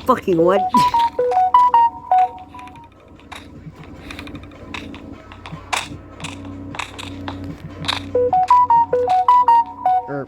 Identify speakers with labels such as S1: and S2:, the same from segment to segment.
S1: Fucking what? Er.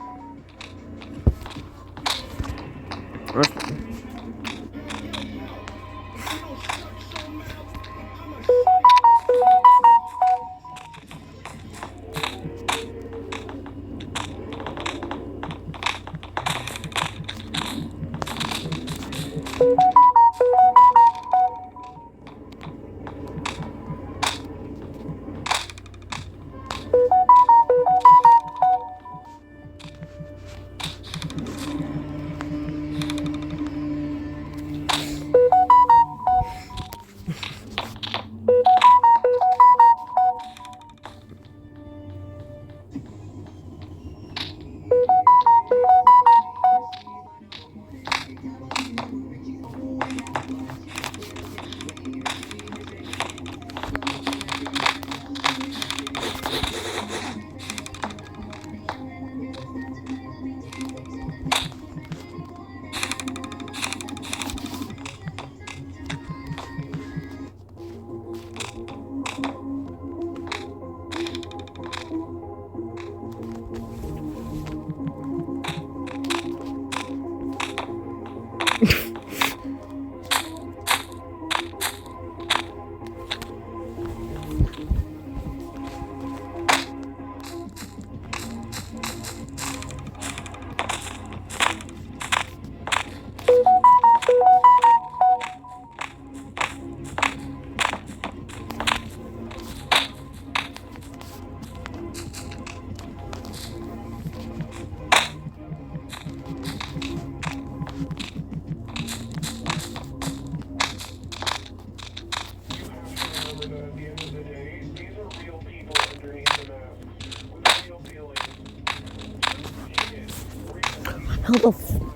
S1: How the f-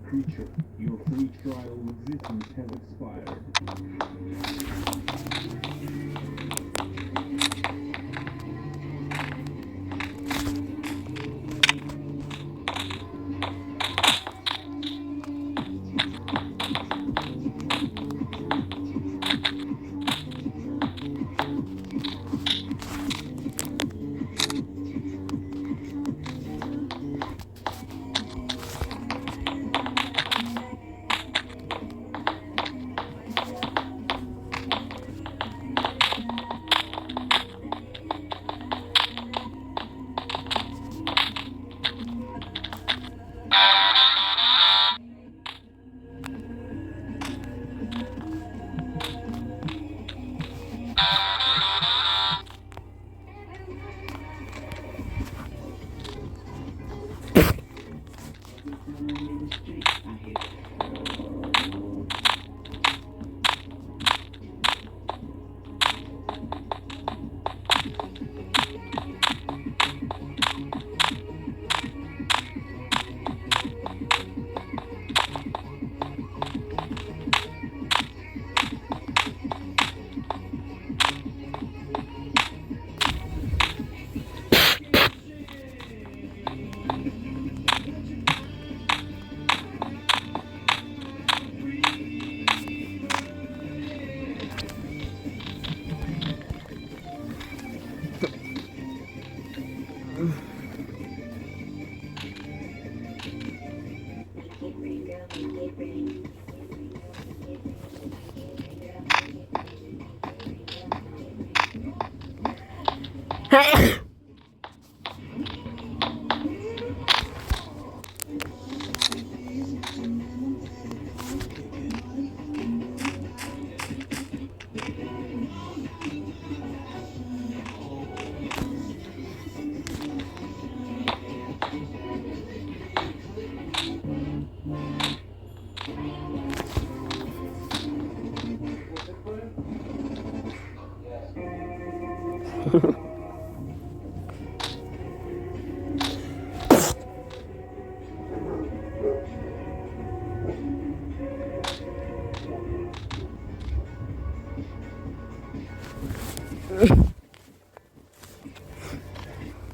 S2: Creature, your free trial existence has expired.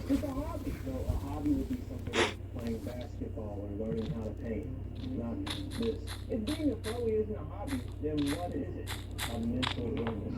S2: It's a hobby. No, a hobby would be something like playing basketball or learning how to paint. Not this. If being a pro isn't a hobby, then what is it? A mental illness.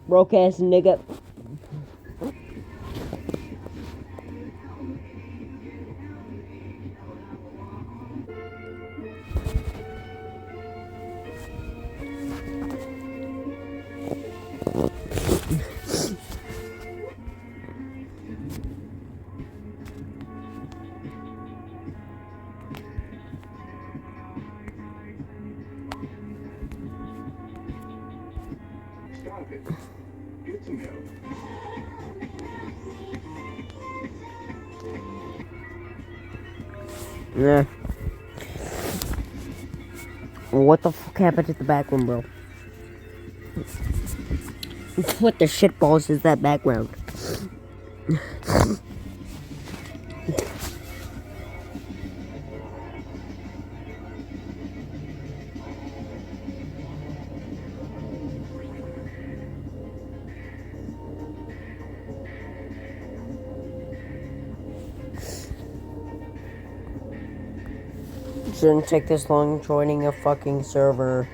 S1: Broke ass nigga. Yeah. What the fuck happened to the background, bro? What the shitballs is that background? Shouldn't take this long joining a fucking server.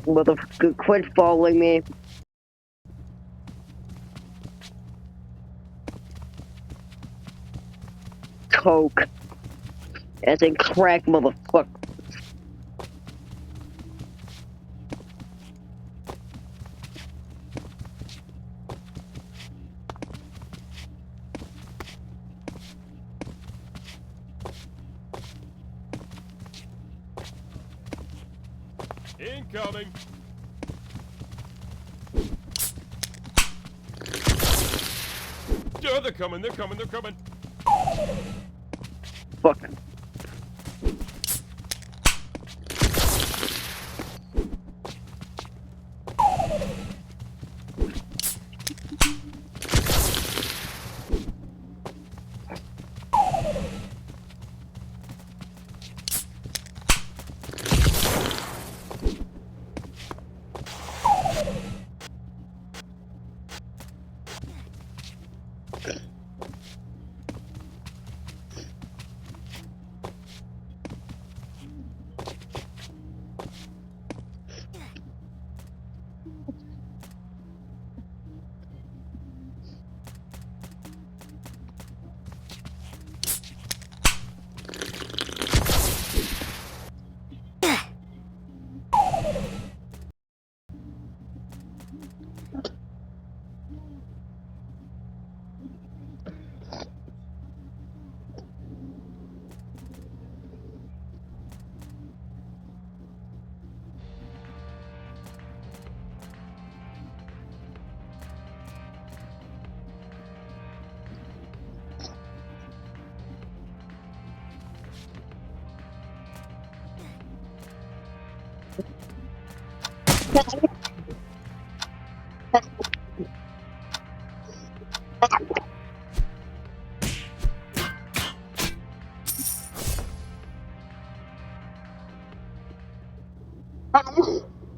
S1: Motherfucker, quit following me. Coke. As in crack, motherfucker.
S3: Incoming. Yeah, they're coming, they're coming, they're coming.
S1: Fuck.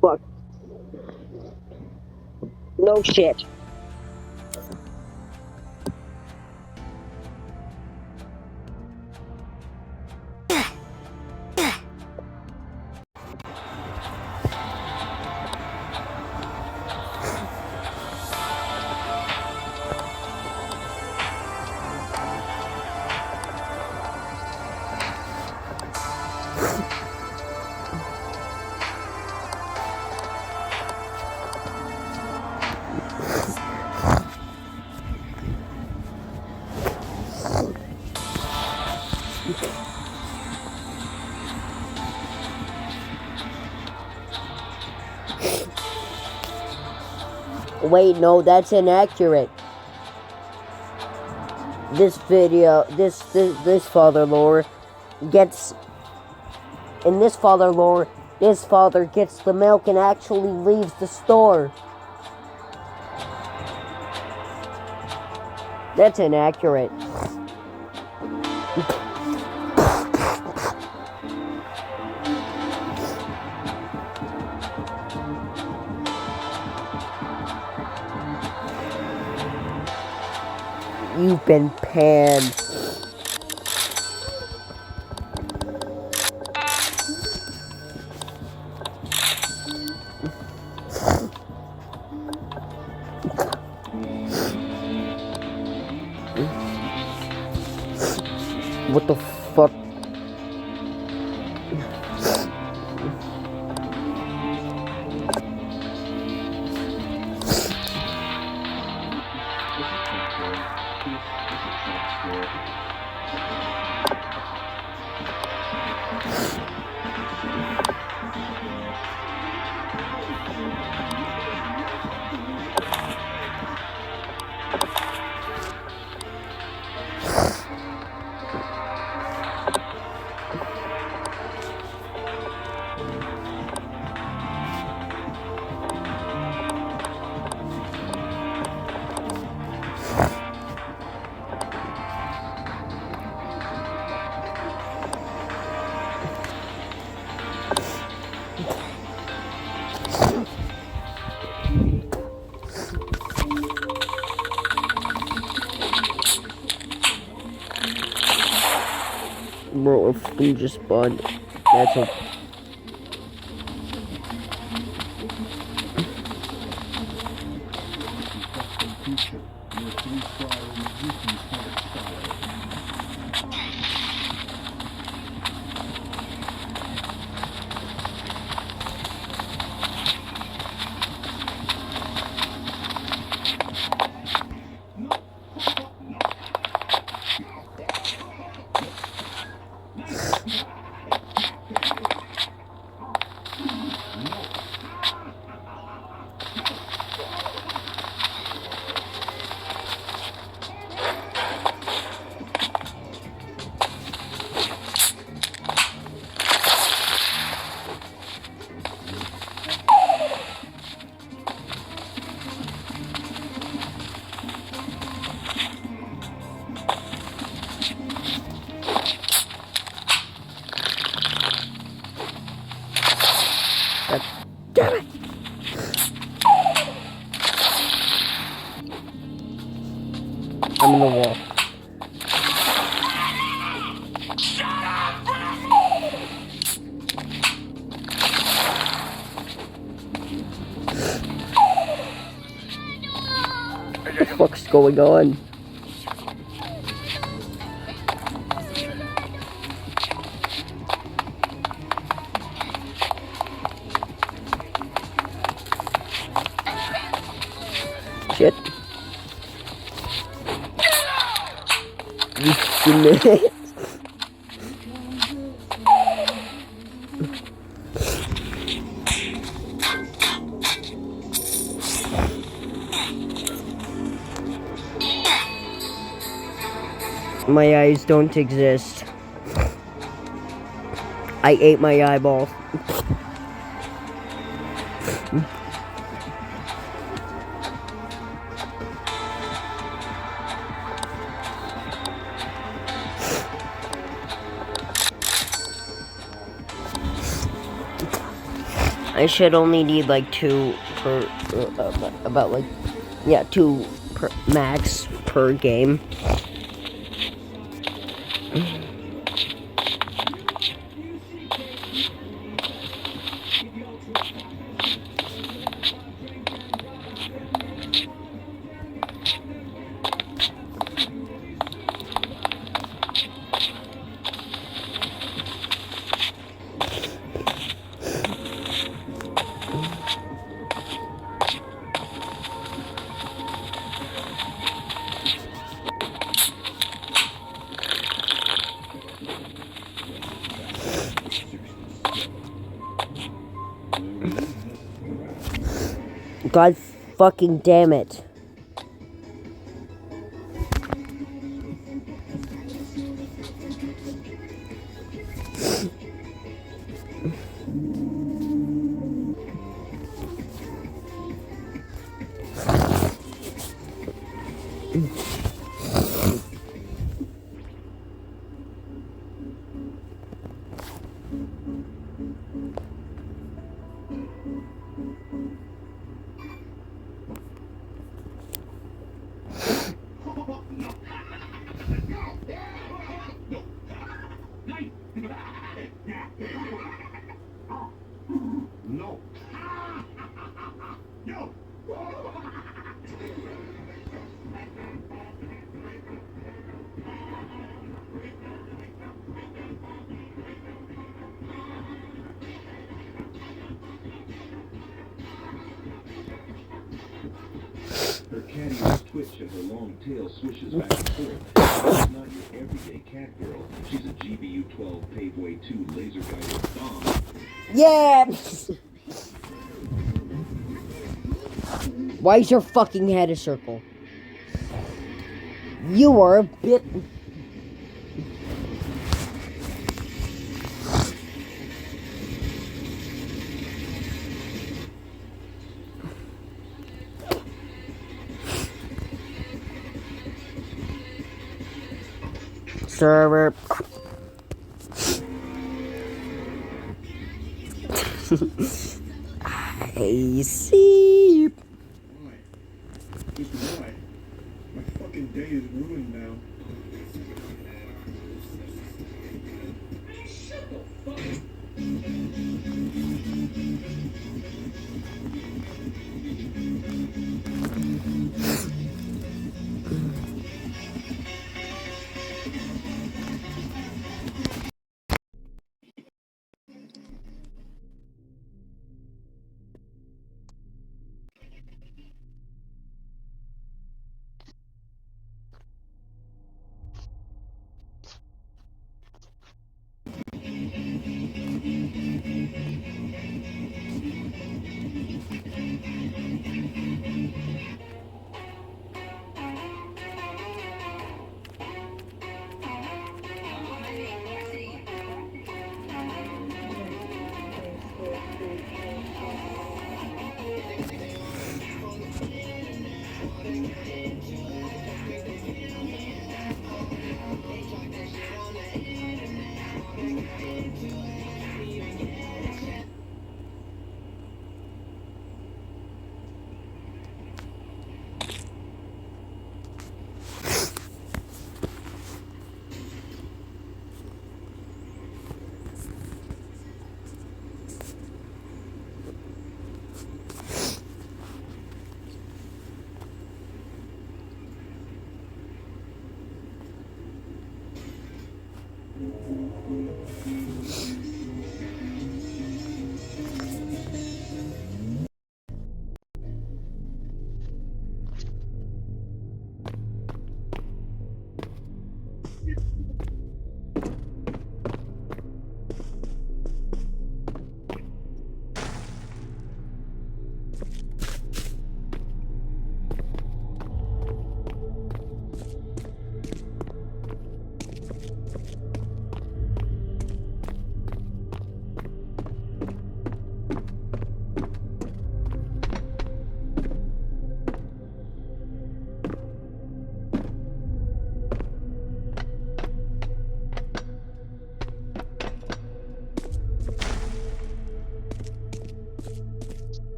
S1: Fuck. No shit. Wait, no, that's inaccurate. This video, this father lore gets, in this father lore, this father gets the milk and actually leaves the store. That's inaccurate. You've been panned. What the fuck? Bro, if we just spawned, that's a... Damn it! I'm in the wall. What the fuck's going on? Shit. You snake. My eyes don't exist. I ate my eyeball. I should only need like 2 per, about like, yeah, 2 per, max per game. God fucking damn it.
S2: No. No. Her catty will twitch and her long tail swishes back and forth. She's not your everyday cat girl. She's a GBU-12 Paveway 2 laser-guided bomb.
S1: Yeah! Why is your fucking head a circle? You are a bit... Server. I see.
S2: Why? Just why? My fucking day is ruined now. Shut the fuck.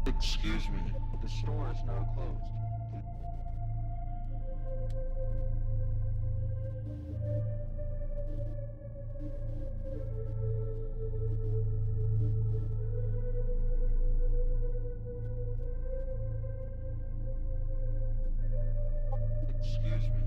S3: Excuse me, the store is now closed. Excuse me,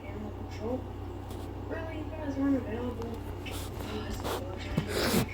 S4: Animal control? Really? You guys weren't available? Oh, it's so much.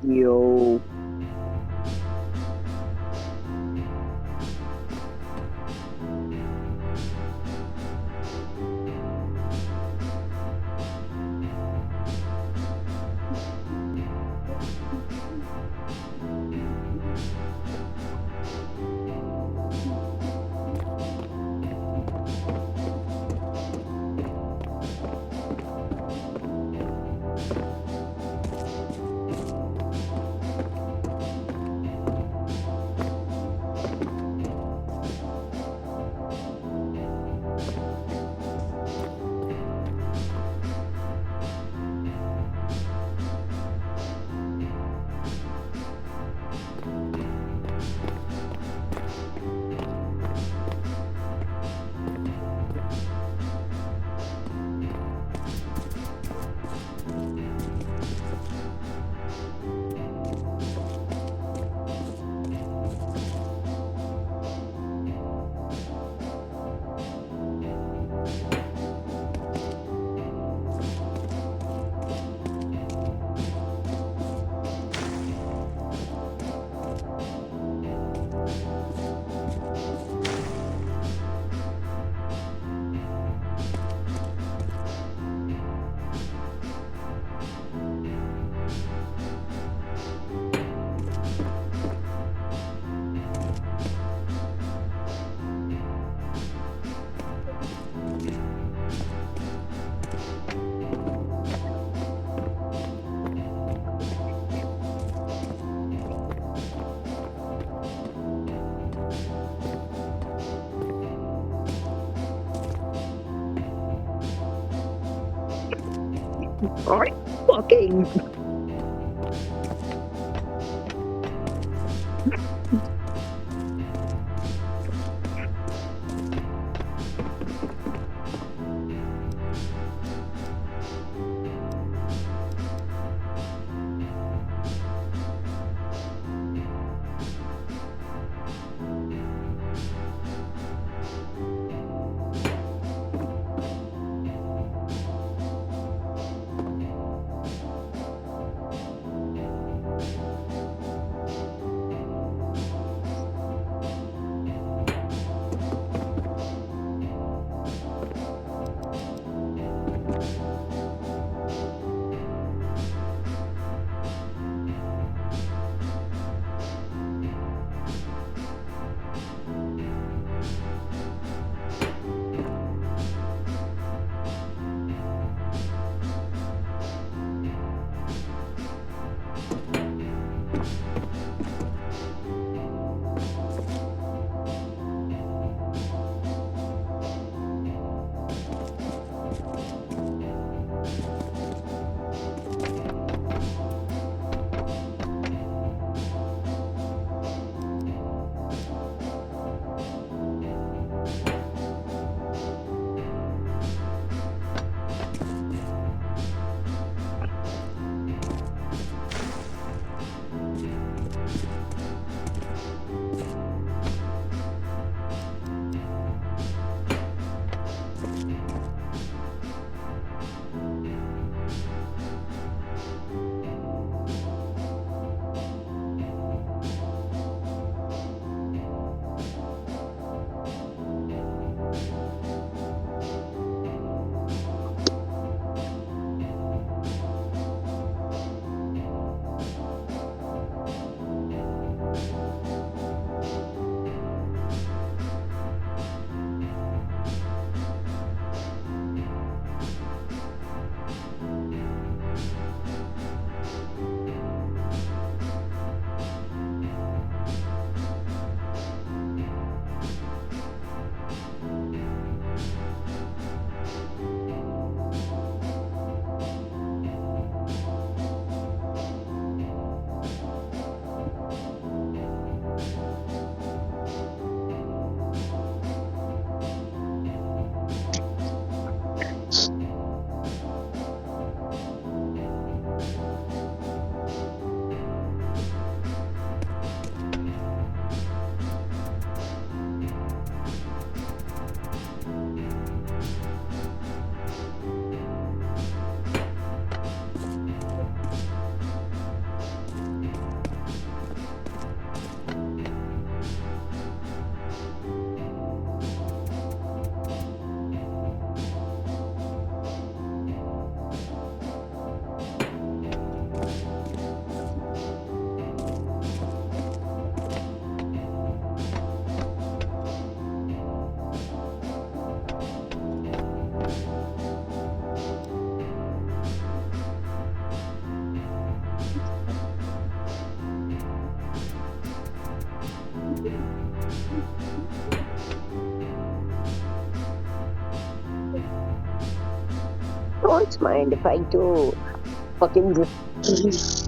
S5: Yo. Alright, fucking. Don't mind if I do. Fucking just.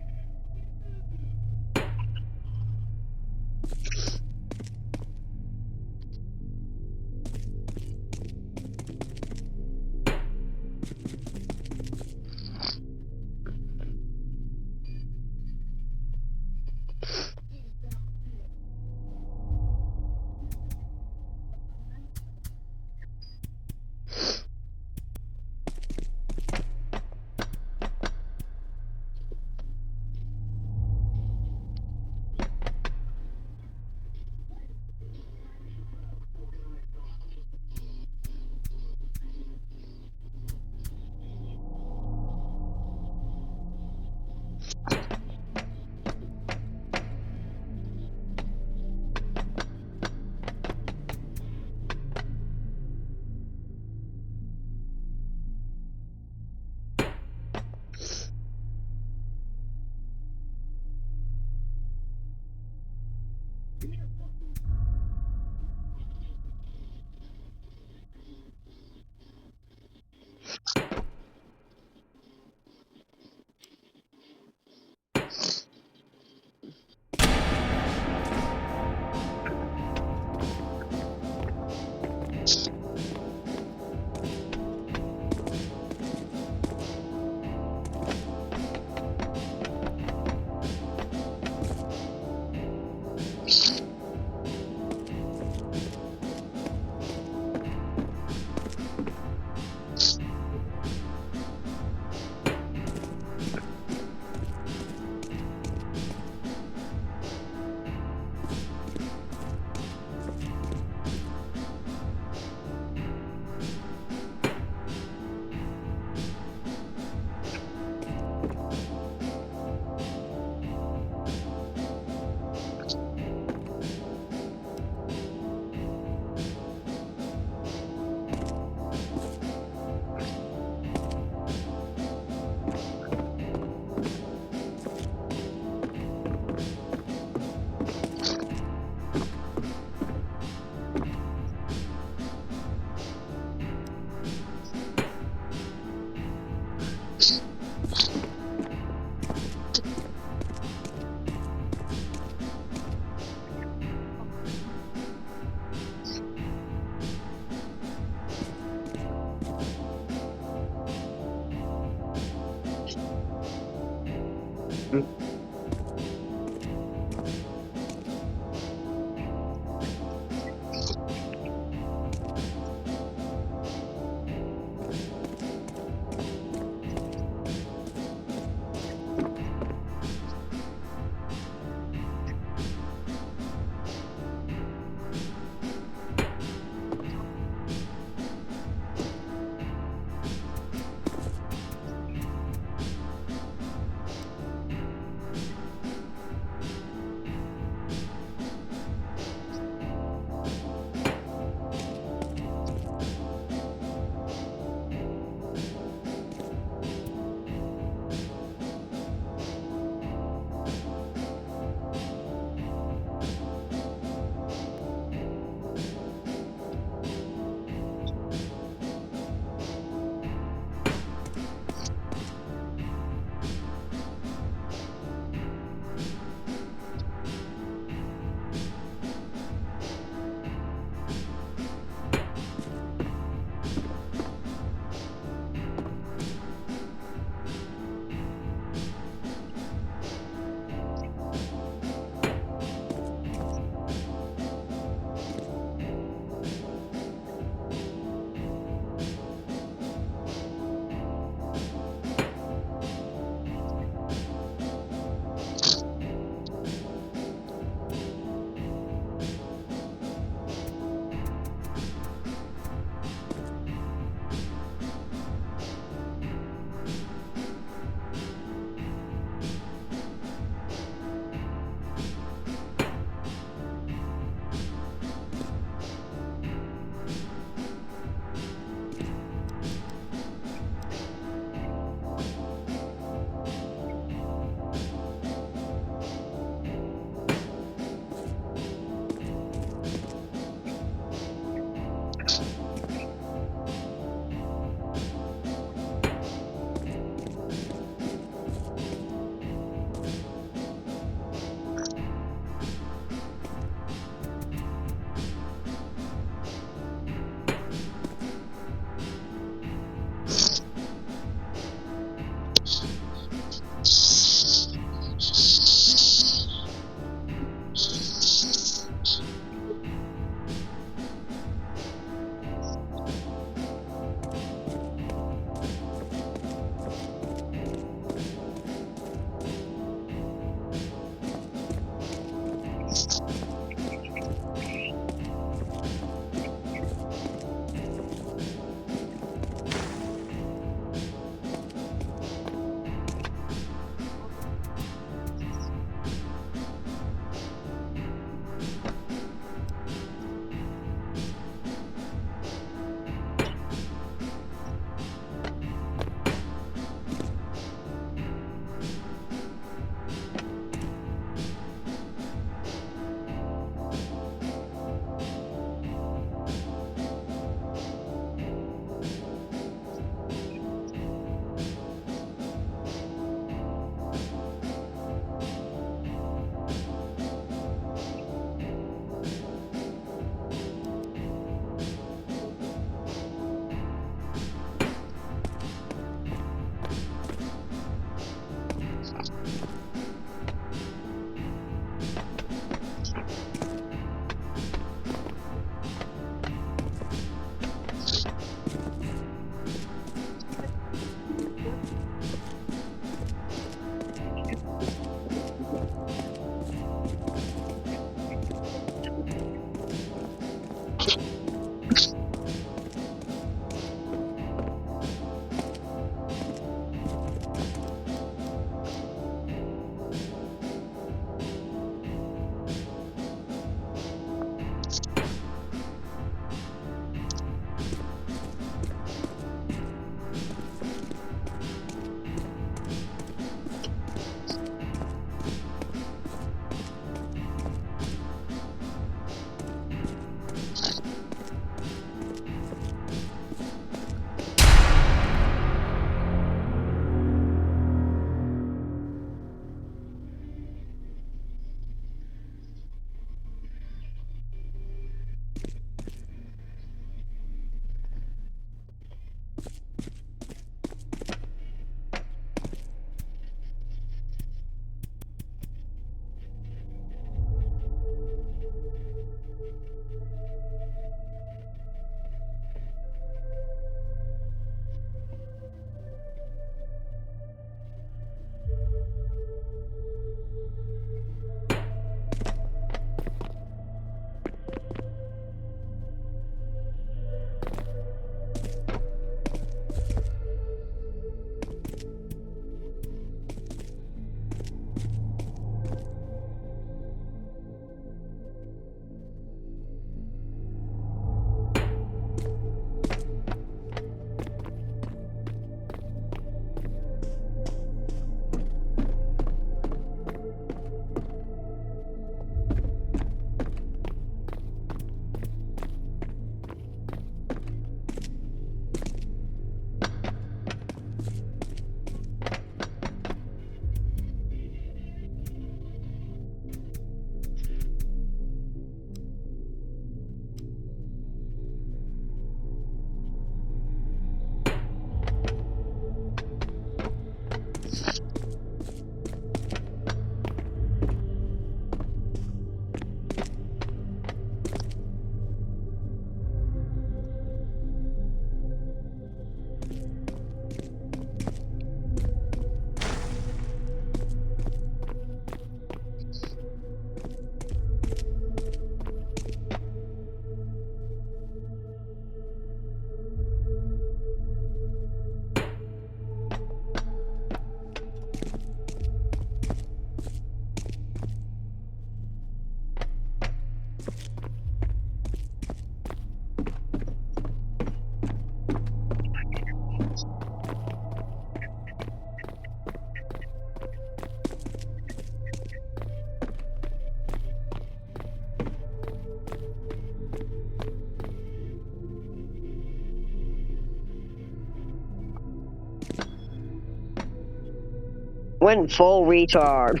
S5: Went full retard.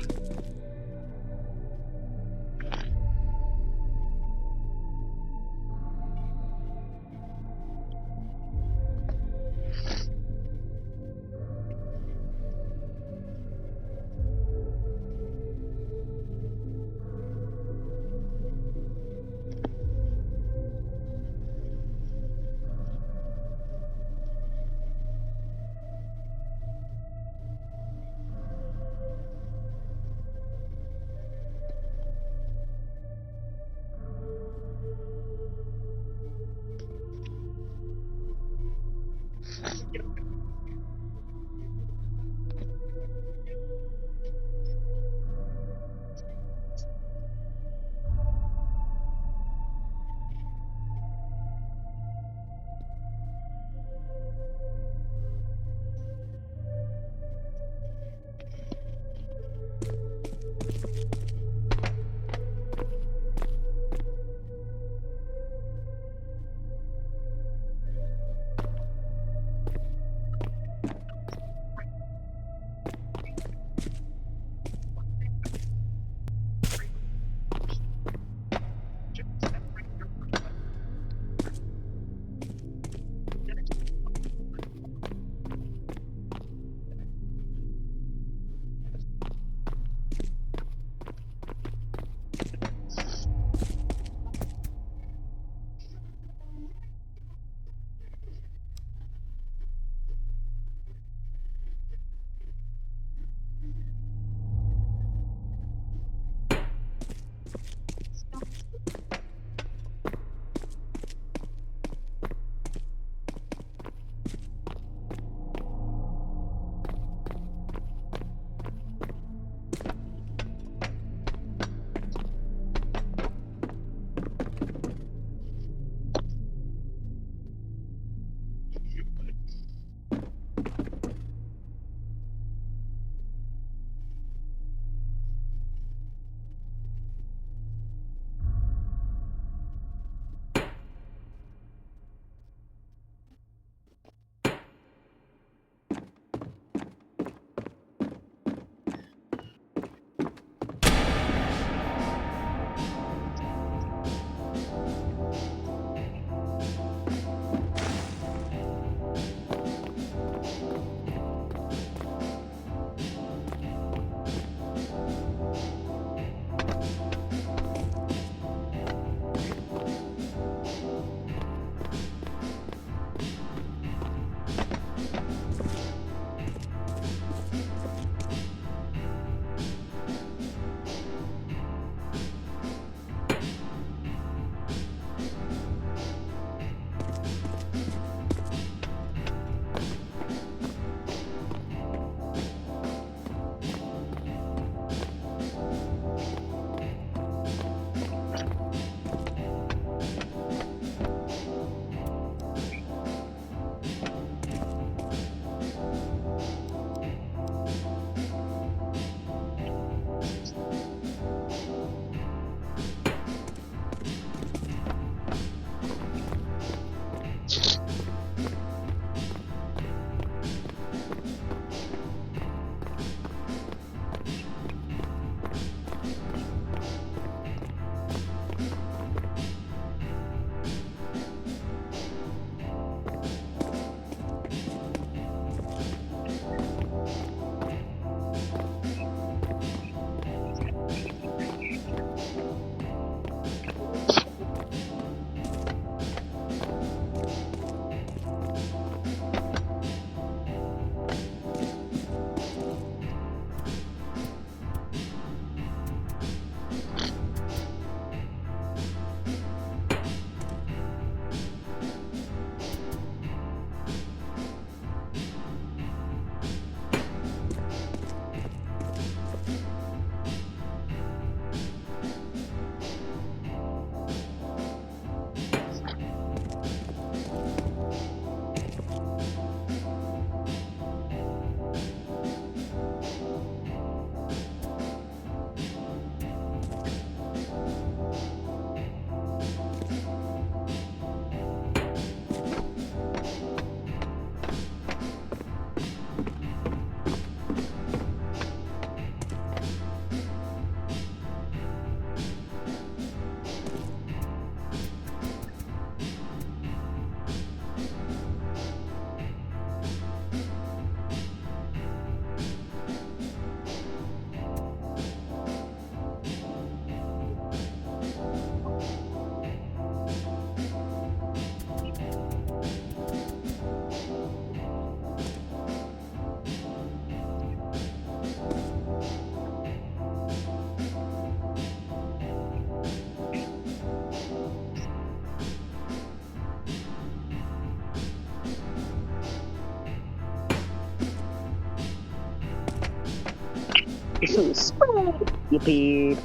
S5: Yippee.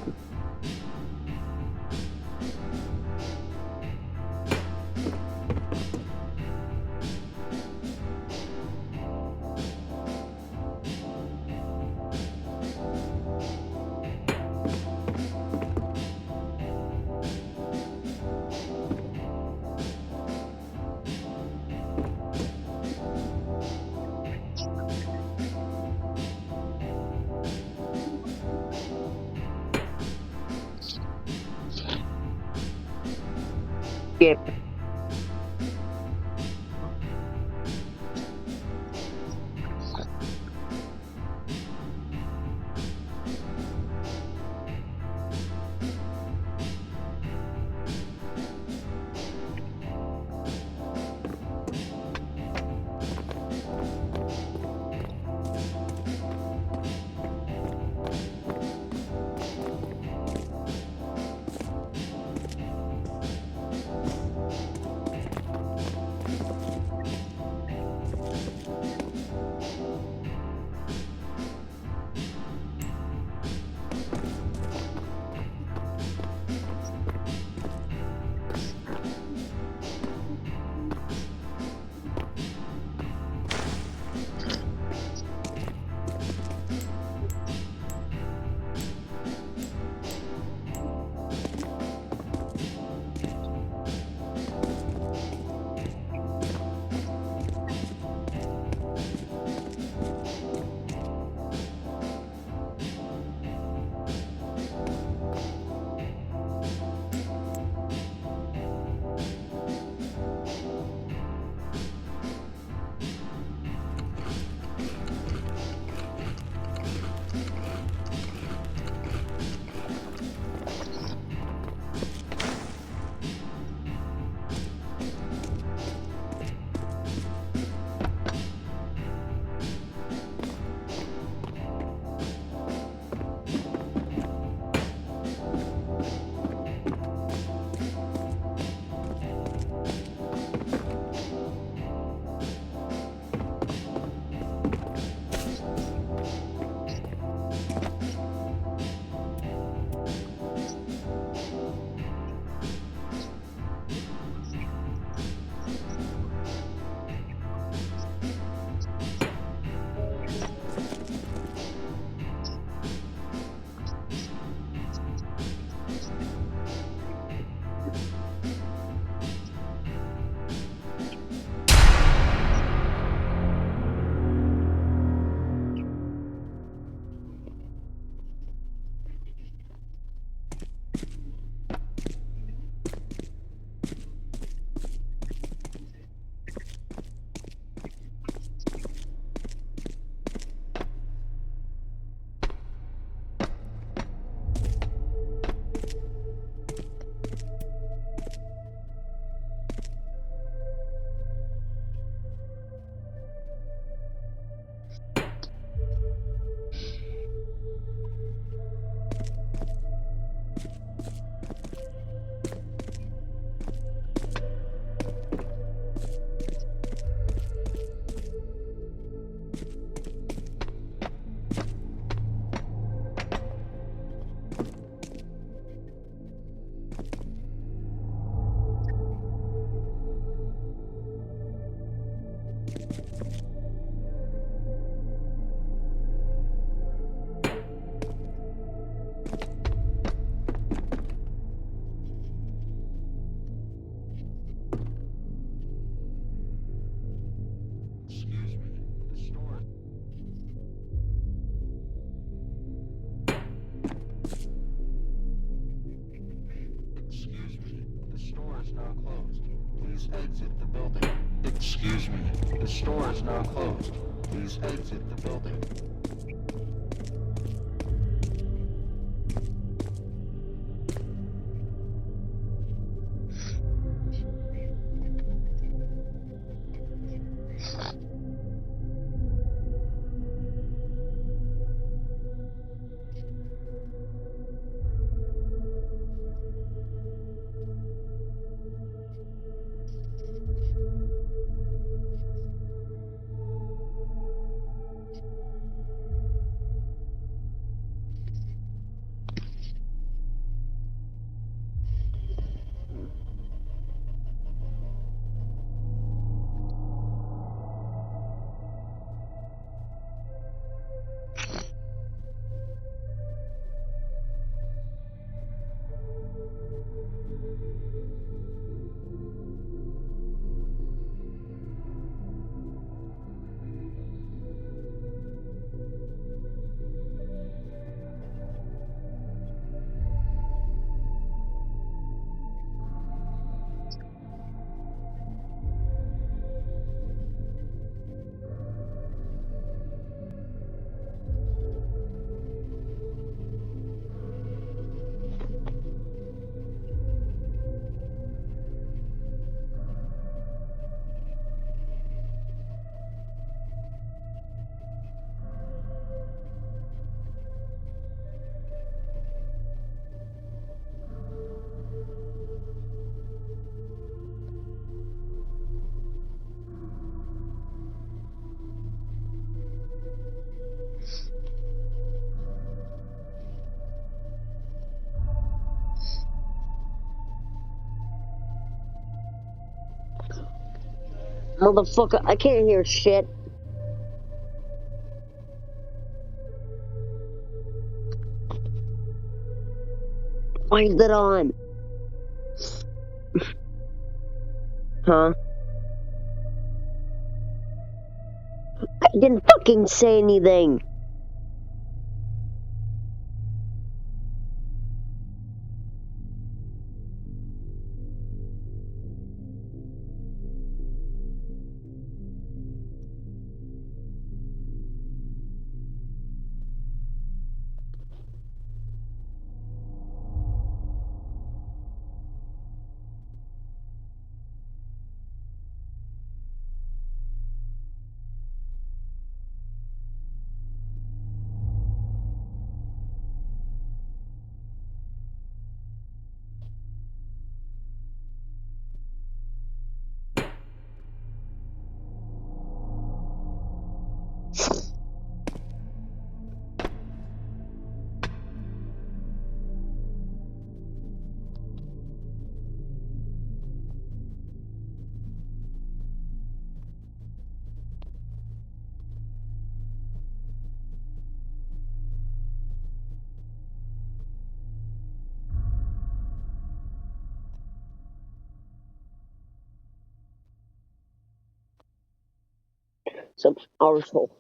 S5: Yep.
S3: Excuse me. The store. Excuse me. The store is now closed. Please exit the building. Excuse me. The store is now closed. Please exit the building.
S5: Motherfucker, I can't hear shit. Why is it on? Huh? I didn't fucking say anything. Some arsehole.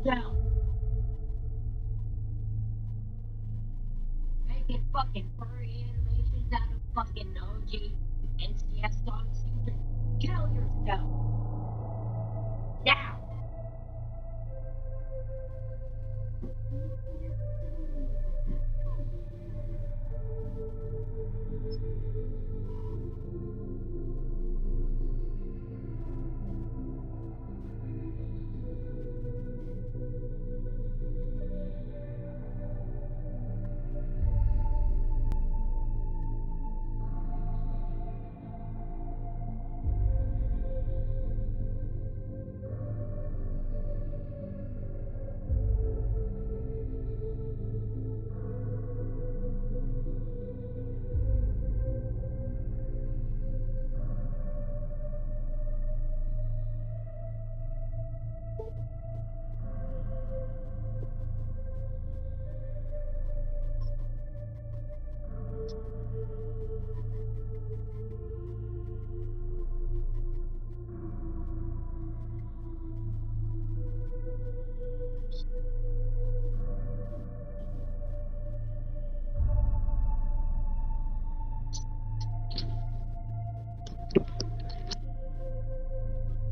S6: yourself. Making fucking furry animations out of fucking OG NCS songs. You can kill yourself. Now!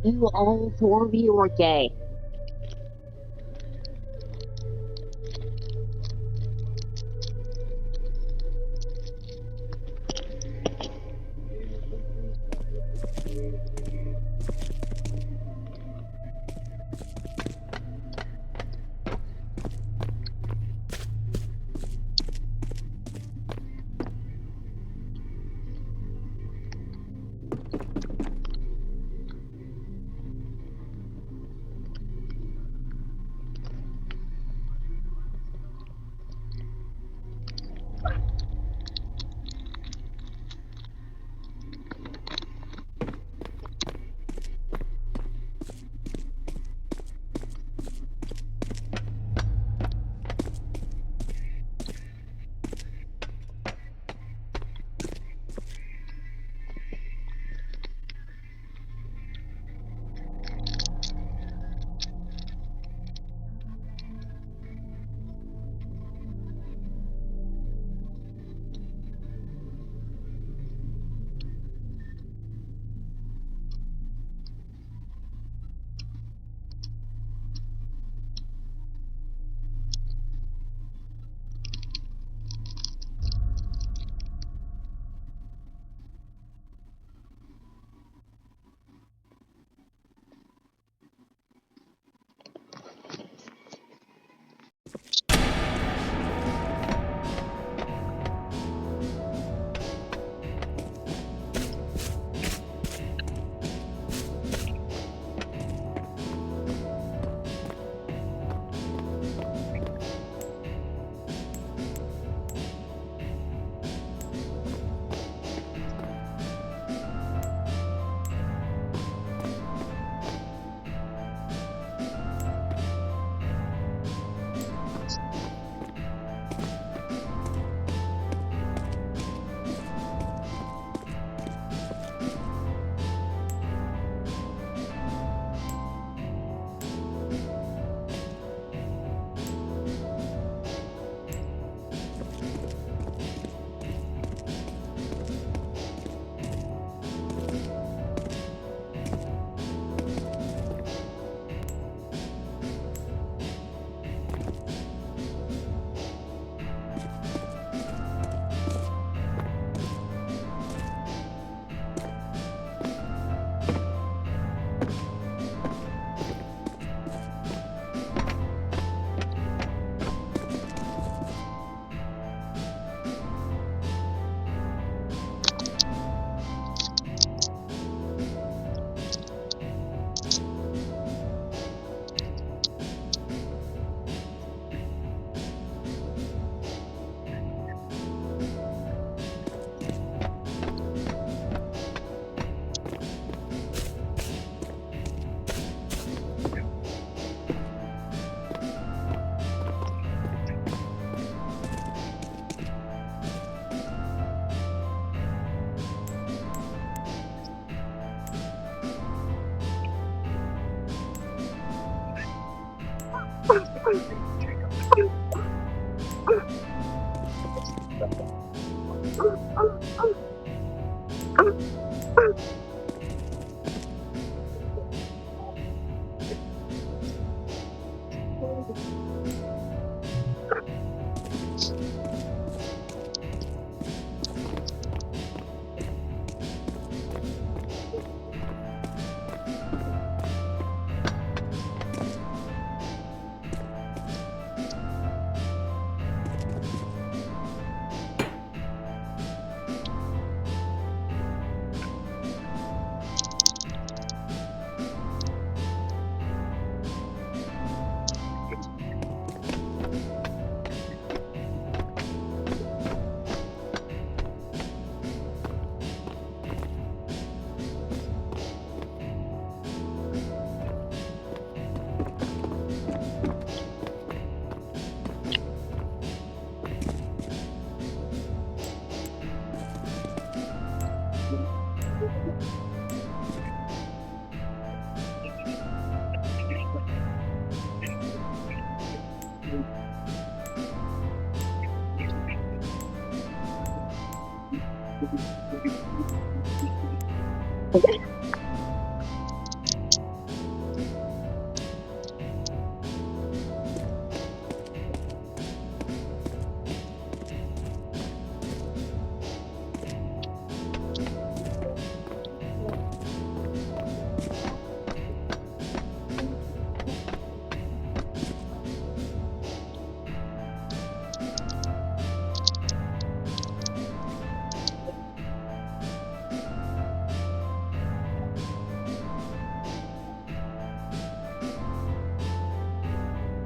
S5: You all four of you are gay.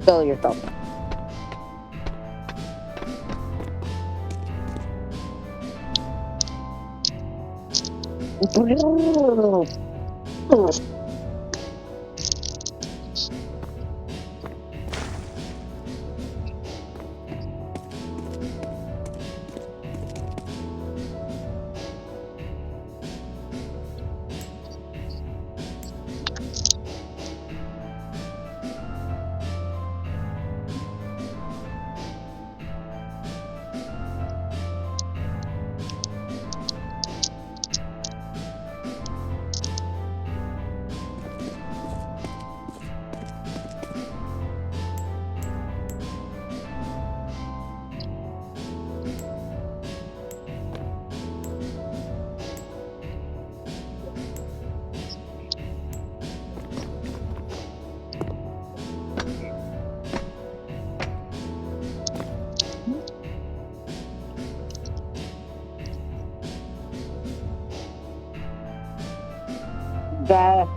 S5: Kill yourself. Yeah.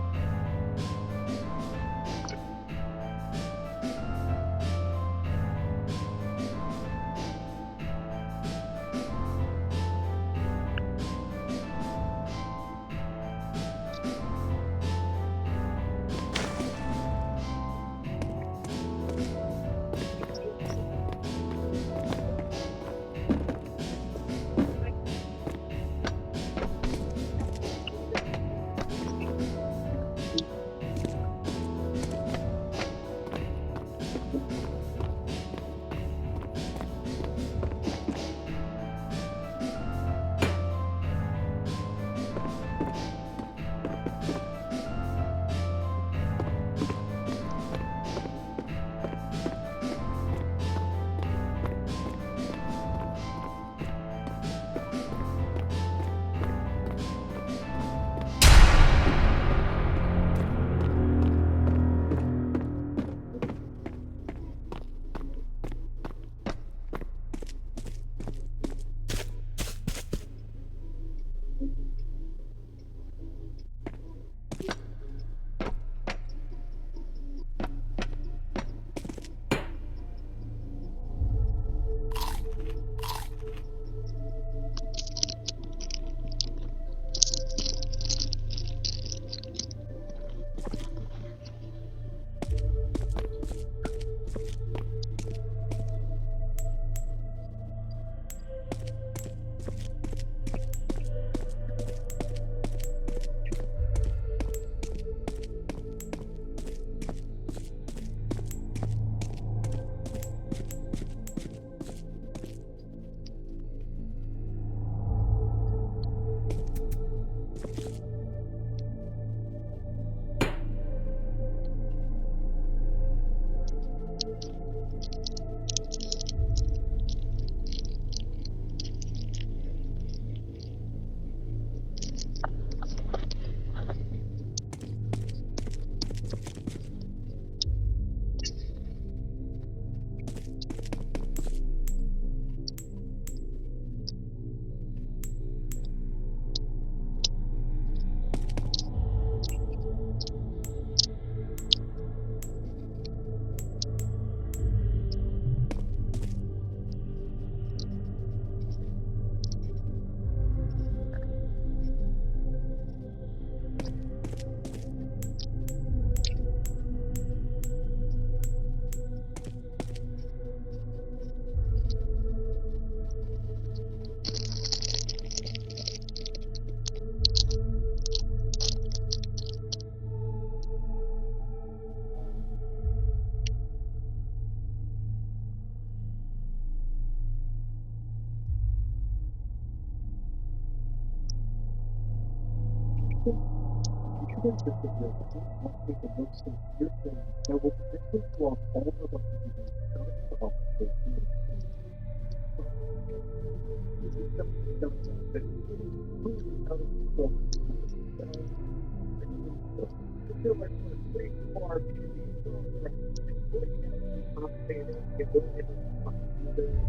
S2: It is just a real thing. One thing that looks so weird thing. Now, what the difference was all of us people starting about the thing. This is something that was out there. Really out of control. I feel like we're way far being right. It's really understanding the ability to find the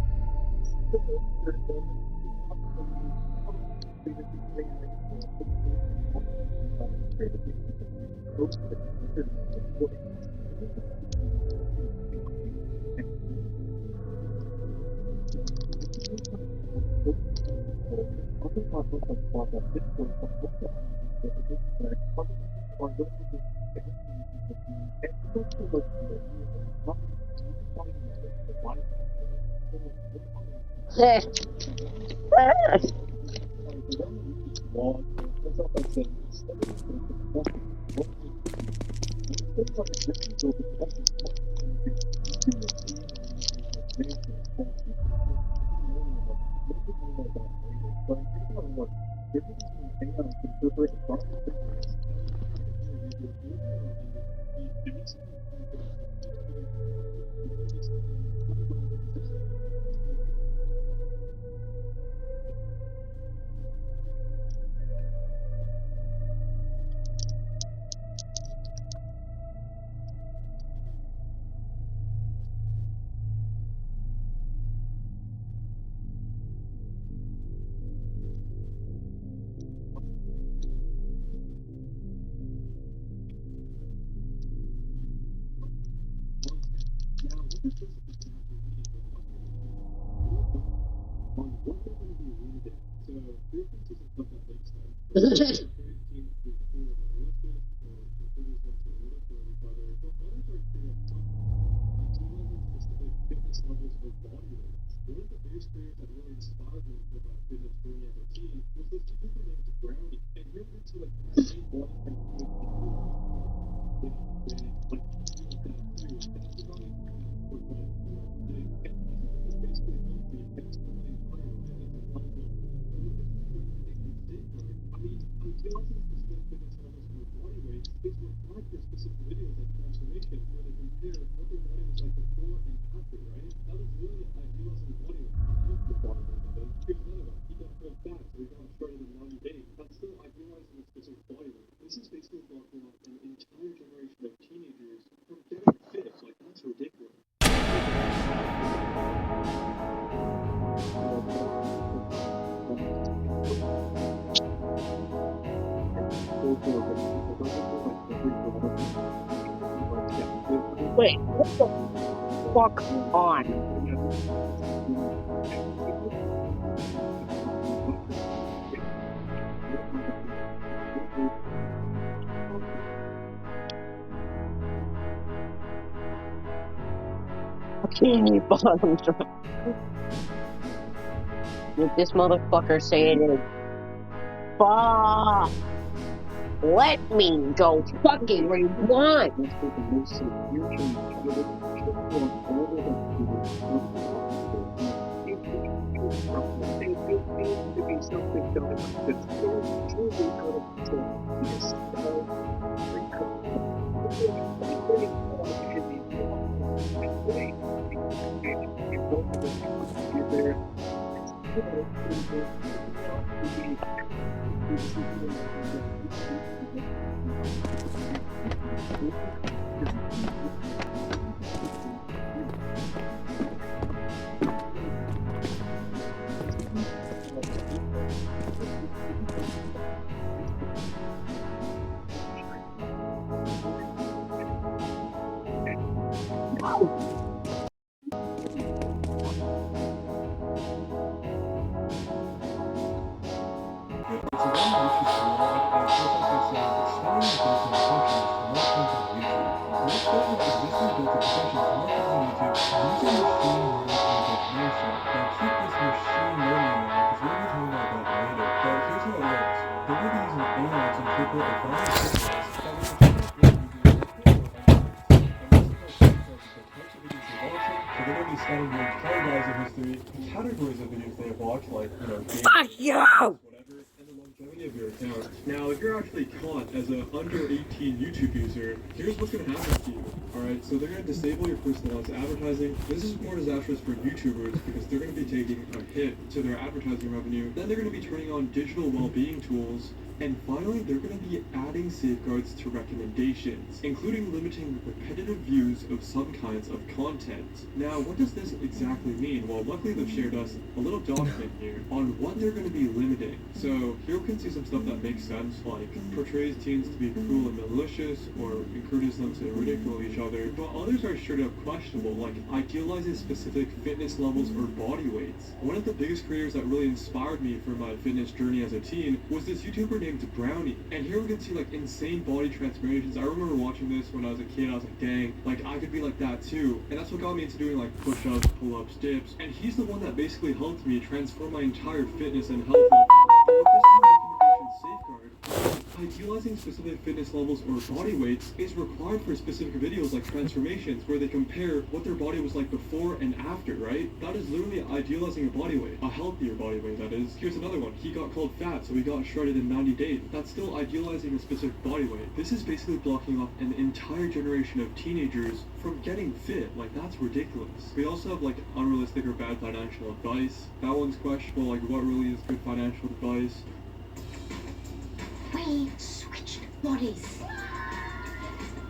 S5: Wait, what the fuck on? Bikini Bottom. If this motherfucker say it is, fuck. Let me go fucking rewind.
S2: Categories of videos they have watched, like,
S1: Fuck you!
S2: whatever, and the longevity
S7: of your account. Now, if you're actually caught as an under 18 YouTube user, here's what's going to happen to you. Alright, so they're going to disable your personalized advertising. This is more disastrous for YouTubers because they're going to be taking a hit to their advertising revenue. Then they're going to be turning on digital well-being tools. And finally, they're going to be adding safeguards to recommendations, including limiting repetitive views of some kinds of content. Now, what does this exactly mean? Well, luckily they've shared us a little document here on what they're going to be limiting. So here we can see some stuff that makes sense, like portrays teens to be cruel and malicious, or encourages them to ridicule each other. But others are straight up questionable, like idealizing specific fitness levels or body weights. One of the biggest creators that really inspired me for my fitness journey as a teen was this YouTuber named Brownie. And here we can see like insane body transformations. I remember watching this when I was a kid. I was like, dang, like I could be like that too. And that's what got me into doing like push-ups, pull-ups, dips. And he's the one that basically helped me transform my entire fitness and health level. And with this recommendation safeguard, idealizing specific fitness levels or body weights is required for specific videos like transformations, where they compare what their body was like before and after, right? That is literally idealizing a body weight, a healthier body weight, that is. Here's another one. He got called fat, so he got shredded in 90 days. That's still idealizing a specific body weight. This is basically blocking off an entire generation of teenagers from getting fit. Like, that's ridiculous. We also have like unrealistic or bad financial advice. That one's questionable, like what really is good financial advice?
S6: We switched bodies.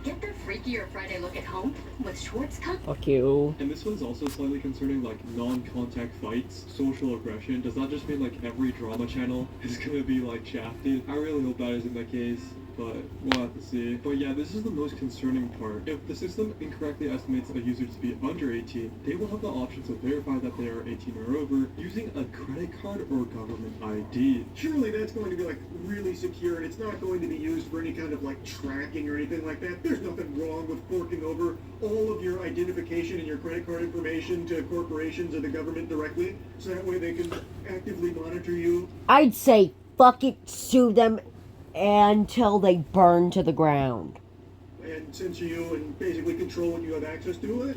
S6: Get the freakier Friday look at home with Schwarzkopf.
S1: Fuck you.
S7: And this one's also slightly concerning, like non-contact fights, social aggression. Does that just mean like every drama channel is gonna be like shafted? I really hope that isn't the case, but we'll have to see. But yeah, this is the most concerning part. If the system incorrectly estimates a user to be under 18, they will have the option to verify that they are 18 or over using a credit card or government ID.
S2: Surely that's going to be like really secure, and it's not going to be used for any kind of like tracking or anything like that. There's nothing wrong with forking over all of your identification and your credit card information to corporations or the government directly, so that way they can actively monitor you.
S1: I'd say fuck it, sue them until they burn to the ground.
S2: And censor you and basically control what you have access to.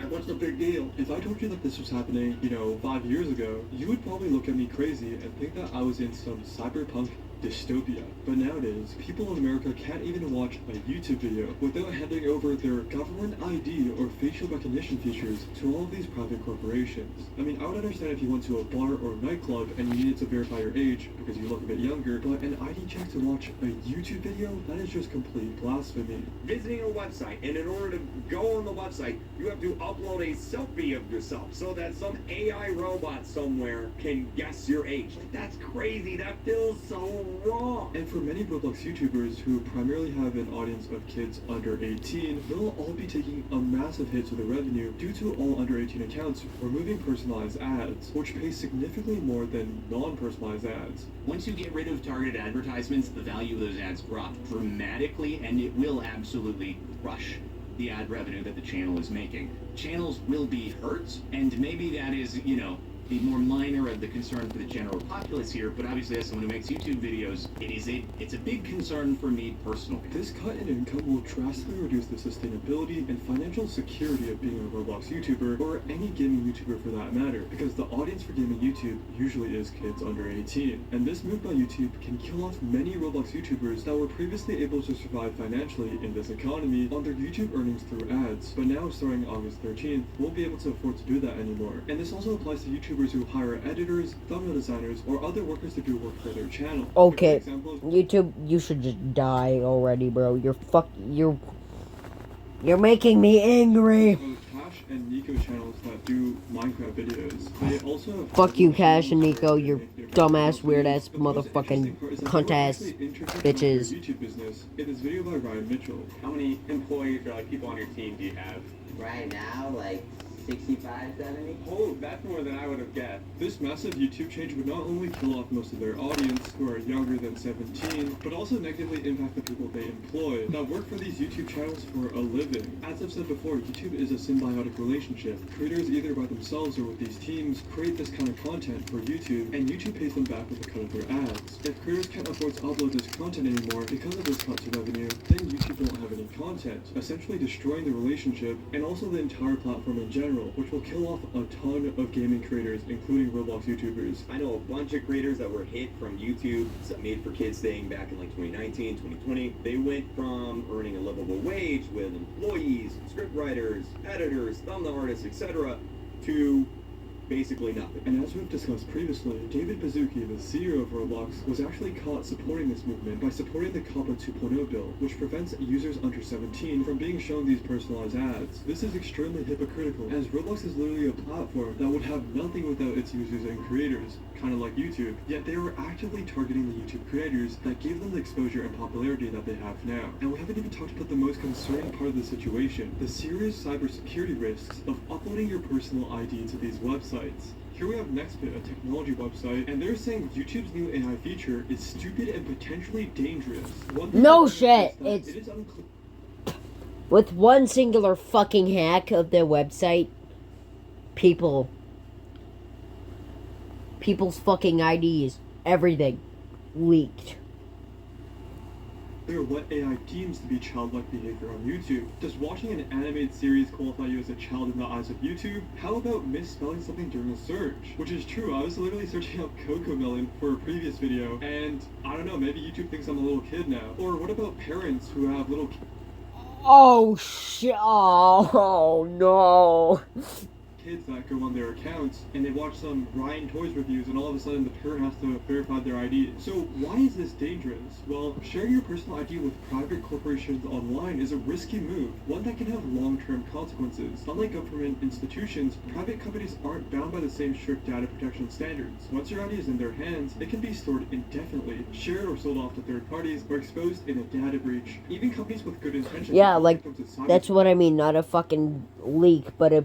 S2: What's the big deal?
S7: If I told you that this was happening, 5 years ago, you would probably look at me crazy and think that I was in some cyberpunk dystopia. But nowadays, people in America can't even watch a YouTube video without handing over their government ID or facial recognition features to all of these private corporations. I mean, I would understand if you went to a bar or nightclub and you needed to verify your age because you look a bit younger, but an ID check to watch a YouTube video? That is just complete blasphemy.
S8: Visiting a website, and in order to go on the website, you have to upload a selfie of yourself so that some AI robot somewhere can guess your age. Like, that's crazy. That feels so wrong.
S7: And for many Roblox YouTubers who primarily have an audience of kids under 18, they'll all be taking a massive hit to the revenue due to all under 18 accounts removing personalized ads, which pay significantly more than non-personalized ads.
S9: Once you get rid of targeted advertisements, the value of those ads drop dramatically, and it will absolutely crush the ad revenue that the channel is making. Channels will be hurt, and maybe that is, the more minor of the concern for the general populace here, but obviously as someone who makes YouTube videos, it's a big concern for me personally.
S7: This cut in income will drastically reduce the sustainability and financial security of being a Roblox YouTuber, or any gaming YouTuber for that matter, because the audience for gaming YouTube usually is kids under 18. And this move by YouTube can kill off many Roblox YouTubers that were previously able to survive financially in this economy on their YouTube earnings through ads, but now starting August 13th, won't be able to afford to do that anymore. And this also applies to YouTubers who hire editors, thumbnail designers, or other workers to do work for their channel.
S1: Okay,
S7: Example,
S1: YouTube, you should just die already, bro. You're making me angry.
S7: both Cash and Nico channels that do Minecraft videos. They also have
S1: Fuck you, Cash and Nico, you
S7: Their
S1: dumbass,
S7: videos.
S1: weird-ass,
S7: But the most interesting
S1: motherfucking
S7: part is that
S1: cunt-ass
S7: they're actually introducing
S1: bitches.
S7: their YouTube business in this video by Ryan Mitchell.
S8: How many employees or like people on your team do you have?
S10: Right now, like 65, 70?
S8: Oh, that's more than I would have guessed.
S7: This massive YouTube change would not only kill off most of their audience, who are younger than 17, but also negatively impact the people they employ that work for these YouTube channels for a living. As I've said before, YouTube is a symbiotic relationship. Creators, either by themselves or with these teams, create this kind of content for YouTube, and YouTube pays them back with a cut of their ads. If creators can't afford to upload this content anymore because of this cut to revenue, then YouTube won't have any content, essentially destroying the relationship and also the entire platform in general. general, which will kill off a ton of gaming creators, including Roblox YouTubers.
S8: I know a bunch of creators that were hit from YouTube, made for kids staying back in like 2019, 2020. They went from earning a livable wage with employees, script writers, editors, thumbnail artists, etc., to basically nothing.
S7: And as we've discussed previously, David Baszucki, the CEO of Roblox, was actually caught supporting this movement by supporting the COPPA 2.0 bill, which prevents users under 17 from being shown these personalized ads. This is extremely hypocritical, as Roblox is literally a platform that would have nothing without its users and creators, kind of like YouTube, yet they were actively targeting the YouTube creators that gave them the exposure and popularity that they have now. And we haven't even talked about the most concerning part of the situation, the serious cybersecurity risks of uploading your personal ID to these websites. Here we have Nextbit, a technology website, and they're saying YouTube's new AI feature is stupid and potentially dangerous.
S1: No shit,
S7: it is unclear.
S1: With one singular fucking hack of their website, people's fucking IDs, everything, leaked.
S7: What AI deems to be childlike behavior on YouTube. Does watching an animated series qualify you as a child in the eyes of YouTube? How about misspelling something during a search? Which is true, I was literally searching up Cocomelon for a previous video, and I don't know, maybe YouTube thinks I'm a little kid now. Or what about parents who have little
S1: Oh shit, oh no.
S7: kids that go on their accounts and they watch some Ryan Toys reviews and all of a sudden the parent has to verify their ID. So why is this dangerous? Well, sharing your personal ID with private corporations online is a risky move, one that can have long-term consequences. Unlike government institutions, private companies aren't bound by the same strict data protection standards. Once your ID is in their hands, it can be stored indefinitely, shared or sold off to third parties, or exposed in a data breach. Even companies with good intentions...
S1: Yeah, like, that's what I mean, not a fucking leak, but a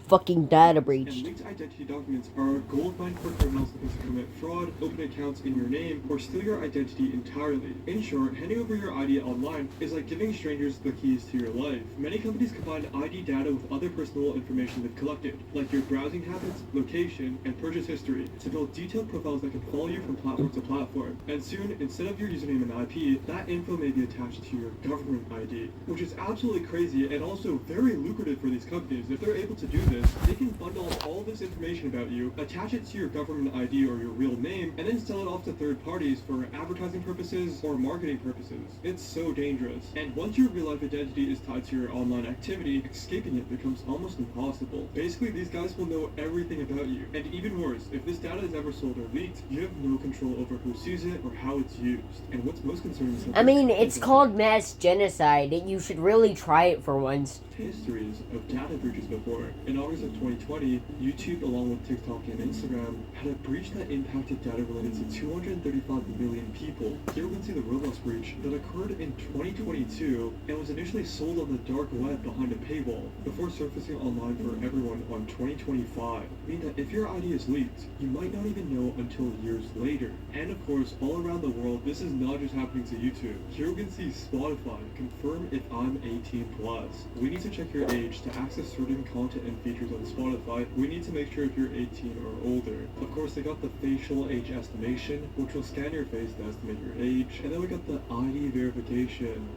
S1: fucking data breach.
S7: And linked identity documents are a goldmine for criminals looking to commit fraud, open accounts in your name, or steal your identity entirely. In short, handing over your ID online is like giving strangers the keys to your life. Many companies combine ID data with other personal information they've collected, like your browsing habits, location, and purchase history, to build detailed profiles that can follow you from platform to platform. And soon, instead of your username and IP, that info may be attached to your government ID, which is absolutely crazy and also very lucrative for these companies. If they're able to do this, they can bundle all this information about you, attach it to your government ID or your real name, and then sell it off to third parties for advertising purposes or marketing purposes. It's so dangerous. And once your real-life identity is tied to your online activity, escaping it becomes almost impossible. Basically, these guys will know everything about you. And even worse, if this data is ever sold or leaked, you have no control over who sees it or how it's used. And what's most concerning is
S1: I mean, it's called mass genocide, and you should really try it for once.
S7: Histories of data breaches before. In August of 2020, YouTube, along with TikTok and Instagram, had a breach that impacted data related to 235 million people. Here we can see the Roblox breach that occurred in 2022 and was initially sold on the dark web behind a paywall before surfacing online for everyone on 2025. Meaning that if your ID is leaked, you might not even know until years later. And of course, all around the world, this is not just happening to YouTube. Here we can see Spotify confirm if I'm 18+. We need to check your age to access certain content and features on Spotify. We need to make sure if you're 18 or older. Of course, they got the facial age estimation, which will scan your face to estimate your age. And then we got the ID verification.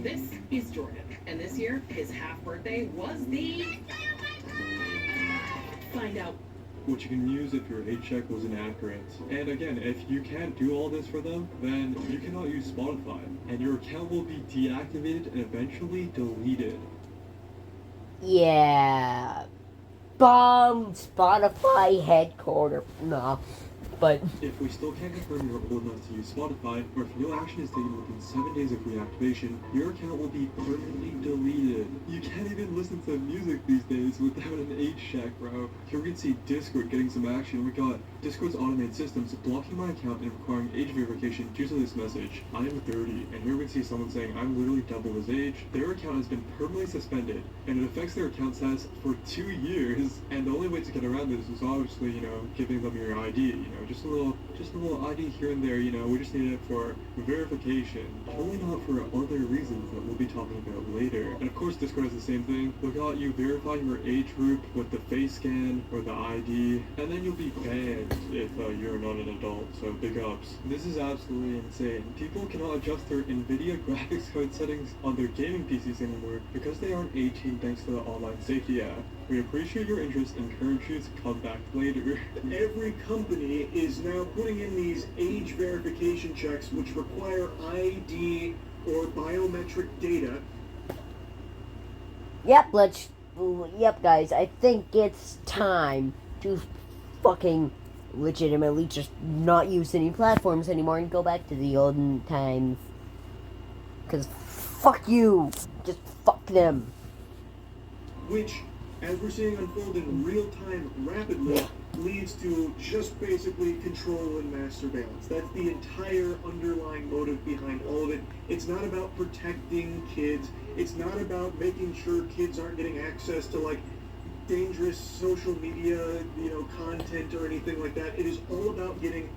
S11: This is Jordan, and this year, his half birthday was the... Find out.
S7: Which you can use if your age check was inaccurate. And again, if you can't do all this for them, then you cannot use Spotify, and your account will be deactivated and eventually deleted.
S1: Yeah. Bomb Spotify headquarters. Nah. But
S7: if we still can't confirm you're old enough to use Spotify, or if no action is taken within 7 days of reactivation, your account will be permanently deleted. You can't even listen to music these days without an age check, bro. Here we can see Discord getting some action. We got Discord's automated systems blocking my account and requiring age verification due to this message. I am 30, and here we can see someone saying I'm literally double his age. Their account has been permanently suspended, and it affects their account status for 2 years. And the only way to get around this is obviously, giving them your ID, just just a little ID here and there, you know, we just need it for verification. Totally not for other reasons that we'll be talking about later. And of course Discord has the same thing. Look out, you verify your age group with the face scan or the ID, and then you'll be banned if you're not an adult, so big ups. This is absolutely insane. People cannot adjust their NVIDIA graphics card settings on their gaming PCs anymore because they aren't 18 thanks to the Online Safety Act. We appreciate your interest and encourage you to come back later.
S2: Every company is now putting in these age verification checks which require ID or biometric data.
S1: Yep, guys, I think it's time to fucking legitimately just not use any platforms anymore and go back to the olden times. Because fuck you! Just fuck them.
S2: Which, as we're seeing unfold in real time rapidly, leads to just basically control and mass surveillance. That's the entire underlying motive behind all of it. It's not about protecting kids. It's not about making sure kids aren't getting access to like dangerous social media, content or anything like that. It is all about getting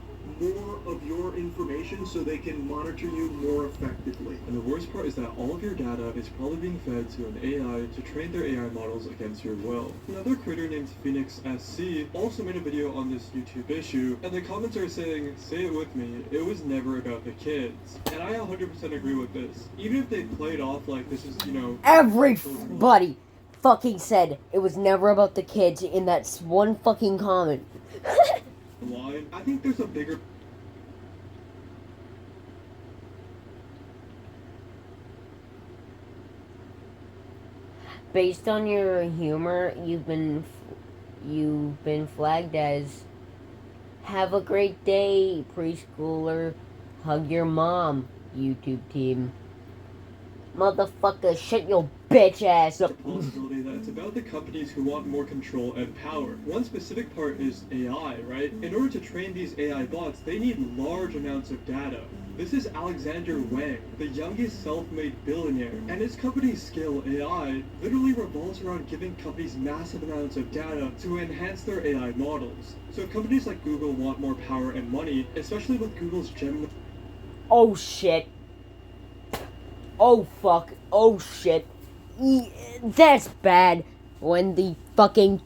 S2: more of your information so they can monitor you more effectively.
S7: And the worst part is that all of your data is probably being fed to an AI to train their AI models against your will. Another creator named Phoenix SC also made a video on this YouTube issue, and the comments are saying, say it with me, it was never about the kids. And I 100% agree with this. Even if they played off like this is,
S1: Everybody fucking said it was never about the kids in that one fucking comment.
S7: line, I think there's a bigger...
S1: Based on your humor, you've been flagged as have a great day, preschooler. Hug your mom, YouTube team. Motherfucker, shut your bitch ass up.
S7: The possibility that it's about the companies who want more control and power. One specific part is AI, right? In order to train these AI bots, they need large amounts of data. This is Alexander Wang, the youngest self-made billionaire, and his company Scale AI literally revolves around giving companies massive amounts of data to enhance their AI models. So if companies like Google want more power and money, especially with Google's Gemini...
S1: Oh shit. Oh fuck. Oh shit. That's bad. When the fucking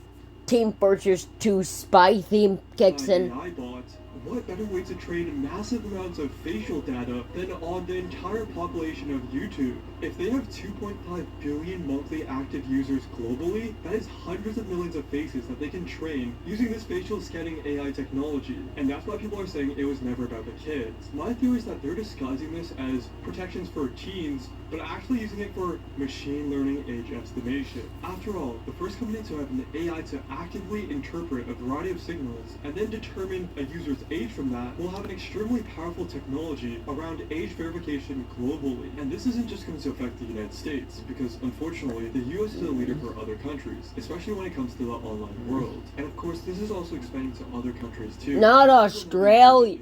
S1: Team Fortress 2 spy theme kicks in.
S7: AI bots, what better way to train massive amounts of facial data than on the entire population of YouTube? If they have 2.5 billion monthly active users globally, that is hundreds of millions of faces that they can train using this facial scanning AI technology. And that's why people are saying it was never about the kids. My theory is that they're disguising this as protections for teens, but actually using it for machine learning age estimation. After all, the first company to have an AI to actively interpret a variety of signals and then determine a user's age from that will have an extremely powerful technology around age verification globally. And this isn't just going to affect the United States, because unfortunately the US is a leader for other countries, especially when it comes to the online world. And of course this is also expanding to other countries too.
S1: Not Australia.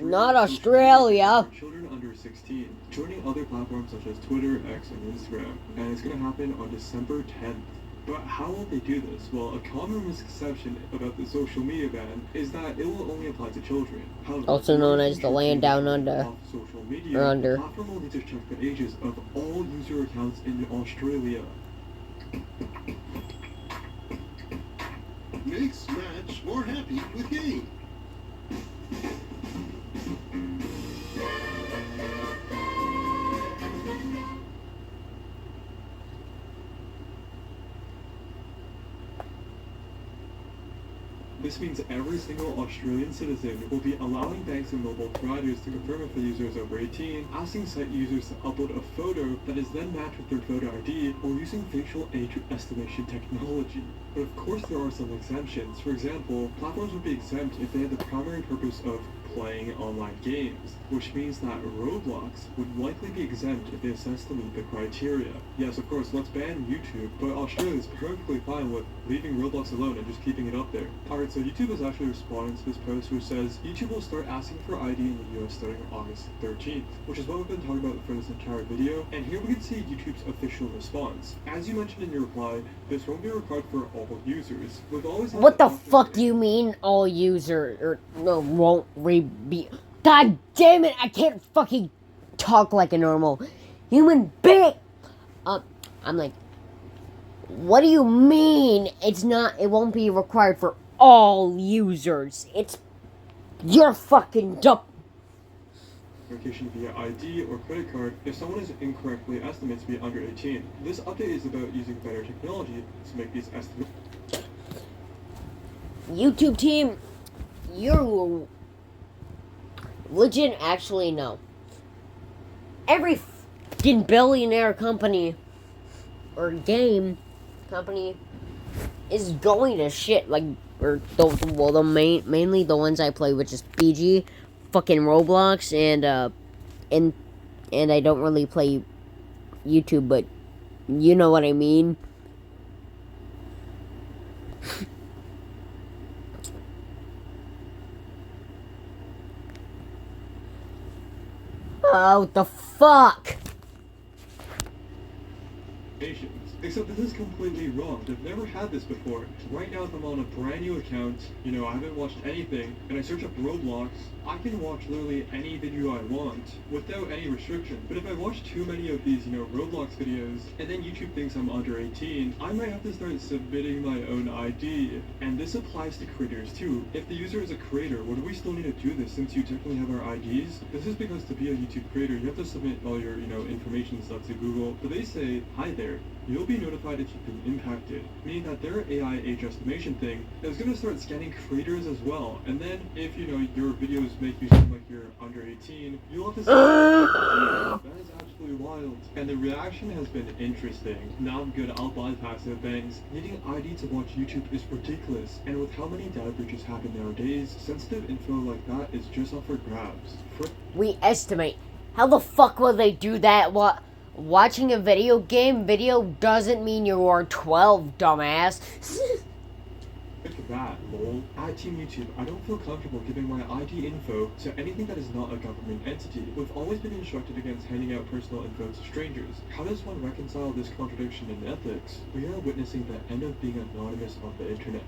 S1: Not Australia.
S7: Children under 16, joining other platforms such as Twitter, X, and Instagram. And it's going to happen on December 10th. But how will they do this? Well, a common misconception about the social media ban is that it will only apply to children. However,
S1: Also known as the land down under.
S7: Social media,
S1: Or under.
S7: The platform will need to check the ages of all user accounts in Australia.
S12: Make Smash more happy with game.
S7: This means every single Australian citizen will be allowing banks and mobile providers to confirm if the user is over 18, asking site users to upload a photo that is then matched with their photo ID, or using facial age estimation technology. But of course there are some exemptions. For example, platforms would be exempt if they had the primary purpose of playing online games, which means that Roblox would likely be exempt if they assess to meet the criteria. Yes, of course, let's ban YouTube, but Australia is perfectly fine with leaving Roblox alone and just keeping it up there. Alright, so YouTube has actually responded to this post, which says YouTube will start asking for ID in the US starting August 13th, which is what we've been talking about for this entire video, and here we can see YouTube's official response. As you mentioned in your reply, this won't be required for all users. We've always had
S1: What the
S7: option
S1: fuck
S7: to-
S1: do you mean all user or no won't be? God damn it! I can't fucking talk like a normal human being. I'm like, what do you mean? It's not. It won't be required for all users. You're fucking dumb.
S7: Verification via ID or credit card if someone is incorrectly estimated to be under 18. This update is about using better technology to make these estimates.
S1: YouTube team, you're legit. Actually, no. Every fucking billionaire company or game company is going to shit. Like, or mainly the ones I play, which is BG, fucking Roblox, and I don't really play YouTube, but you know what I mean. Oh, the fuck!
S7: Except this is completely wrong. They've never had this before. Right now, if I'm on a brand new account, I haven't watched anything, and I search up Roblox, I can watch literally any video I want without any restriction. But if I watch too many of these, Roblox videos, and then YouTube thinks I'm under 18, I might have to start submitting my own ID. And this applies to creators too. If the user is a creator, would we still need to do this since you technically have our IDs? This is because to be a YouTube creator, you have to submit all your, information and stuff to Google. But they say, hi there, you'll be notified if you've been impacted, meaning that their AI age estimation thing is going to start scanning creators as well. And then if, your videos make you seem like you're under 18, you'll have to say, that is absolutely wild. And the reaction has been interesting. Now I'm good, I'll bypass it, thanks. Needing ID to watch YouTube is ridiculous, and with how many data breaches happen nowadays, sensitive info like that is just up for grabs.
S1: We estimate. How the fuck will they do that? What? Watching a video doesn't mean you are 12, dumbass.
S7: That, lol. At Team YouTube, I don't feel comfortable giving my ID info to anything that is not a government entity. We've always been instructed against handing out personal info to strangers. How does one reconcile this contradiction in ethics? We are witnessing the end of being anonymous on the internet.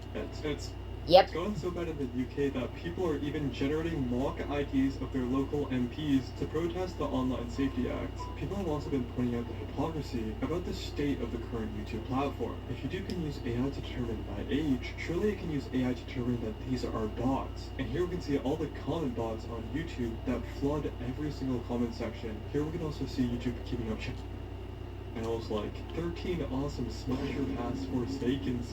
S1: Yep.
S7: It's gone so bad in the UK that people are even generating mock IDs of their local MPs to protest the Online Safety Act. People have also been pointing out the hypocrisy about the state of the current YouTube platform. If YouTube can use AI to determine by age, surely it can use AI to determine that these are bots. And here we can see all the comment bots on YouTube that flood every single comment section. Here we can also see YouTube keeping up channels like 13 awesome smash your pass for steak and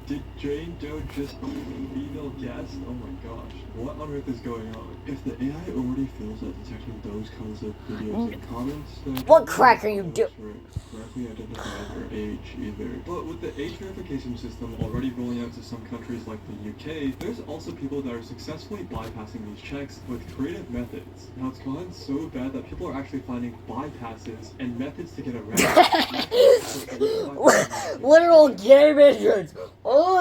S7: Did Jane Doe just female guest? Oh my gosh, what on earth is going on? If the AI already fails at detecting those kinds of videos and comments, then
S1: what crack are you doing?
S7: Correctly identify their age either. But with the age verification system already rolling out to some countries like the UK, there's also people that are successfully bypassing these checks with creative methods. Now it's gone so bad that people are actually finding bypasses and methods to get around.
S1: Literal game engines. Oh,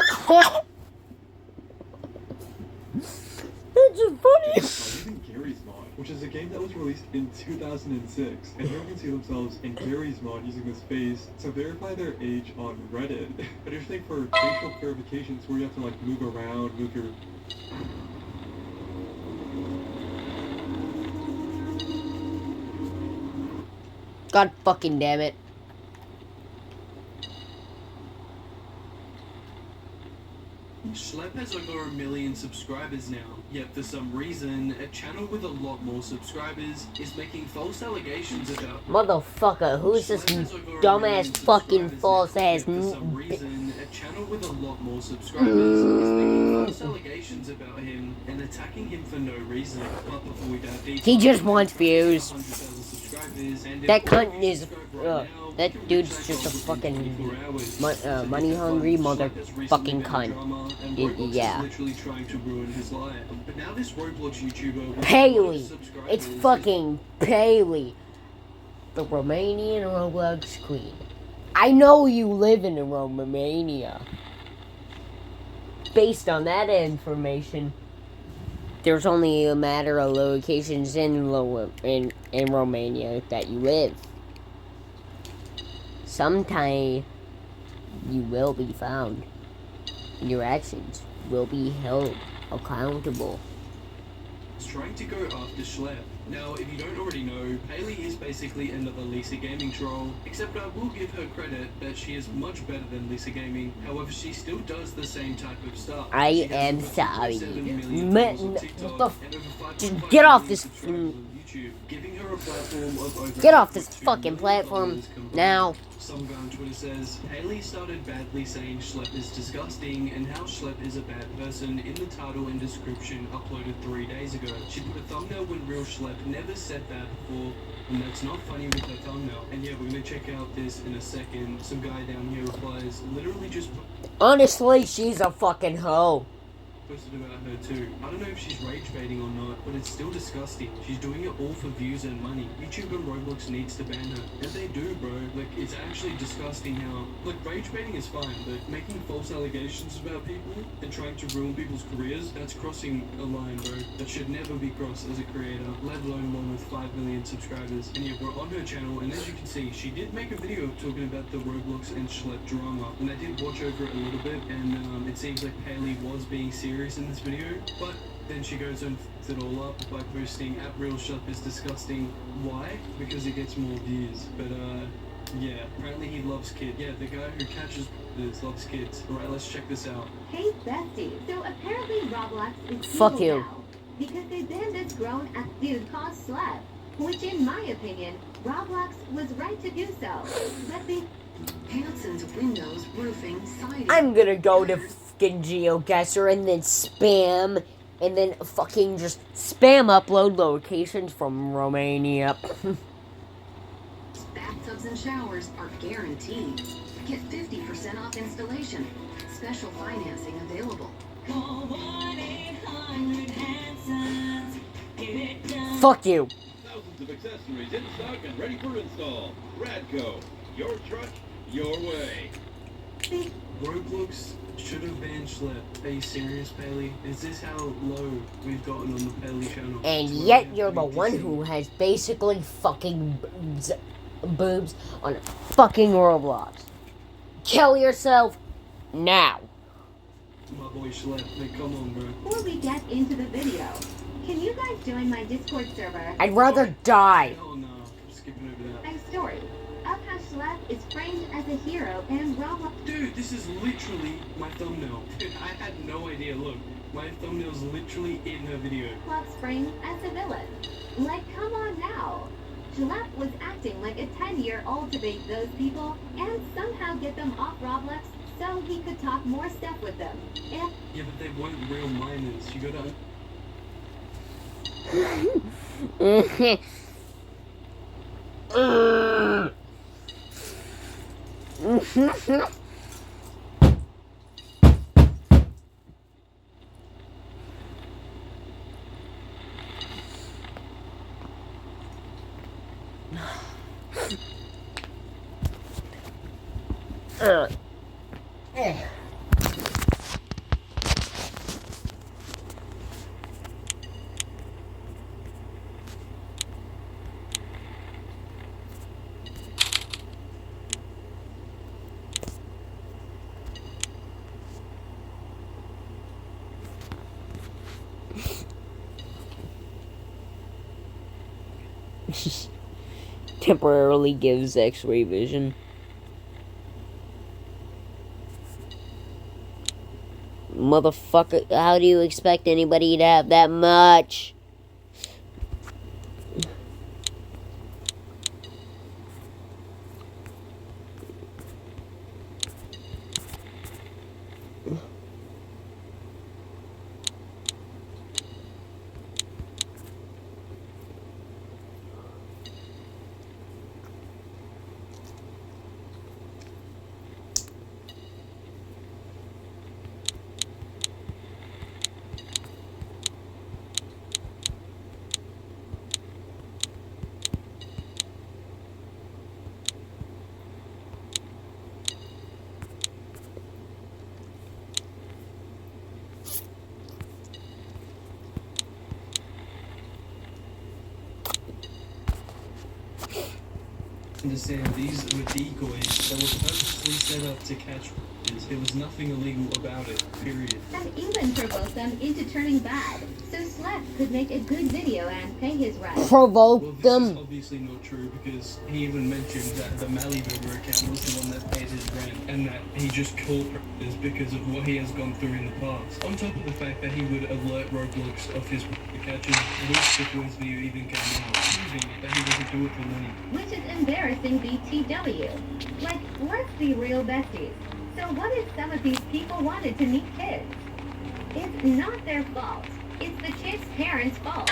S1: it's just funny.
S7: Using Garry's Mod, which is a game that was released in 2006, and here we can see themselves in Garry's Mod using this face to verify their age on Reddit. Additionally, for facial verifications where you have to move around, move your...
S1: God fucking damn it.
S13: Schlepp has over 1 million subscribers now, yet for some reason, a channel with a lot more subscribers is making false allegations about...
S1: Motherfucker, who's this dumbass fucking false ass...
S13: For some reason, a channel with a lot more subscribers is making false allegations about him and attacking him for no reason. But before we dive deep,
S1: he just wants views. That cunt is... That dude's just a fucking money-hungry motherfucking cunt. Yeah.
S13: Literally trying to ruin his life. But now this Roblox YouTuber
S1: Paley. It's fucking Paley. The Romanian Roblox queen. I know you live in Romania. Based on that information, there's only a matter of locations in Romania that you live. Sometime you will be found. Your actions will be held accountable.
S13: Trying to go after Schlepp. Now, if you don't already know, Paley is basically another Lisa Gaming troll, except I will give her credit that she is much better than Lisa Gaming. However, she still does the same type of stuff.
S1: I am sorry. Just get off this. Get off this fucking platform now.
S13: Some guy on Twitter says, Haley started badly saying Schlepp is disgusting and how Schlepp is a bad person in the title and description uploaded 3 days ago. She put a thumbnail when real Schlepp never said that before, and that's not funny with her thumbnail. And yeah, we're gonna check out this in a second. Some guy down here replies, literally just
S1: honestly, she's a fucking hoe.
S13: Posted about her too. I don't know if she's rage baiting or not, but it's still disgusting. She's doing it all for views and money. YouTube and Roblox needs to ban her. And they do, bro. Like, it's actually disgusting how... Like, rage baiting is fine, but making false allegations about people and trying to ruin people's careers, that's crossing a line, bro. That should never be crossed as a creator, let alone one with 5 million subscribers. And yeah, we're on her channel, and as you can see, she did make a video talking about the Roblox and Schlepp drama. And I did watch over it a little bit, and it seems like Paley was being serious in this video, but then she goes and f***s it all up by posting @RealSchlepp is disgusting. Why? Because it gets more views. But yeah, apparently he loves kids. Yeah, the guy who catches this loves kids. Alright, let's check this out.
S14: Hey Bestie, so apparently Roblox is
S1: fuck
S14: evil
S1: you
S14: now because they banned this grown-ass dude called Schlepp, which in my opinion, Roblox was right to do so. But they...
S11: Hanson's Windows Roofing Siding.
S1: I'm gonna go to fucking GeoGuessr and then spam, and then fucking just spam upload locations from Romania.
S11: Bathtubs and showers are guaranteed. Get 50% off installation. Special financing available. Call 1-800-HANSONS. Get it done.
S1: Fuck you.
S15: Thousands of accessories in stock and ready for install. Radco. Your truck, your way.
S13: Roblox should have banned Schlepp. Are you serious, Paley? Is this how low we've gotten on the Paley channel?
S1: And yet you're the one who has basically fucking boobs on fucking Roblox. Kill yourself now.
S13: My boy Schlepp, like, come on, bro.
S14: Before we get into the video, can you guys join my Discord server?
S1: I'd rather die.
S13: Oh no, I'm skipping over that.
S14: My story of how Schlepp is framed as a hero and Roblox.
S13: Dude, this is literally my thumbnail. Dude, I had no idea. Look, my thumbnail's literally in her video.
S14: Schlepp's framed as a villain. Like, come on now. Schlepp was acting like a 10-year-old to bait those people and somehow get them off Roblox so he could talk more stuff with them. And
S13: yeah, but they weren't real minors. You gotta...
S1: Temporarily gives X-ray vision. Motherfucker, how do you expect anybody to have that much?
S13: understand these were decoys that were purposely set up to catch predators. There was nothing illegal about it, period.
S14: And even provoke them into turning bad, so Slap could make a good video and pay his rent.
S1: Provoke
S13: Well, this
S1: them.
S13: is obviously not true because he even mentioned that the Malibu account was the one that paid his rent and that he just caught predators because of what he has gone through in the past. On top of the fact that he would alert Roblox of his predator catches weeks before his video even came out, proving that he doesn't do it for money.
S14: Which is embarrassing BTW. Like, let's be real besties. So what if some of these people wanted to meet kids? It's not their fault. It's the kids' parents' fault.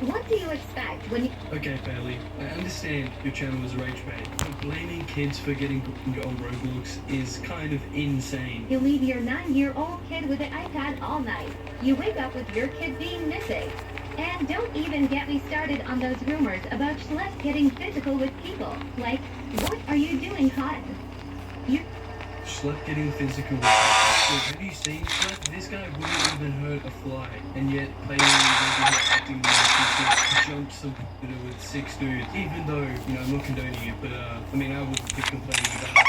S14: What do you expect when you...
S13: Okay, Bailey, I understand your channel is rage bait, but blaming kids for getting booked on Roblox is kind of insane.
S14: You leave your 9-year-old kid with an iPad all night. You wake up with your kid being missing. And don't even get me started on those rumors about Schlep getting physical with people. Like, what are you doing, hon? You...
S13: Schlep getting physical with people. Have you seen Schlep? This guy wouldn't even hurt a fly, and yet Bailey is over here acting like he just jumped some predator with 6 dudes. Even though, you know, I'm not condoning it, but I mean, I wouldn't be complaining about it.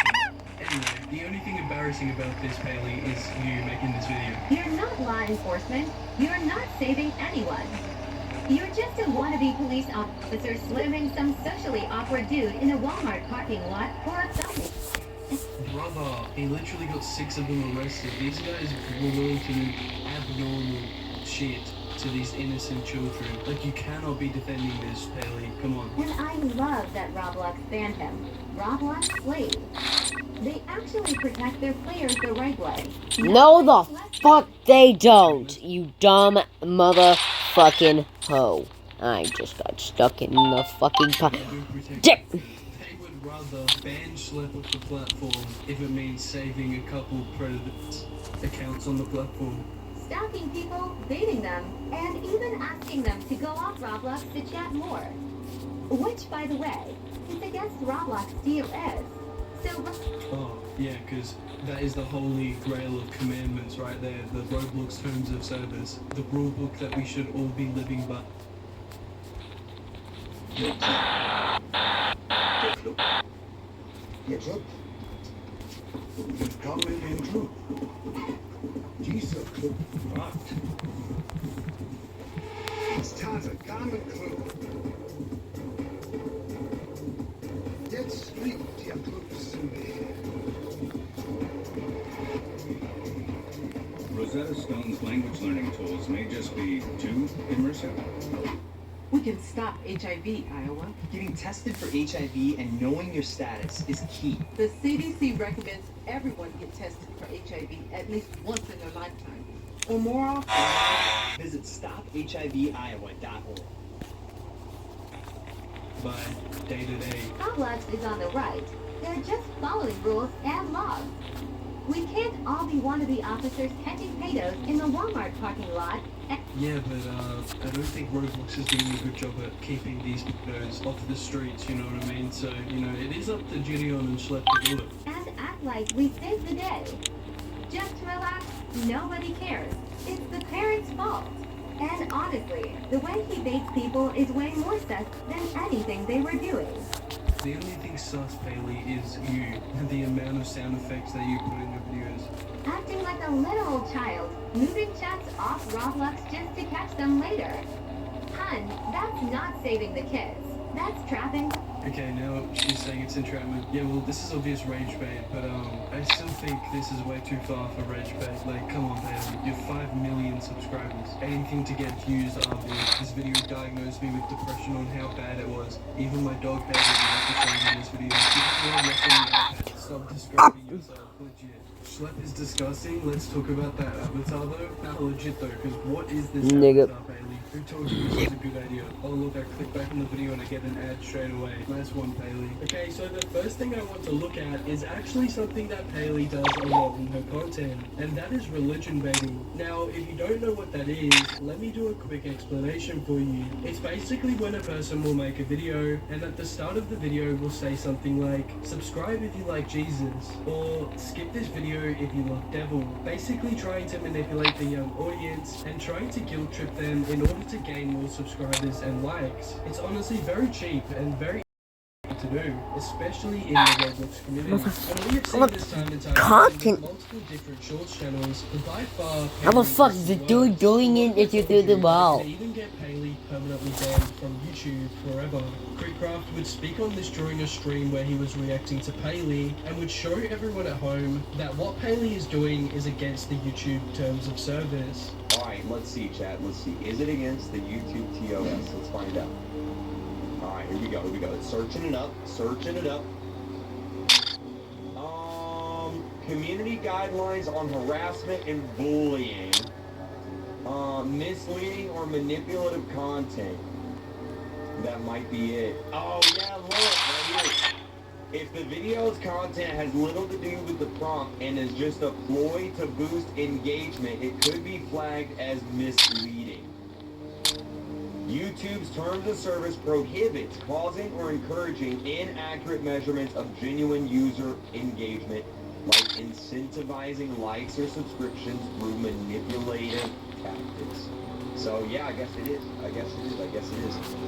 S13: Anyway, the only thing embarrassing about this, Bailey, is you making this video.
S14: You're not law enforcement. You're not saving anyone. You're just a wannabe police officer slamming some socially awkward dude in a Walmart parking lot for a selfie.
S13: Brother, he literally got 6 of them arrested. These guys were willing to do abnormal shit to these innocent children. Like, you cannot be defending this, Bailey. Come on.
S14: And I love that Roblox banned him. Roblox Slave. They actually protect their players the right way.
S1: No, the fuck they don't. You dumb motherfucking hoe. I just got stuck in the fucking Dip.
S13: They would rather ban Schlep off the platform if it means saving a couple predators accounts on the platform.
S14: Stalking people, baiting them, and even asking them to go off Roblox to chat more. Which, by the way, is against Roblox DLS. So...
S13: Oh, yeah, because that is the holy grail of commandments right there. The Roblox Terms of Service. The rule book that we should all be living by.
S12: What's up? You've come in truth. Jesus, what? It's Taza, common clue. Jetzt liegt ihr Clubs in
S9: Rosetta Stone's language learning tools may just be too immersive.
S16: We can stop HIV, Iowa.
S17: Getting tested for HIV and knowing your status is key.
S16: The CDC recommends everyone get tested for HIV at least once in their lifetime, or more often.
S17: Visit stophiviowa.org.
S13: By day to day.
S14: Roblox is on the right. They're just following rules and laws. We can't all be wannabe officers catching pedos in the Walmart parking lot.
S13: Yeah, but I don't think Roblox is doing a good job at keeping these pedos off the streets, you know what I mean? So, you know, it is up to Gideon and Schlep to do it.
S14: And act like we saved the day. Just relax, nobody cares. It's the parents' fault. And honestly, the way he baits people is way more sus than anything they were doing.
S13: The only thing sus, Bailey, is you, and the amount of sound effects that you put in your videos.
S14: Acting like a literal child, moving chats off Roblox just to catch them later. Hun, that's not saving the kids. That's trapping.
S13: Okay, now she's saying it's entrapment. Yeah, well, this is obvious rage bait, but I still think this is way too far for rage bait. Like, come on, Bailey, you have 5 million subscribers. Anything to get views are views. This video diagnosed me with depression on how bad it was. Even my dog hated me after showing me this video. Stop describing yourself, legit. Schlep is disgusting. Let's talk about that avatar though. Not legit though, because what is this avatar, Bailey? Who told you this was a good idea? Oh look, I click back on the video and I get an ad straight away. Nice one, Bailey. Okay, so the first thing I want to look at is actually something that Bailey does a lot in her content, and that is religion baiting. Now, if you don't know what that is, let me do a quick explanation for you. It's basically when a person will make a video, and at the start of the video will say something like, subscribe if you like Jesus, or skip this video if you love devil. Basically trying to manipulate the young audience and trying to guilt trip them in order to gain more subscribers and likes. It's honestly very cheap and very to do, especially in the Roblox community. And we have seen this time and time
S1: Content.
S13: with multiple different shorts channels, but by far,
S1: How the fuck is the dude doing it if you threw the ball?
S13: could even get Paley permanently banned from YouTube forever. Creekcraft would speak on this during a stream where he was reacting to Paley and would show everyone at home that what Paley is doing is against the YouTube terms of service.
S8: Alright, let's see, chat. Let's see. Is it against the YouTube TOS? Let's find out. Alright, here we go. Searching it up. Community guidelines on harassment and bullying. Misleading or manipulative content. That might be it. Oh, yeah, look, right here. If the video's content has little to do with the prompt and is just a ploy to boost engagement, it could be flagged as misleading. YouTube's terms of service prohibits causing or encouraging inaccurate measurements of genuine user engagement, like incentivizing likes or subscriptions through manipulative tactics. So yeah, I guess it is.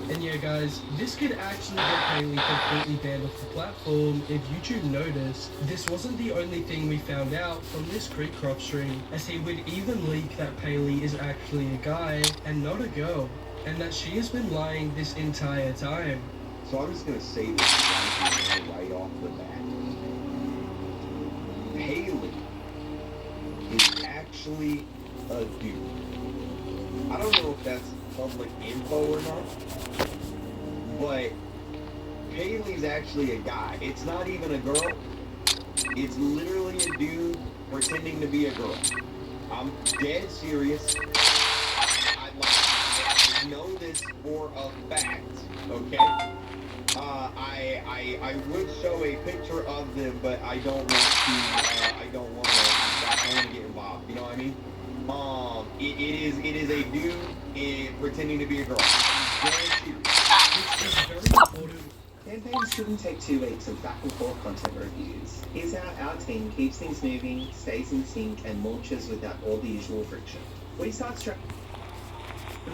S13: And yeah guys, this could actually get Paley completely banned off the platform if YouTube noticed. This wasn't the only thing we found out from this Creekcraft stream, as he would even leak that Paley is actually a guy and not a girl, and that she has been lying this entire time.
S8: So I'm just gonna say this right off the bat. Paley is actually a dude. I don't know if that's public info or not, but Paley's actually a guy. It's not even a girl. It's literally a dude pretending to be a girl. I'm dead serious. I know this for a fact, okay? I would show a picture of them, but I don't want to get involved, you know what I mean? It is a dude pretending to be a girl.
S17: Campaigns shouldn't take 2 weeks of back and forth content reviews. Here's how our team keeps things moving, stays in sync, and launches without all the usual friction. We start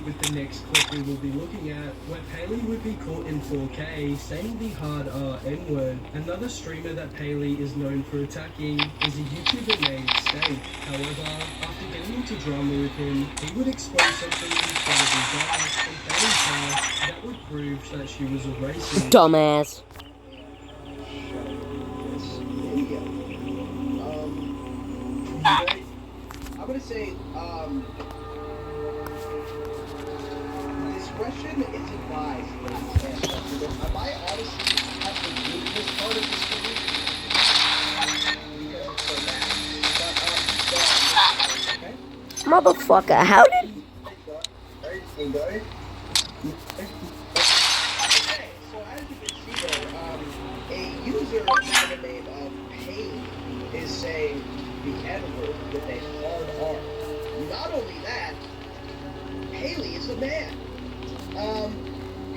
S13: With the next clip we will be looking at, where Paley would be caught in 4K saying the hard R N-word. Another streamer that Paley is known for attacking is a YouTuber named Stave. However, after getting into drama with him, he would expose something inside of his ass and Paley's past that would prove that she was a racist.
S1: Dumbass.
S18: I'm gonna say, discretion is advised when it's answered. I might honestly have to do this part of this video because it's so bad. Okay?
S1: Motherfucker, how did...
S18: Okay, so as you can see there, a user by the name of Pain is saying the N-word with a hard R. Not only that, Paley is a man.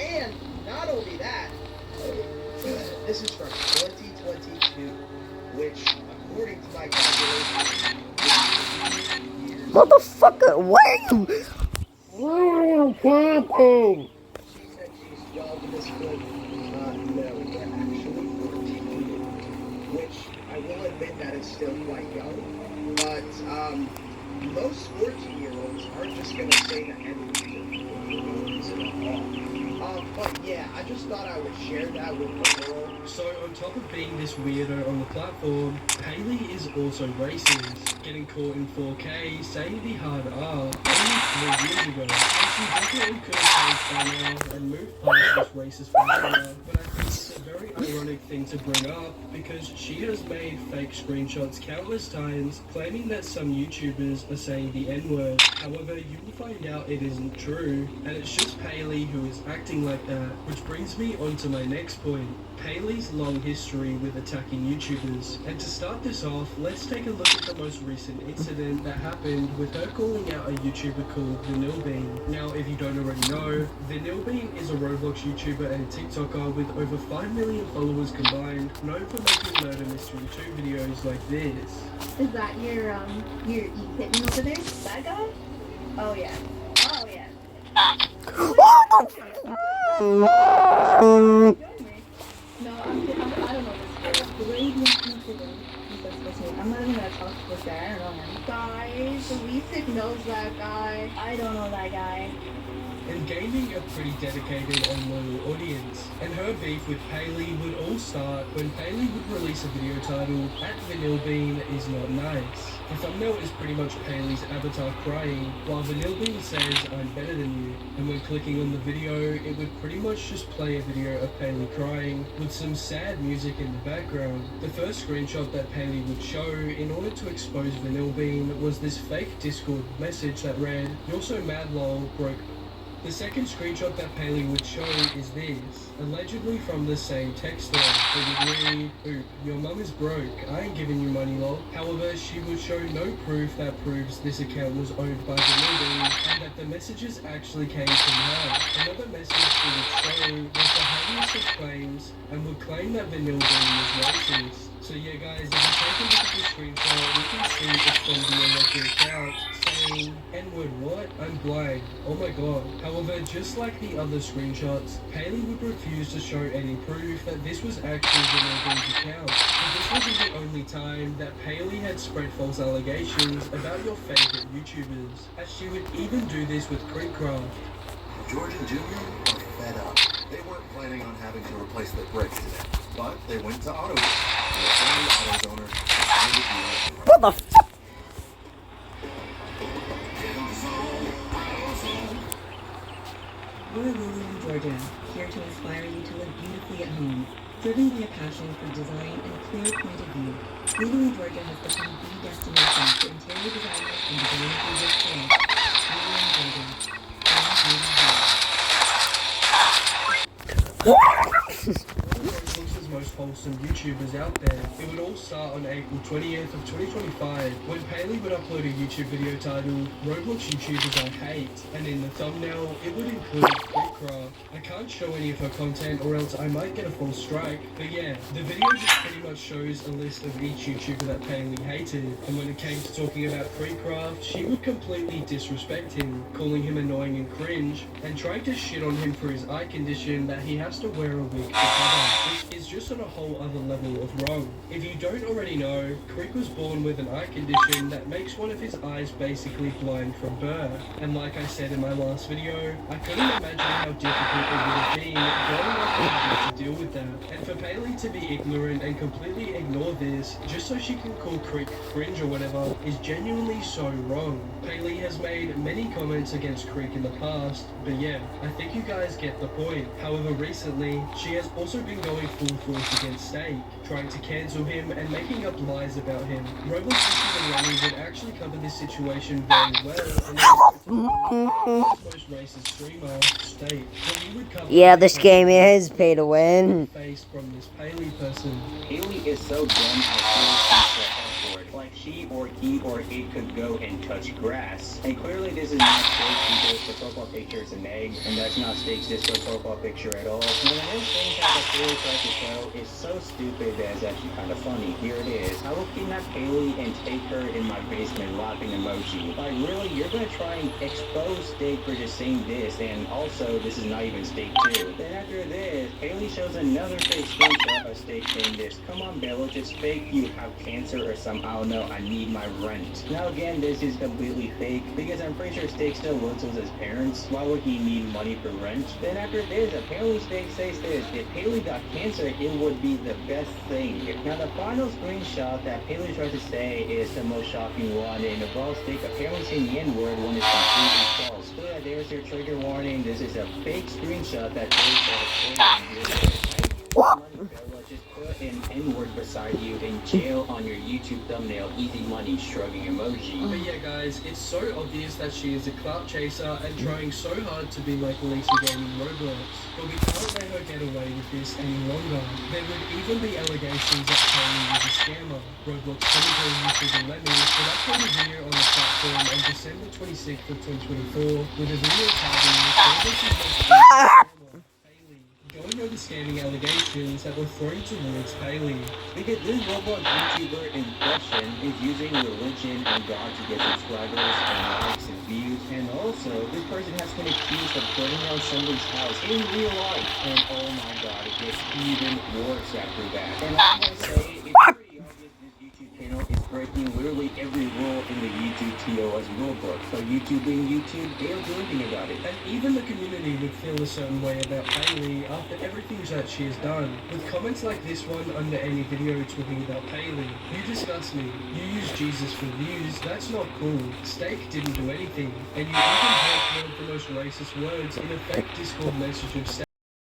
S18: And not only that, this is from 2022, which, according to my calculations,
S1: Motherfucker, why are you talking?
S18: She said she's young and this good. No, they're actually 14, which I will admit that is still quite young. But most 14-year-olds aren't just going to say the N-word. But yeah, I just thought I would share that with the world.
S13: So on top of being this weirdo on the platform, Paley is also racist, getting caught in 4K, saying the hard R only 3 years ago. And she definitely could have changed by now and moved past this racist behavior, but I think it's a very ironic thing to bring up because she has made fake screenshots countless times claiming that some YouTubers are saying the N-word. However, you will find out it isn't true, and it's just Paley who is acting like that, which brings me on to my next point. Paley's long history with attacking YouTubers. And to start this off, let's take a look at the most recent incident that happened with her calling out a YouTuber called Vanillbean. Now, if you don't already know, Vanillbean is a Roblox YouTuber and TikToker with over 5 million followers combined, known for making murder mystery 2 videos like this.
S14: Is that your e-kitten over there? That guy? Oh yeah. Oh yeah. No,
S19: baby wants to do. I'm not even gonna talk to this guy. I don't know him. Guys, Louisic knows that guy. I don't know that guy.
S13: And gaming a pretty dedicated and loyal audience. And her beef with Paley would all start when Paley would release a video titled "At Vanilla Bean is Not Nice." The thumbnail is pretty much Paley's avatar crying, while Vanilla Bean says, "I'm better than you." And when clicking on the video, it would pretty much just play a video of Paley crying, with some sad music in the background. The first screenshot that Paley would show in order to expose Vanilla Bean was this fake Discord message that read, "You're so mad lol, broke." The second screenshot that Paley would show is this, allegedly from the same text thread. It would read, "Oop, your mum is broke, I ain't giving you money lol." However, she would show no proof that proves this account was owned by Vanilla Bean and that the messages actually came from her. Another message she would show was the heaviest of claims and would claim that Vanilla Bean was racist. So yeah guys, if you take a look at this screenshot, we can see it's from the alleged account saying, "N-word what? I'm blind. Oh my god." However, just like the other screenshots, Paley would refuse to show any proof that this was actually Vanilla Bean's account. But this wasn't the only time that Paley had spread false allegations about your favorite YouTubers, as she would even do this with Creekcraft.
S20: George and Junior are fed up. They weren't planning on having to replace their brakes today, but they went to Auto. They were friendly auto owner.
S1: What the f***?
S21: We're Lily in Georgia, here to inspire you to live beautifully at home. Driven by a passion for design and a clear point of view, Lily in Georgia has become the destination for interior designers and design enthusiasts alike. Lily in Georgia.
S13: Roblox's most wholesome YouTubers out there. It would all start on April 20th of 2025 when Paley would upload a YouTube video titled "Roblox YouTubers I Hate," and in the thumbnail it would include Creekcraft. I can't show any of her content or else I might get a full strike, but yeah, the video just pretty much shows a list of each YouTuber that Paley hated, and when it came to talking about Creekcraft, she would completely disrespect him, calling him annoying and cringe, and trying to shit on him for his eye condition that he has to wear a wig to cover, which is just on a whole other level of wrong. If you don't already know, Creek was born with an eye condition that makes one of his eyes basically blind from birth, and like I said in my last video, I couldn't imagine how difficult it would have been growing up and having to deal with that. And for Paley to be ignorant and completely ignore this just so she can call Creek cringe or whatever is genuinely so wrong. Paley has made many comments against Creek in the past, but yeah, I think you guys get the point. However, recently, she has also been going full force against Steak, trying to cancel him and making up lies about him. Roblox YouTuber Lenny would actually cover this situation very well, and most racist streamer, Steak.
S1: Yeah, this game is pay to win.
S13: Face from this Paley person.
S9: Paley is so dumb I feel she's awkward. Like she or he or it could go and touch grass. And clearly this is not Steak because the profile picture is an egg, and that's not Steak's Discord profile picture at all. And the most thing that the Paley tries to show is so stupid that it's actually kind of funny. Here it is. I will kidnap Paley and take her in my basement laughing emoji. Like really, you're gonna try and expose Steak for just saying this, and also this is not even Steak too. Then after this, Paley shows another fake screenshot of Steak saying this. "Come on Bella, just fake you have cancer or some, I don't know, I need my rent." Now again, this is completely fake because I'm pretty sure Steak still lives with his parents. Why would he need money for rent? Then after this, apparently Steak says this. If Paley got cancer, it would be the best thing. Now the final screenshot that Paley tries to say is the most shocking one, and involves Steak apparently saying the N-word when it's completely false. So yeah, there's your trigger warning. This is a fake screenshot that just put an N-word beside you in jail on your YouTube thumbnail, easy money, shrugging emoji.
S13: But yeah guys, it's so obvious that she is a clout chaser and trying so hard to be like Lisa Gaming Roblox. But we can't let her get away with this any longer. There would even be allegations that Paley was a scammer. Roblox chemical YouTuber Lemmy would upload a video on the platform on December 26th of 2024 with a video tagging Roblox's going over scamming allegations that were thrown towards Paley.
S9: Because this Roblox YouTuber in question is using religion and God to get subscribers and likes and views, and also this person has been accused of burning down somebody's house in real life, and oh my god, it gets even worse after that. And I'm gonna say, if breaking literally every rule in the YouTube TOS rulebook. So YouTube being YouTube, they don't do anything about it.
S13: And even the community would feel a certain way about Paley after everything that she has done. With comments like this one under any video talking about Paley, you disgust me, you use Jesus for views, that's not cool. Steak didn't do anything, and you even had one of the most racist words in a fake Discord message of Steak.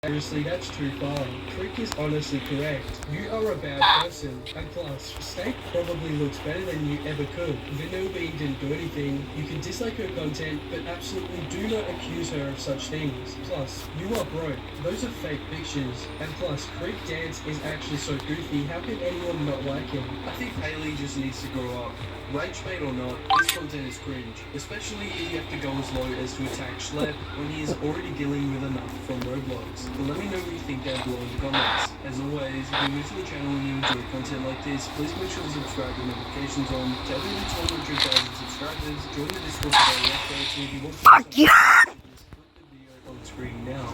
S13: Seriously, that's too far. Crick is honestly correct. You are a bad person. And plus, Steak probably looks better than you ever could. Vanilla Bean didn't do anything. You can dislike her content, but absolutely do not accuse her of such things. Plus, you are broke. Those are fake pictures. And plus, Crick Dance is actually so goofy, how can anyone not like him? I think Paley just needs to grow up. Rage bait or not, this content is cringe, especially if you have to go as low as to attack Schlep when he is already dealing with enough from Roblox. But let me know what you think down below in the comments. As always, if you're new to the channel and you enjoy content like this, please make sure to subscribe with notifications on. To every 200,000 subscribers, join the Discord for daily updates, and if you want to
S1: Fuck you!
S13: click the video on screen now.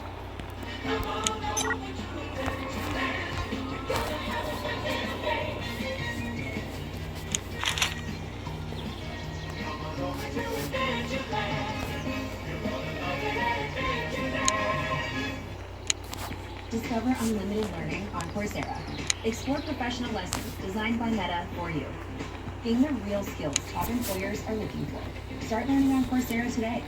S21: Discover unlimited learning on Coursera. Explore professional lessons designed by Meta for you. Gain the real skills top employers are looking for. Start learning on Coursera today.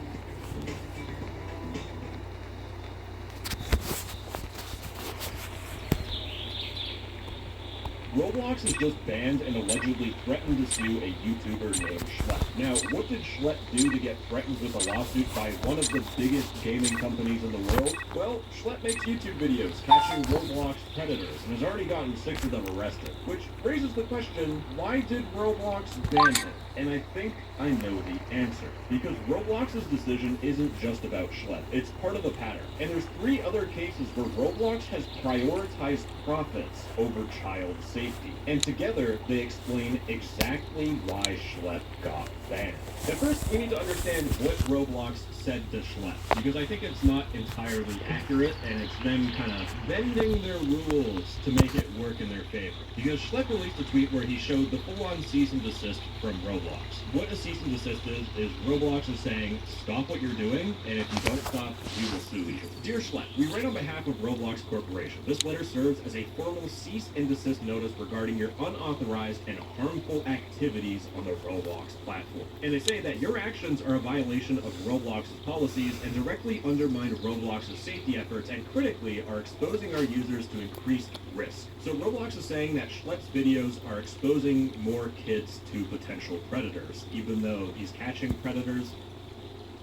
S4: Roblox has just banned and allegedly threatened to sue a YouTuber named Schlep. Now, what did Schlep do to get threatened with a lawsuit by one of the biggest gaming companies in the world? Well, Schlep makes YouTube videos catching Roblox predators and has already gotten 6 of them arrested. Which raises the question, why did Roblox ban him? And I think I know the answer. Because Roblox's decision isn't just about Schlep. It's part of a pattern. And there's 3 other cases where Roblox has prioritized profits over child safety. And together, they explain exactly why Schlep got banned. At first, we need to understand what Roblox said to Schlep, because I think it's not entirely accurate, and it's them kind of bending their rules to make it work in their favor. Because Schlep released a tweet where he showed the full-on cease and desist from Roblox. What a cease and desist is Roblox is saying, stop what you're doing, and if you don't stop, we will sue you. Dear Schlep, we write on behalf of Roblox Corporation. This letter serves as a formal cease and desist notice regarding your unauthorized and harmful activities on the Roblox platform. And they say that your actions are a violation of Roblox's policies and directly undermine Roblox's safety efforts and critically are exposing our users to increased risk. So Roblox is saying that Schlep's videos are exposing more kids to potential predators, even though he's catching predators.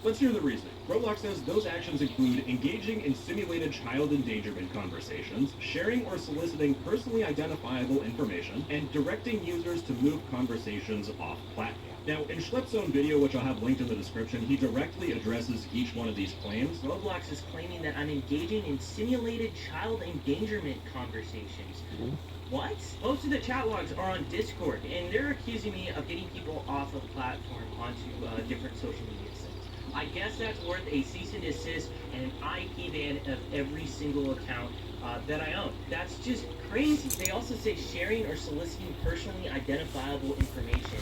S4: Let's hear the reasoning. Roblox says those actions include engaging in simulated child endangerment conversations, sharing or soliciting personally identifiable information, and directing users to move conversations off platform. Now, in Schlep's own video, which I'll have linked in the description, he directly addresses each one of these claims.
S22: Roblox is claiming that I'm engaging in simulated child endangerment conversations. What? Most of the chat logs are on Discord, and they're accusing me of getting people off of the platform onto different social media sites. I guess that's worth a cease and desist and an IP ban of every single account that I own. That's just crazy. They also say sharing or soliciting personally identifiable information.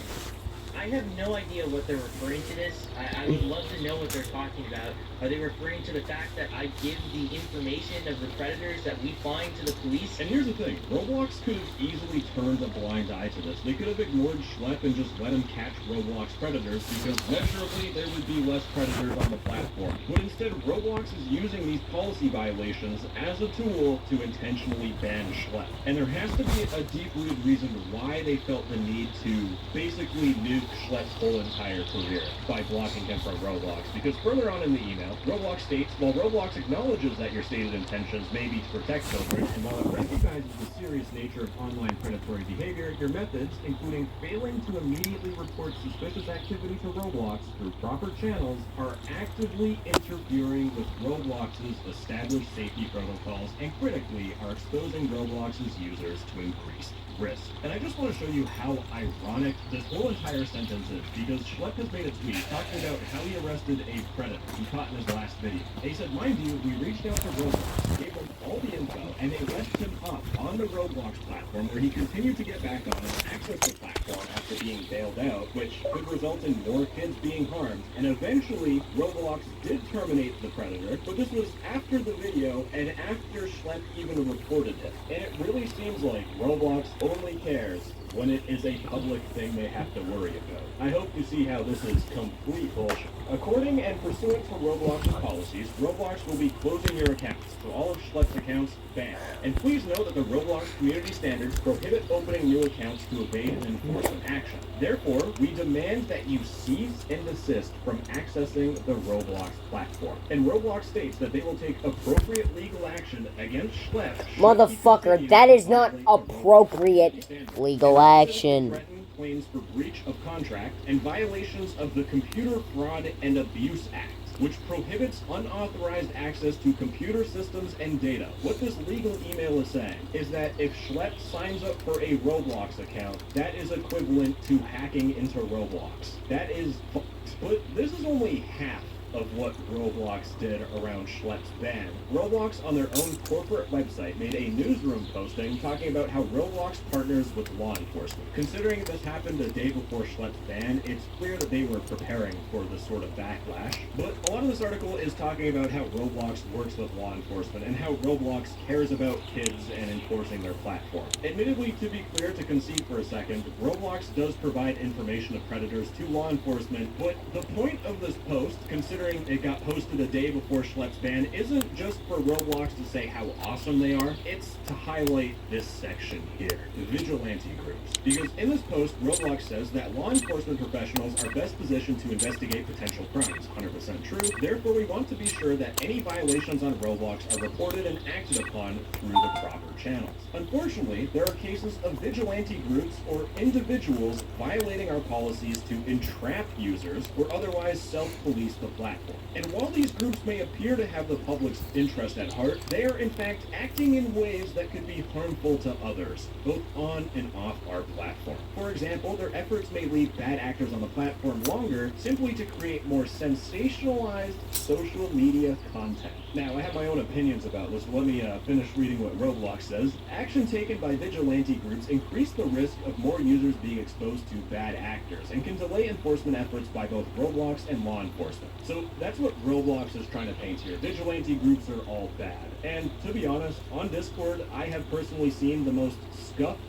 S22: I have no idea what they're referring to this. I would love to know what they're talking about. Are they referring to the fact that I give the information of the predators that we find to the police?
S4: And here's the thing, Roblox could have easily turned a blind eye to this. They could have ignored Schlep and just let him catch Roblox predators because measurably there would be less predators on the platform. But instead, Roblox is using these policy violations as a tool to intentionally ban Schlep. And there has to be a deep-rooted reason why they felt the need to basically nuke Schlep's whole entire career by blocking him from Roblox. Because further on in the email, Roblox states, while Roblox acknowledges that your stated intentions may be to protect children, and while it recognizes the serious nature of online predatory behavior, your methods, including failing to immediately report suspicious activity to Roblox through proper channels, are actively interfering with Roblox's established safety protocols and critically are exposing Roblox's users to increased risk. And I just want to show you how ironic this whole entire sentence is, because Schlep has made a tweet talking about how he arrested a predator he caught in his last video. He said, mind you, we reached out to Roblox, gave them all the info, and it left him up on the Roblox platform where he continued to get back on and access the platform after being bailed out, which could result in more kids being harmed. And eventually, Roblox did terminate the Predator, but this was after the video and after Schlepp even reported it. And it really seems like Roblox only cares when it is a public thing they have to worry about. I hope you see how this is complete bullshit. According and pursuant to Roblox's policies, Roblox will be closing your accounts, so all of Schlepp's accounts banned. And please note that the Roblox community standards prohibit opening new accounts to evade an enforcement action. Therefore, we demand that you cease and desist from accessing the Roblox platform. And Roblox states that they will take appropriate legal action against Schlepp.
S1: Motherfucker, that is not appropriate legal action.
S4: Claims for breach of contract and violations of the Computer Fraud and Abuse Act, which prohibits unauthorized access to computer systems and data. What this legal email is saying is that if Schlepp signs up for a Roblox account, that is equivalent to hacking into Roblox. That is, but this is only half of what Roblox did around Schlepp's ban. Roblox on their own corporate website made a newsroom posting talking about how Roblox partners with law enforcement. Considering this happened a day before Schlepp's ban, it's clear that they were preparing for this sort of backlash. But a lot of this article is talking about how Roblox works with law enforcement and how Roblox cares about kids and enforcing their platform. Admittedly, to be clear, to concede for a second, Roblox does provide information of predators to law enforcement, but the point of this post, considering it got posted a day before Schlepp's ban, isn't just for Roblox to say how awesome they are, it's to highlight this section here, vigilante groups. Because in this post, Roblox says that law enforcement professionals are best positioned to investigate potential crimes. 100% true. Therefore, we want to be sure that any violations on Roblox are reported and acted upon through the proper channels. Unfortunately, there are cases of vigilante groups or individuals violating our policies to entrap users or otherwise self-police the platform. And while these groups may appear to have the public's interest at heart, they are in fact acting in ways that could be harmful to others, both on and off our platform. For example, their efforts may leave bad actors on the platform longer simply to create more sensationalized social media content. Now, I have my own opinions about this. Let me finish reading what Roblox says. Action taken by vigilante groups increase the risk of more users being exposed to bad actors and can delay enforcement efforts by both Roblox and law enforcement. So that's what Roblox is trying to paint here. Vigilante groups are all bad. And to be honest, on Discord, I have personally seen the most scuffed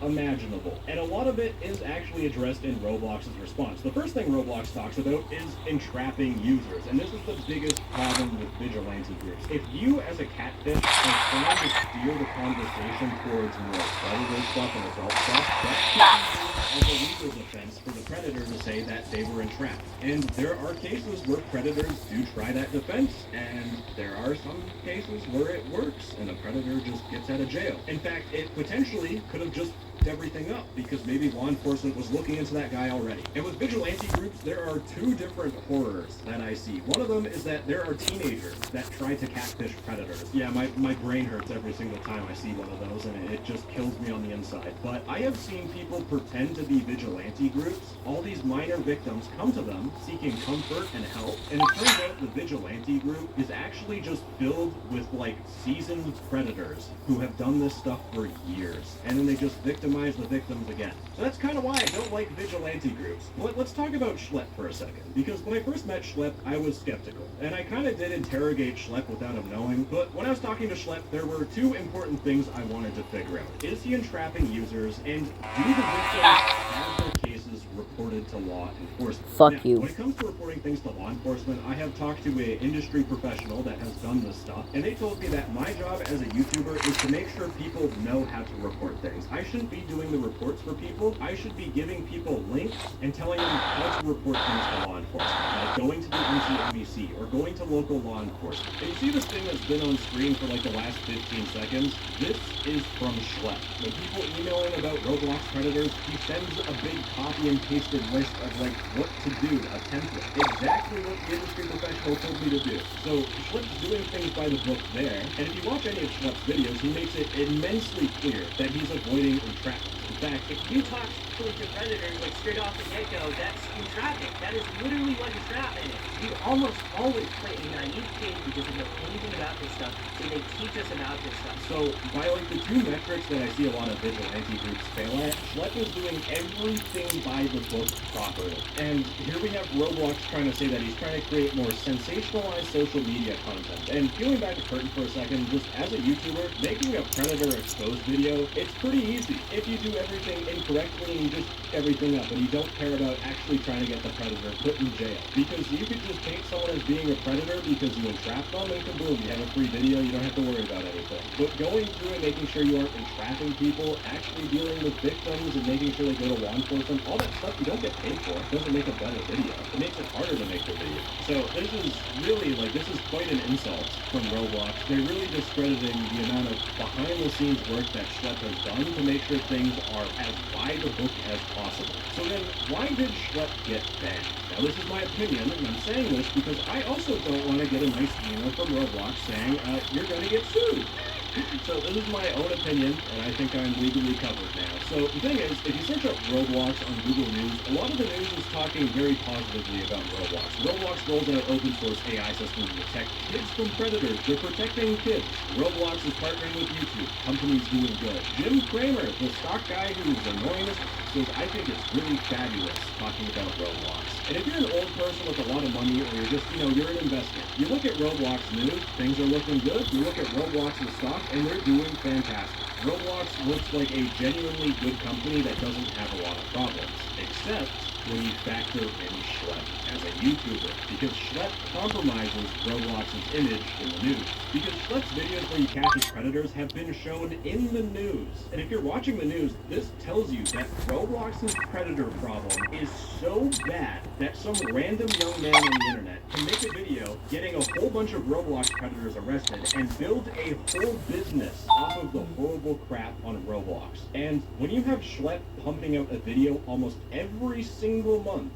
S4: imaginable. And a lot of it is actually addressed in Roblox's response. The first thing Roblox talks about is entrapping users, and this is the biggest problem with vigilante groups. If you, as a catfish, are trying to steer the conversation towards more predator stuff and adult stuff, that as a legal defense for the predator to say that they were entrapped. And there are cases where predators do try that defense, and there are some cases where it works, and the predator just gets out of jail. In fact, it potentially could have just everything up because maybe law enforcement was looking into that guy already. And with vigilante groups, there are two different horrors that I see. One of them is that there are teenagers that try to catfish predators. Yeah, my brain hurts every single time I see one of those, and it just kills me on the inside. But I have seen people pretend to be vigilante groups. All these minor victims come to them seeking comfort and help, and it turns out the vigilante group is actually just filled with like seasoned predators who have done this stuff for years, and then they just victimize the victims again. So that's kind of why I don't like vigilante groups. But let's talk about Schlepp for a second, because when I first met Schlepp, I was skeptical, and I kind of did interrogate Schlepp without him knowing, but when I was talking to Schlepp, there were two important things I wanted to figure out. Is he entrapping users, and do the victims have their cases reported to law enforcement?
S1: Fuck
S4: now,
S1: you.
S4: When it comes to reporting things to law enforcement, I have talked to an industry professional that has done this stuff, and they told me that my job as a YouTuber is to make sure people know how to report things. I shouldn't be doing the reports for people. I should be giving people links and telling them how to report things to law enforcement, like going to the NCMEC or going to local law enforcement. And you see this thing that's been on screen for like the last 15 seconds? This is from Schlepp. When people emailing about Roblox predators, he sends a big copy and paste pre-posted list of like what to do, a template, exactly what the industry professional told me to do. So Schlepp's doing things by the book there, and if you watch any of Schlepp's videos, he makes it immensely clear that he's avoiding entrapment. In fact,
S22: If you talk with your predator like straight off the get-go, that's entrapment. That is literally what entrapment is. You almost always play a naive kid who doesn't know anything about this stuff, so they teach us about this stuff.
S4: so by like the two metrics that I see a lot of vigilante groups fail at, Schlepp is doing everything by the book properly. And here we have Roblox trying to say that he's trying to create more sensationalized social media content. And peeling back the curtain for a second, just as a YouTuber, making a predator exposed video, it's pretty easy. If you do everything incorrectly and you just everything up and you don't care about actually trying to get the predator put in jail. Because you could just paint someone as being a predator because you entrap them and kaboom, you have a free video, you don't have to worry about anything. But going through and making sure you aren't entrapping people, actually dealing with victims and making sure they go to law enforcement, all that stuff you don't get paid for. It doesn't make a better video. It makes it harder to make the video. So this is really this is quite an insult from Roblox. They're really discrediting the amount of behind the scenes work that Schlepp has done to make sure things are as by the book as possible. So then, why did Schlepp get banned? Now this is my opinion, and I'm saying this because I also don't want to get a nice email from Roblox saying, you're going to get sued. So this is my own opinion, and I think I'm legally covered now. So the thing is, if you search up Roblox on Google News, a lot of the news is talking very positively about Roblox. Roblox rolls out open source AI systems to protect kids from predators. They're protecting kids. Roblox is partnering with YouTube. Company's doing good. Jim Cramer, the stock guy who's annoying us, says, I think it's really fabulous talking about Roblox. And if you're an old person with a lot of money, or you're just, you're an investor, you look at Roblox news, things are looking good. You look at Roblox's stock, and they're doing fantastic. Roblox looks like a genuinely good company that doesn't have a lot of problems, except when you factor in Schlepp as a YouTuber, because Schlepp compromises Roblox's image in the news. Because Schlepp's videos where he catches predators have been shown in the news. And if you're watching the news, this tells you that Roblox's predator problem is so bad that some random young man on the internet can make a video getting a whole bunch of Roblox predators arrested and build a whole business off of the horrible crap on Roblox. And when you have Schlepp pumping out a video almost every single month,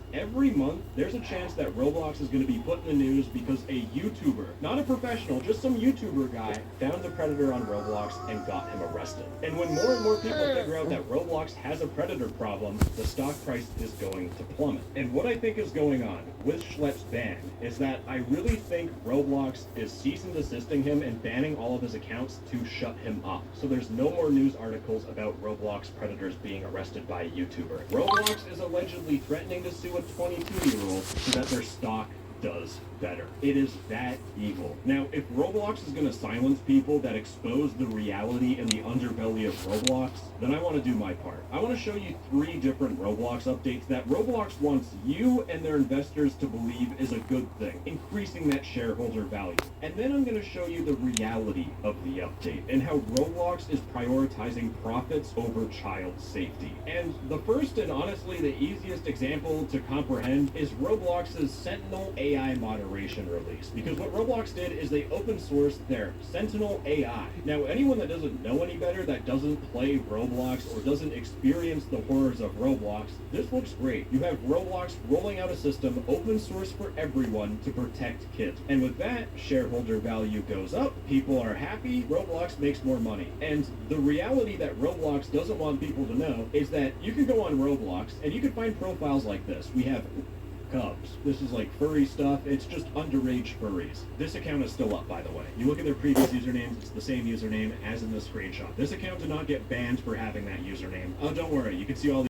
S4: there's a chance that Roblox is going to be put in the news because a YouTuber, not a professional, just some YouTuber guy, found a predator on Roblox and got him arrested. And when more and more people figure out that Roblox has a predator problem, the stock price is going to plummet. And what I think is going on with Schlepp's ban is that I really think Roblox is cease and desisting him and banning all of his accounts to shut him up. So there's no more news articles about Roblox predators being arrested by a YouTuber. Roblox is allegedly threatening to sue a 22-year-old so that their stock does better. It is that evil. Now, if Roblox is going to silence people that expose the reality and the underbelly of Roblox, then I want to do my part. I want to show you 3 different Roblox updates that Roblox wants you and their investors to believe is a good thing, increasing that shareholder value. And then I'm going to show you the reality of the update and how Roblox is prioritizing profits over child safety. And the first and honestly the easiest example to comprehend is Roblox's Sentinel AI moderation release. Because what Roblox did is they open sourced their Sentinel AI. Now, anyone that doesn't know any better, that doesn't play Roblox or doesn't experience the horrors of Roblox, this looks great. You have Roblox rolling out a system open source for everyone to protect kids. And with that, shareholder value goes up, people are happy, Roblox makes more money. And the reality that Roblox doesn't want people to know is that you can go on Roblox and you can find profiles like this. We have Cubs. This is like furry stuff. It's just underage furries. This account is still up, by the way. You look at their previous usernames, it's the same username as in the screenshot. This account did not get banned for having that username. Oh, don't worry. You can see all the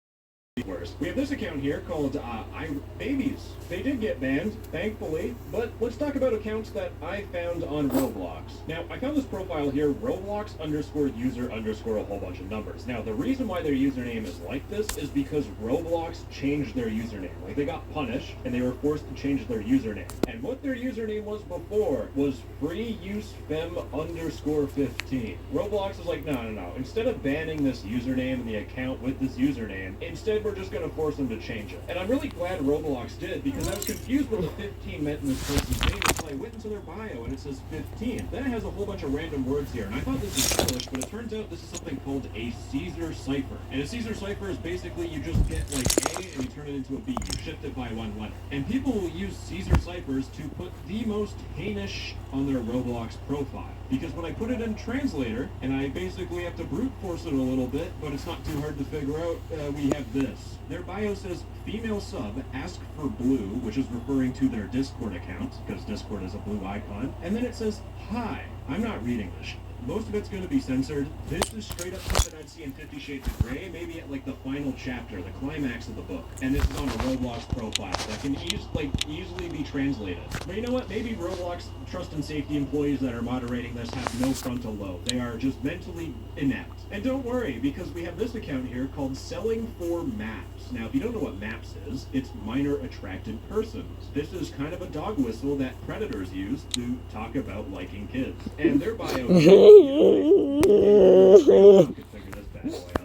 S4: worse. We have this account here called iBabies. They did get banned, thankfully, but let's talk about accounts that I found on Roblox. Now, I found this profile here, Roblox _user_ a whole bunch of numbers. Now, the reason why their username is like this is because Roblox changed their username. Like, they got punished, and they were forced to change their username. And what their username was before was freeusefem_15. Roblox is like, no. Instead of banning this username and the account with this username, instead we're just gonna force them to change it. And I'm really glad Roblox did, because I was confused what the 15 meant in this person's name until I went into their bio and it says 15. Then it has a whole bunch of random words here, and I thought this was English, but it turns out this is something called a Caesar cipher. And a Caesar cipher is basically you just get like A and you turn it into a B. You shift it by one letter. And people will use Caesar ciphers to put the most heinous on their Roblox profile. Because when I put it in translator, and I basically have to brute force it a little bit, but it's not too hard to figure out, we have this. Their bio says, female sub, ask for blue, which is referring to their Discord account, because Discord is a blue icon. And then it says, hi. I'm not reading this. Most of it's going to be censored. This is straight up something I'd see in 50 Shades of Grey, maybe at like the final chapter, the climax of the book. And this is on a Roblox profile that can easily be translated. But you know what? Maybe Roblox trust and safety employees that are moderating this have no frontal lobe. They are just mentally inept. And don't worry, because we have this account here called Selling for Maps. Now, if you don't know what Maps is, it's minor attracted persons. This is kind of a dog whistle that predators use to talk about liking kids. And their bio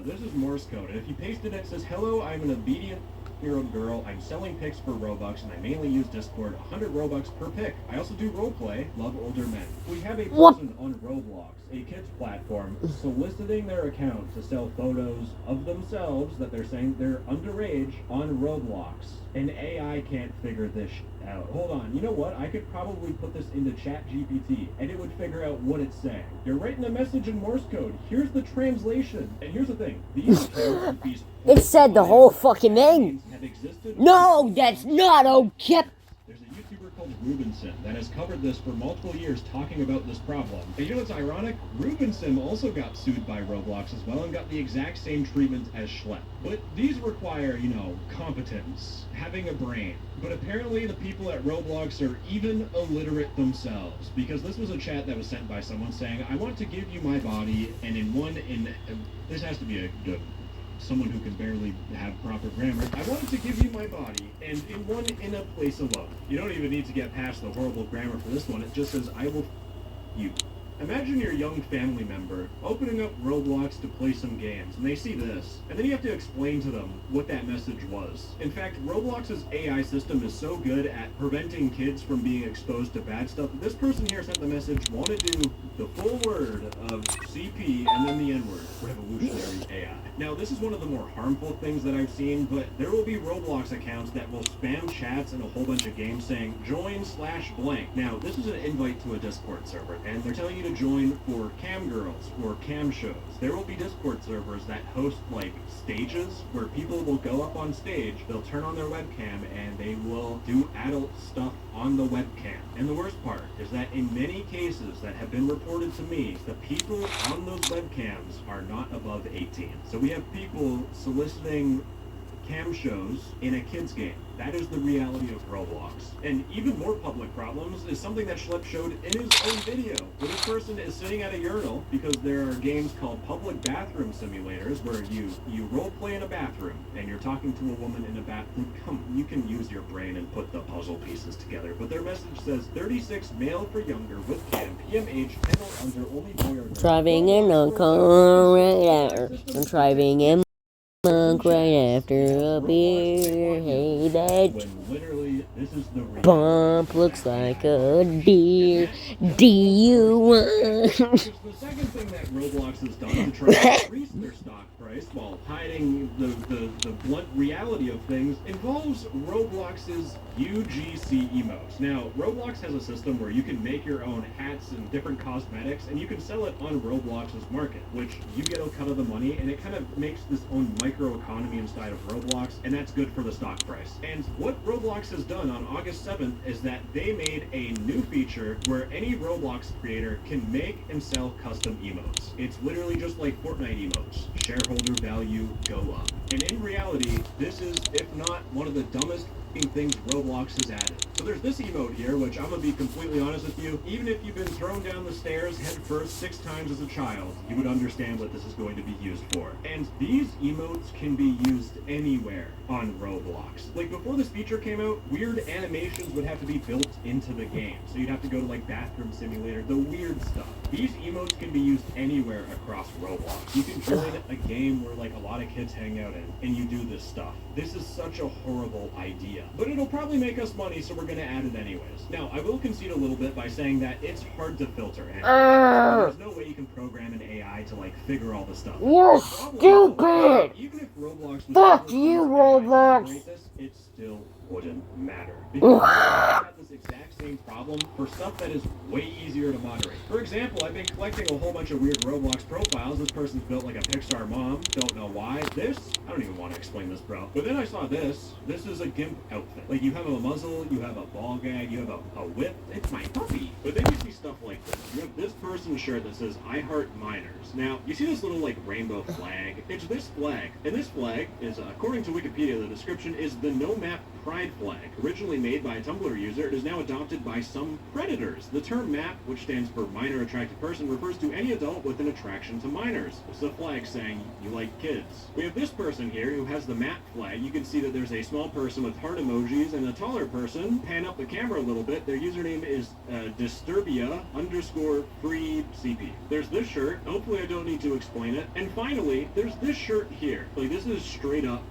S4: this is Morse code, and if you paste it, it says, hello, I'm an obedient year-old girl. I'm selling pics for Robux, and I mainly use Discord. 100 Robux per pic. I also do roleplay. Love older men. We have a person on Roblox, a kids platform, soliciting their account to sell photos of themselves that they're saying they're underage on Roblox. And AI can't figure this out. Hold on, you know what? I could probably put this into ChatGPT, and it would figure out what it's saying. You're writing a message in Morse code. Here's the translation. And here's the thing. These accounts, these
S1: It said the whole fucking thing.
S4: have existed.
S1: No, that's not okay.
S4: There's a YouTuber called Rubinson that has covered this for multiple years, talking about this problem. And you know what's ironic? Rubinson also got sued by Roblox as well and got the exact same treatment as Schlepp. But these require, you know, competence, having a brain. But apparently the people at Roblox are even illiterate themselves, because this was a chat that was sent by someone saying, I want to give you my body, and this has to be someone who can barely have proper grammar. I wanted to give you my body, and in a place alone. You don't even need to get past the horrible grammar for this one. It just says, I will you. Imagine your young family member opening up Roblox to play some games, and they see this, and then you have to explain to them what that message was. In fact, Roblox's AI system is so good at preventing kids from being exposed to bad stuff. This person here sent the message, want to do the full word of CP and then the N-word. Revolutionary AI. Now, this is one of the more harmful things that I've seen, but there will be Roblox accounts that will spam chats and a whole bunch of games saying, join/blank. Now, this is an invite to a Discord server, and they're telling you to join for cam girls or cam shows. There will be Discord servers that host, like, stages where people will go up on stage, they'll turn on their webcam, and they will do adult stuff on the webcam. And the worst part is that in many cases that have been reported to me, the people on those webcams are not above 18. So we have people soliciting cam shows in a kid's game. That is the reality of Roblox. And even more public problems is something that Schlepp showed in his own video, where this person is sitting at a urinal because there are games called public bathroom simulators where you role play in a bathroom and you're talking to a woman in a bathroom. You can use your brain and put the puzzle pieces together. But their message says 36 male for younger with cam, PMH, and or under, only boy or girl.
S1: Driving in a car right after. I'm driving in right after a beer. Hey, that
S4: When literally, this is the reality.
S1: bump looks like a deer. Do you want?
S4: The second thing that Roblox has done to try to increase their stock price while hiding the blunt reality of things involves Roblox's UGC emotes. Now, Roblox has a system where you can make your own hats and different cosmetics, and you can sell it on Roblox's market, which you get a cut of the money, and it kind of makes this own microeconomy inside of Roblox, and that's good for the stock price. And what Roblox has done on August 7th is that they made a new feature where any Roblox creator can make and sell custom emotes. It's literally just like Fortnite emotes. Shareholder value go up. And in reality, this is, if not one of the dumbest things Roblox has added. So there's this emote here, which I'm gonna be completely honest with you, even if you've been thrown down the stairs head first 6 times as a child, you would understand what this is going to be used for. And these emotes can be used anywhere on Roblox. Like, before this feature came out, weird animations would have to be built into the game. So you'd have to go to, like, Bathroom Simulator, the weird stuff. These emotes can be used anywhere across Roblox. You can join a game where like a lot of kids hang out in, and you do this stuff. This is such a horrible idea, but it'll probably make us money, so we're gonna add it anyways. Now, I will concede a little bit by saying that it's hard to filter, and there's no way you can program an AI to like figure all this stuff out.
S1: You're stupid!
S4: Even if Roblox was
S1: Fuck you, Roblox!
S4: it still wouldn't matter. Because we have this exact same problem for stuff that is way easier to moderate. For example, I've been collecting a whole bunch of weird Roblox profiles. This person's built like a Pixar mom. Don't know why. This, I don't even want to explain this, bro. But then I saw this. This is a GIMP outfit. Like, you have a muzzle, you have a ball gag, you have a whip. It's my puppy. But then you see stuff like this. You have this person's shirt that says, I heart minors. Now, you see this little, like, rainbow flag? It's this flag. And this flag is, according to Wikipedia, the description is the no-map pride flag. Originally made by a Tumblr user, it is now adopted by some predators. The term MAP, which stands for minor attracted person, refers to any adult with an attraction to minors. It's a flag saying you like kids. We have this person here who has the MAP flag. You can see that there's a small person with heart emojis and a taller person. Pan up the camera a little bit. Their username is Disturbia_free CP. There's this shirt. Hopefully I don't need to explain it. And finally, there's this shirt here. Like, this is straight up.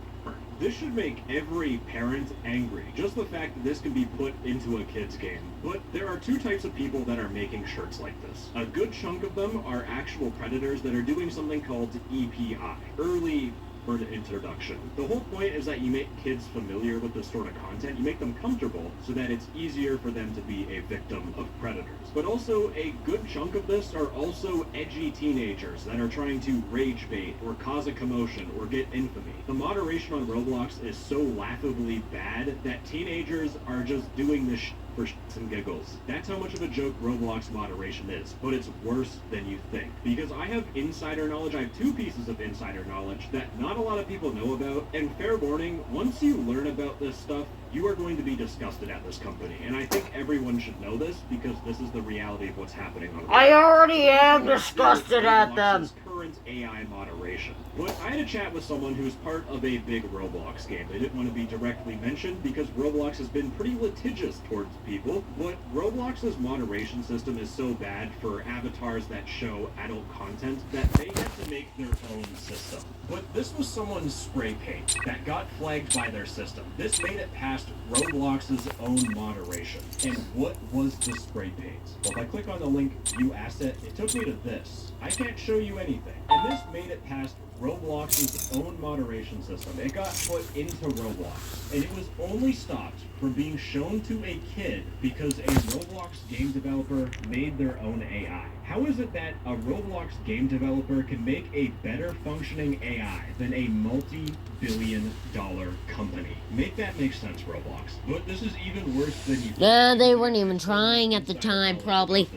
S4: This should make every parent angry, just the fact that this can be put into a kid's game. But there are two types of people that are making shirts like this. A good chunk of them are actual predators that are doing something called EPI, early bird introduction. The whole point is that you make kids familiar with this sort of content. You make them comfortable so that it's easier for them to be a victim of predators. But also, a good chunk of this are also edgy teenagers that are trying to rage bait or cause a commotion or get infamy. The moderation on Roblox is so laughably bad that teenagers are just doing this for shits and giggles. That's how much of a joke Roblox moderation is, but it's worse than you think. Because I have insider knowledge, I have two pieces of insider knowledge that not a lot of people know about, and fair warning, once you learn about this stuff, you are going to be disgusted at this company. And I think everyone should know this, because this is the reality of what's happening on Roblox.
S1: I already am disgusted at them!
S4: Current AI moderation. But I had a chat with someone who's part of a big Roblox game. They didn't want to be directly mentioned because Roblox has been pretty litigious towards people, but Roblox's moderation system is so bad for avatars that show adult content that they have to make their own system. But this was someone's spray paint that got flagged by their system. This made it past Roblox's own moderation. And what was the spray paint? Well, if I click on the link View Asset, it took me to this. I can't show you anything. And this made it past Roblox's own moderation system. It got put into Roblox, and it was only stopped from being shown to a kid because a Roblox game developer made their own AI. How is it that a Roblox game developer can make a better functioning AI than a multi-billion-dollar company? Make that make sense, Roblox. But this is even worse than you think.
S1: Nah, they weren't even trying at the time, probably.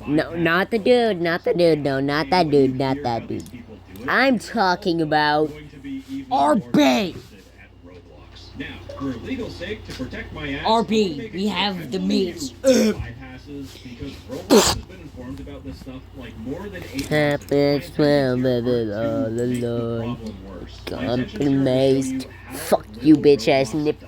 S1: No, not the dude, not the dude, no, not that dude, not that dude. I'm talking about RB!
S4: Now, for legal sake, to protect my ass,
S1: RB, we have the meats.
S4: Bypasses, because Roblox has been informed about this stuff like more than 8
S1: Happens when all alone. Compromised. Fuck you, bitch ass nip.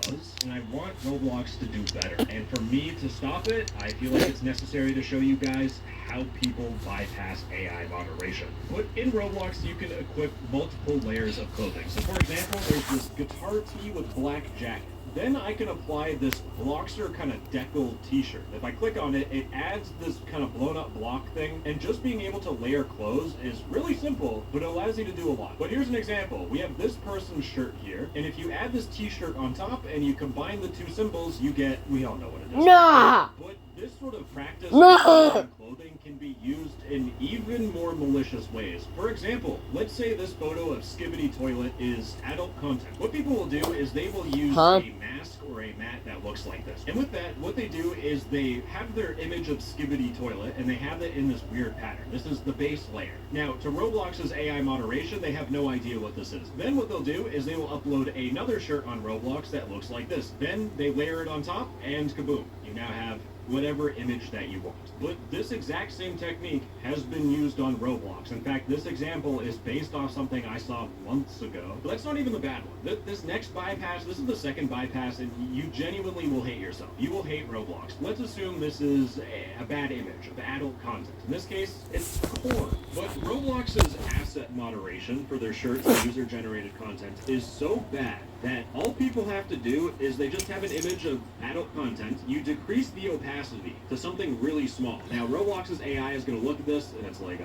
S4: And I want Roblox to do better. And for me to stop it, I feel like it's necessary to show you guys how people bypass AI moderation. But in Roblox, you can equip multiple layers of clothing. So for example, there's this guitar tee with black jacket. Then I can apply this Blockster kind of decal t-shirt. If I click on it, it adds this kind of blown up block thing, and just being able to layer clothes is really simple, but it allows you to do a lot. But here's an example. We have this person's shirt here, and if you add this t-shirt on top and you combine the two symbols, you get, we all know what it is.
S1: Nah!
S4: But this sort of practice
S1: Nah!
S4: clothing can be used in even more malicious ways. For example, let's say this photo of Skibidi Toilet is adult content. What people will do is they will use a mask or a mat that looks like this. And with that, what they do is they have their image of Skibidi Toilet, and they have it in this weird pattern. This is the base layer. Now, to Roblox's AI moderation, they have no idea what this is. Then what they'll do is they will upload another shirt on Roblox that looks like this. Then they layer it on top, and kaboom. You now have whatever image that you want. But this exact same technique has been used on Roblox. In fact, this example is based off something I saw months ago. But that's not even the bad one. This next bypass, this is the second bypass, and you genuinely will hate yourself. You will hate Roblox. Let's assume this is a bad image of adult content. In this case, it's porn. But Roblox's asset moderation for their shirts and user-generated content is so bad that all people have to do is they just have an image of adult content. You decrease the opacity to something really small. Now, Roblox's AI is going to look at this, and it's like,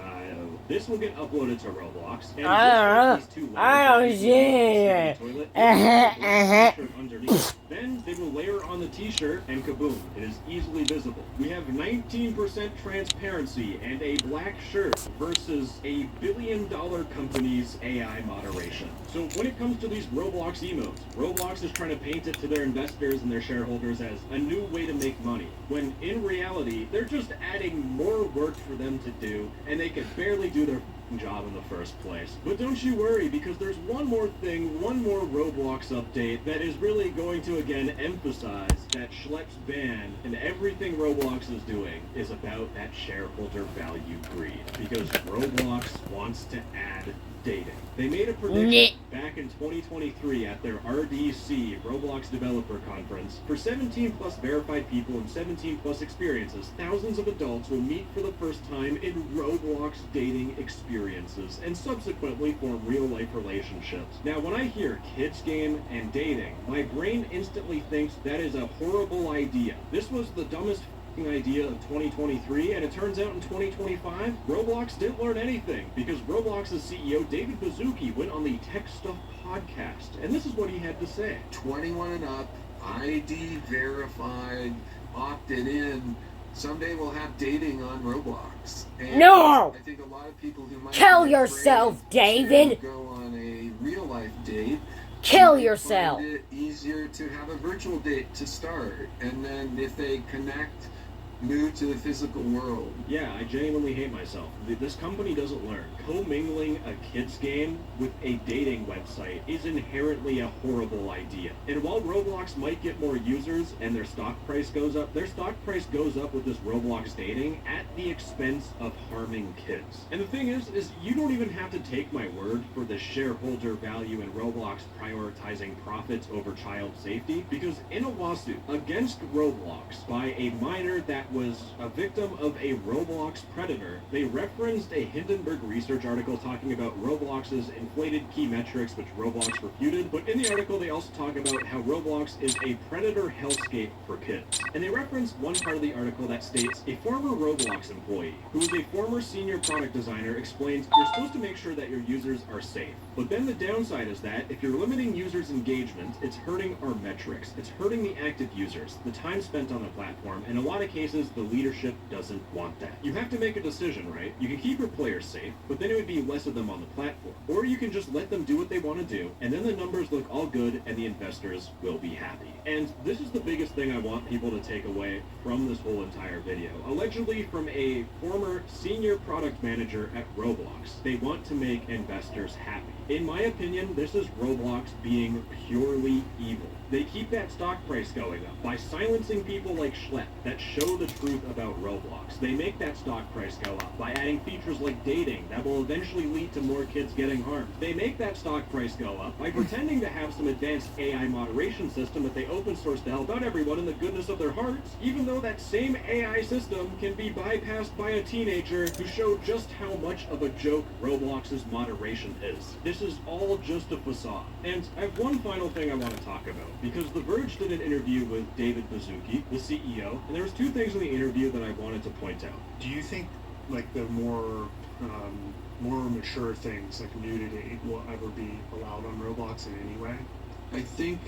S4: this will get uploaded to Roblox. And then they will layer on the t-shirt, and kaboom, it is easily visible. We have 19% transparency and a black shirt versus a billion-dollar company's AI moderation. So when it comes to these Roblox emotes, Roblox is trying to paint it to their investors and their shareholders as a new way to make money, when in reality, they're just adding more work for them to do, and they can barely do their job in the first place. But don't you worry, because there's one more thing, one more Roblox update that is really going to again emphasize that Schlepp's ban and everything Roblox is doing is about that shareholder value greed, because Roblox wants to add dating. They made a prediction back in 2023 at their RDC, Roblox Developer Conference. For 17 plus verified people and 17 plus experiences, thousands of adults will meet for the first time in Roblox dating experiences and subsequently form real-life relationships. Now, when I hear kids game and dating, my brain instantly thinks that is a horrible idea. This was the dumbest idea of 2023, and it turns out in 2025 Roblox didn't learn anything, because Roblox's CEO David Baszucki went on the Tech Stuff podcast, and this is what he had to say.
S3: 21 and up, ID verified, opted in. Someday we'll have dating on Roblox. And
S1: no!
S3: I think a lot of people who might
S1: kill yourself, David!
S3: Go on a real life date.
S1: Kill yourself!
S3: Find it easier to have a virtual date to start, and then if they connect, move to the physical world.
S4: Yeah, I genuinely hate myself. This company doesn't learn. Commingling a kids game with a dating website is inherently a horrible idea. And while Roblox might get more users and their stock price goes up, their stock price goes up with this Roblox dating at the expense of harming kids. And the thing is you don't even have to take my word for the shareholder value in Roblox prioritizing profits over child safety, because in a lawsuit against Roblox by a minor that was a victim of a Roblox predator, they referenced a Hindenburg research article talking about Roblox's inflated key metrics, which Roblox refuted, but in the article they also talk about how Roblox is a predator hellscape for kids. And they reference one part of the article that states, a former Roblox employee, who is a former senior product designer, explains, you're supposed to make sure that your users are safe. But then the downside is that if you're limiting users' engagement, it's hurting our metrics. It's hurting the active users, the time spent on the platform, and in a lot of cases, the leadership doesn't want that. You have to make a decision, right? You can keep your players safe, but then it would be less of them on the platform. Or you can just let them do what they want to do, and then the numbers look all good, and the investors will be happy. And this is the biggest thing I want people to take away from this whole entire video. Allegedly from a former senior product manager at Roblox, they want to make investors happy. In my opinion, this is Roblox being purely evil. They keep that stock price going up by silencing people like Schlepp that show the truth about Roblox. They make that stock price go up by adding features like dating that will eventually lead to more kids getting harmed. They make that stock price go up by pretending to have some advanced AI moderation system that they open source to help out everyone in the goodness of their hearts, even though that same AI system can be bypassed by a teenager who showed just how much of a joke Roblox's moderation is. This is all just a facade. And I have one final thing I want to talk about, because The Verge did an interview with David Baszucki, the CEO, and there was two things in the interview that I wanted to point out.
S2: Do you think, like, the more mature things, like nudity, will ever be allowed on Roblox in any way?
S3: I think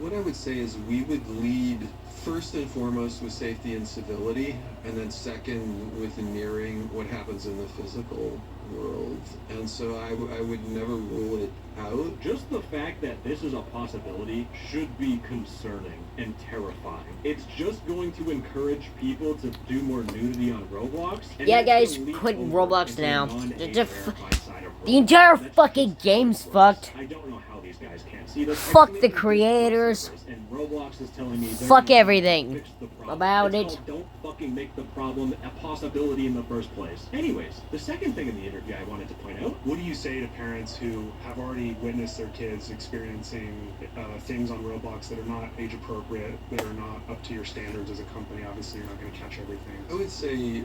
S3: what I would say is we would lead first and foremost with safety and civility, and then second with mirroring what happens in the physical world. And so I would never rule it out.
S4: Just the fact that this is a possibility should be concerning and terrifying. It's just going to encourage people to do more nudity on Roblox. And
S1: yeah, guys, quit Roblox now. The entire fucking game's fucked.
S4: I don't know how these guys can't see this.
S1: Fuck the creators.
S4: And
S8: Roblox is telling me they're
S1: Fuck
S8: gonna
S1: everything
S8: fix the problem.
S1: about
S8: It's
S1: it.
S8: called don't fucking make the problem a possibility in the first place. Anyways, the second thing in the interview I wanted to point out.
S5: What do you say to parents who have already witnessed their kids experiencing things on Roblox that are not age appropriate, that are not up to your standards as a company? Obviously, you're not going to catch everything.
S3: I would say,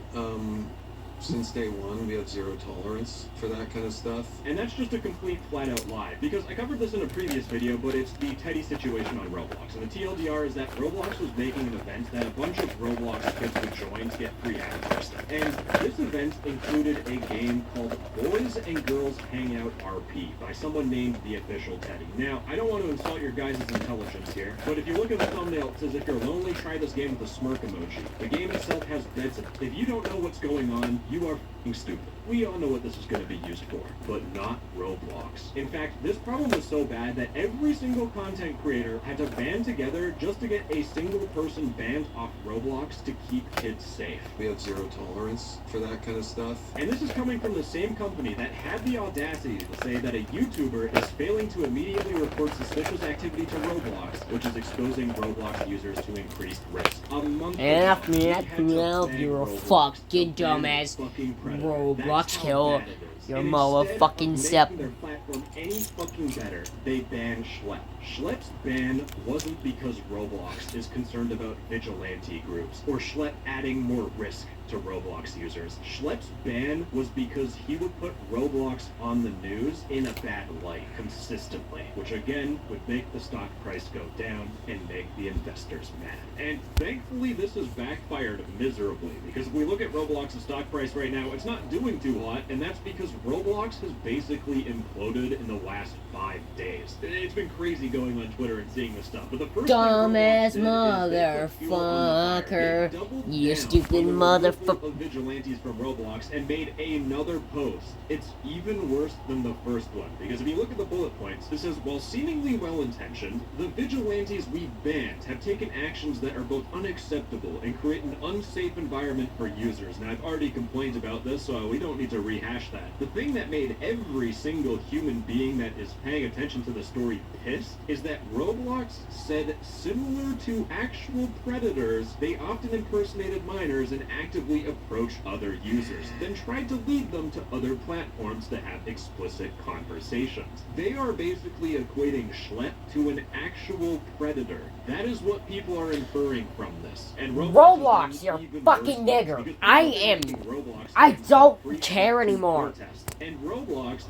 S3: since day one, we have zero tolerance for that kind of stuff.
S8: And that's just a complete flat-out lie, because I covered this in a previous video, but it's the Teddy situation on Roblox. And the TLDR is that Roblox was making an event that a bunch of Roblox kids would join to get free access. And this event included a game called Boys and Girls Hangout RP by someone named The Official Teddy. Now, I don't want to insult your guys' intelligence here, but if you look at the thumbnail, it says if you're lonely, try this game with a smirk emoji. The game itself has dead. If you don't know what's going on, you are f***ing stupid. We all know what this is going to be used for, but not Roblox. In fact, this problem was so bad that every single content creator had to band together just to get a single person banned off Roblox to keep kids safe.
S3: We have zero tolerance for that kind of stuff.
S8: And this is coming from the same company that had the audacity to say that a YouTuber is failing to immediately report suspicious activity to Roblox, which is exposing Roblox users to increased risk. A month ago, we had to ban
S1: you're a
S8: Roblox
S1: fucking
S8: to ban
S1: dumbass.
S8: fucking Predator.
S1: Roblox
S8: That's how
S1: kill
S8: bad it is.
S1: your
S8: And
S1: motherfucking
S8: instead
S1: step.
S8: of making their platform any fucking better, they banned Schlep. Schlep's ban wasn't because Roblox is concerned about vigilante groups, or Schlep adding more risk to Roblox users. Schlep's ban was because he would put Roblox on the news in a bad light consistently, which again would make the stock price go down and make the investors mad. And thankfully this has backfired miserably, because if we look at Roblox's stock price right now, it's not doing too hot, and that's because Roblox has basically imploded in the last 5 days. It's been crazy going on Twitter and seeing this stuff, but the first
S1: Dumbass
S8: thing Roblox did is they put fuel on the fire. They
S1: motherfucker.
S8: doubled
S1: You
S8: down
S1: stupid
S8: on the removal
S1: motherfucker.
S8: of vigilantes from Roblox and made another post. It's even worse than the first one, because if you look at the bullet points, it says, while seemingly well-intentioned, the vigilantes we banned have taken actions that are both unacceptable and create an unsafe environment for users. Now, I've already complained about this, so we don't need to rehash that. The thing that made every single human being that is paying attention to the story pissed is that Roblox said, similar to actual predators, they often impersonated minors and actively approach other users, then tried to lead them to other platforms to have explicit conversations. They are basically equating Schlep to an actual predator. That is what people are inferring from this. And
S1: Roblox, you're fucking nigger. I don't care anymore.
S8: And Roblox,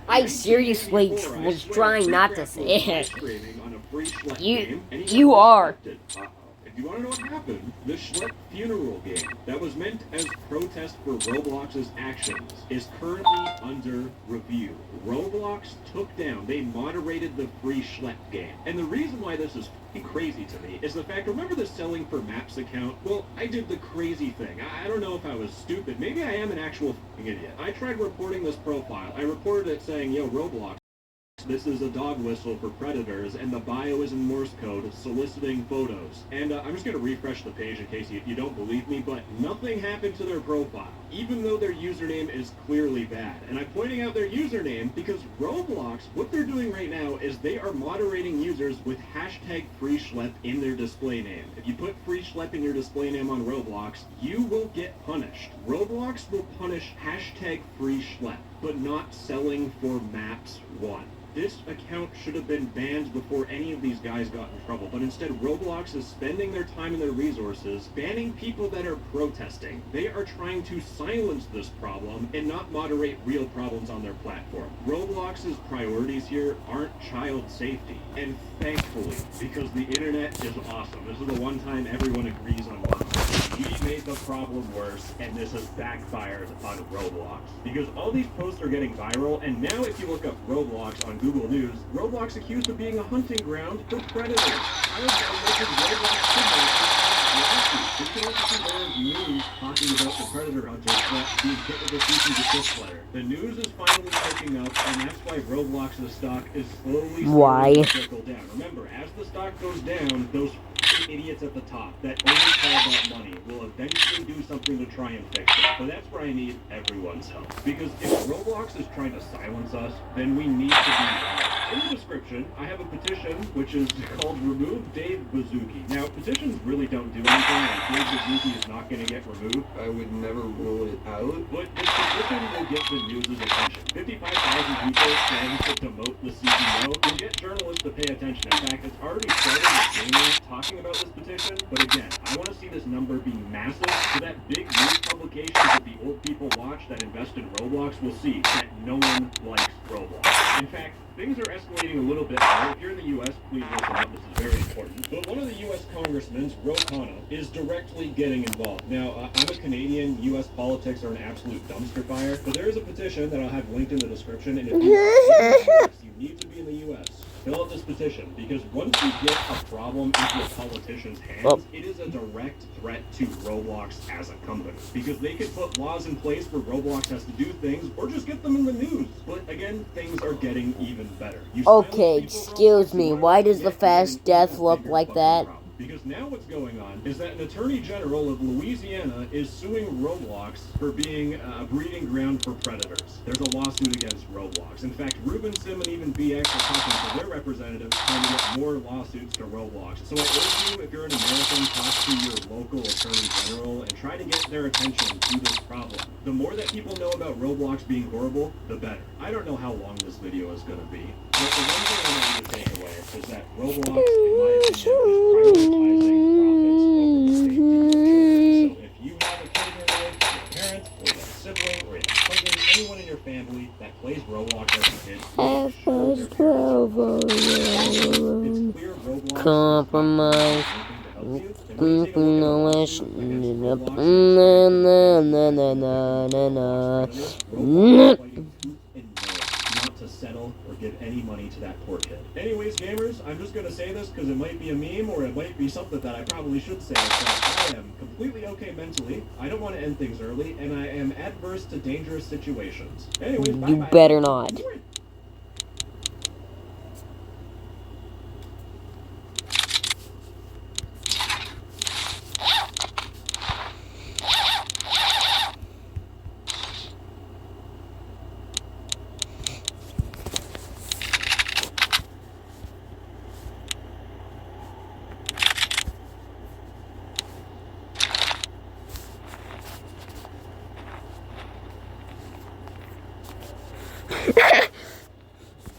S1: I seriously was trying not to say it. You are.
S8: If you want to know what happened, the Schlep funeral game that was meant as protest for Roblox's actions is currently under review. Roblox took down, they moderated the free Schlep game. And the reason why this is f***ing crazy to me is the fact, remember the Selling for Maps account? Well, I did the crazy thing. I don't know if I was stupid. Maybe I am an actual f***ing idiot. I tried reporting this profile. I reported it saying, yo, Roblox, this is a dog whistle for predators, and the bio is in Morse code, soliciting photos. And I'm just going to refresh the page in case you don't believe me, but nothing happened to their profile, even though their username is clearly bad. And I'm pointing out their username because Roblox, what they're doing right now is they are moderating users with hashtag FreeSchlep in their display name. If you put FreeSchlep in your display name on Roblox, you will get punished. Roblox will punish hashtag FreeSchlep, but not Selling for Maps 1. This account should have been banned before any of these guys got in trouble, but instead Roblox is spending their time and their resources banning people that are protesting. They are trying to silence this problem and not moderate real problems on their platform. Roblox's priorities here aren't child safety, and thankfully, because the internet is awesome. This is the one time everyone agrees on one thing. We made the problem worse, and this has backfired on Roblox. Because all these posts are getting viral, and now if you look up Roblox on Google News, Roblox accused of being a hunting ground for predators. I was you can also see there's news talking about the predator hunters that being hit with a cease and desist letter. The news is finally picking up, and that's why Roblox's stock is slowly trickle down. Remember, as the stock goes down, those
S4: some idiots at the top that only care about money will eventually do something to try and fix it. But that's where I need everyone's help. Because if Roblox is trying to silence us, then we need to be. In the description, I have a petition which is called Remove Dave Bazooki. Now, petitions really don't do anything, and Dave Bazooki is not going to get removed.
S3: I would never rule it out.
S4: But this petition will get the news' attention. 55,000 people saying to demote the CEO will get journalists to pay attention. In fact, it's already started with gamers talking about this petition. But again, I want to see this number be massive so that big news publications that the old people watch that invest in Roblox will see that no one likes Roblox. In fact, things are escalating a little bit now. If you're in the U.S., please listen up. This is very important. But one of the U.S. congressmen, Ro Khanna, is directly getting involved. Now, I'm a Canadian. U.S. politics are an absolute dumpster fire. But there is a petition that I'll have linked in the description. And if you need to be in the U.S., fill out this petition. Because once you get a problem into a politician's hands, it is a direct threat to Roblox as a company. Because they could put laws in place where Roblox has to do things, or just get them in the news. But again, things are getting even better.
S1: Okay, excuse me, why does the fast death look like that?
S4: Because now what's going on is that an attorney general of Louisiana is suing Roblox for being a breeding ground for predators. There's a lawsuit against Roblox. In fact, Ruben Sim and even BX are talking to their representatives trying to get more lawsuits to Roblox. So I urge you, if you're an American, talk to your local attorney general and try to get their attention to this problem. The more that people know about Roblox being horrible, the better. I don't know how long this video is going to be, but the one thing I want you to take away is that Roblox, in my opinion, is prioritizing profits over the safety of children. So if you have a kid in your life, your parents, or you have a sibling, or you have a cousin, anyone in your family that plays Roblox as a kid, it's clear Roblox
S1: compromise.
S4: Not to settle or give any money to that poor kid. Anyways, gamers, I'm just going to say this because it might be a meme or it might be something that I probably should say. But I am completely okay mentally. I don't want to end things early, and I am adverse to dangerous situations. Anyways,
S1: you better not.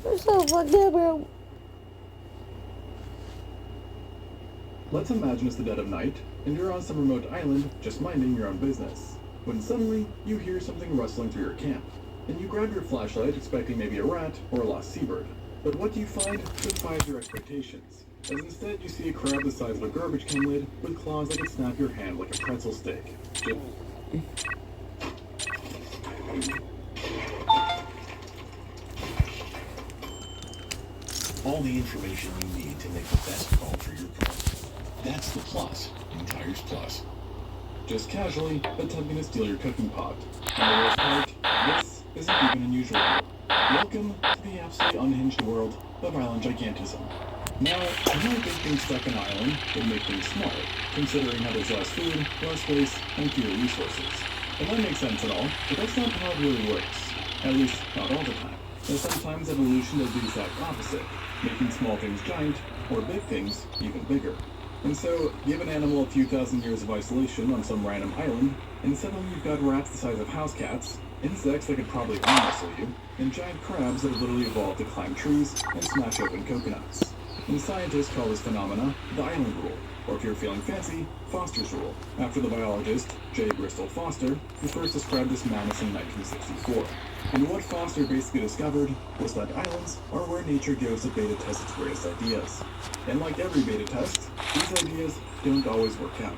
S1: I'm so fucked up, bro.
S7: Let's imagine it's the dead of night, and you're on some remote island just minding your own business, when suddenly you hear something rustling through your camp, and you grab your flashlight expecting maybe a rat or a lost seabird. But what do you find defies your expectations, as instead you see a crab the size of a garbage can lid with claws that could snap your hand like a pretzel stick.
S6: All the information you need to make the best call for your car. That's the plus in Tires Plus.
S7: Just casually attempting to steal your cooking pot. And the worst part, this isn't even unusual. Welcome to the absolutely unhinged world of island gigantism. Now, you might think being stuck on an island would make things smaller, considering how there's less food, less waste, and fewer resources. And that makes sense at all, but that's not how it really works. At least, not all the time. And sometimes evolution does the exact opposite, making small things giant, or big things even bigger. And so, give an animal a few thousand years of isolation on some random island, and suddenly you've got rats the size of house cats, insects that could probably arm wrestle you, and giant crabs that have literally evolved to climb trees and smash open coconuts. And scientists call this phenomena the island rule, or if you're feeling fancy, Foster's rule, after the biologist J. Bristol Foster, who first described this madness in 1964. And what Foster basically discovered was that islands are where nature goes to beta test its greatest ideas. And like every beta test, these ideas don't always work out.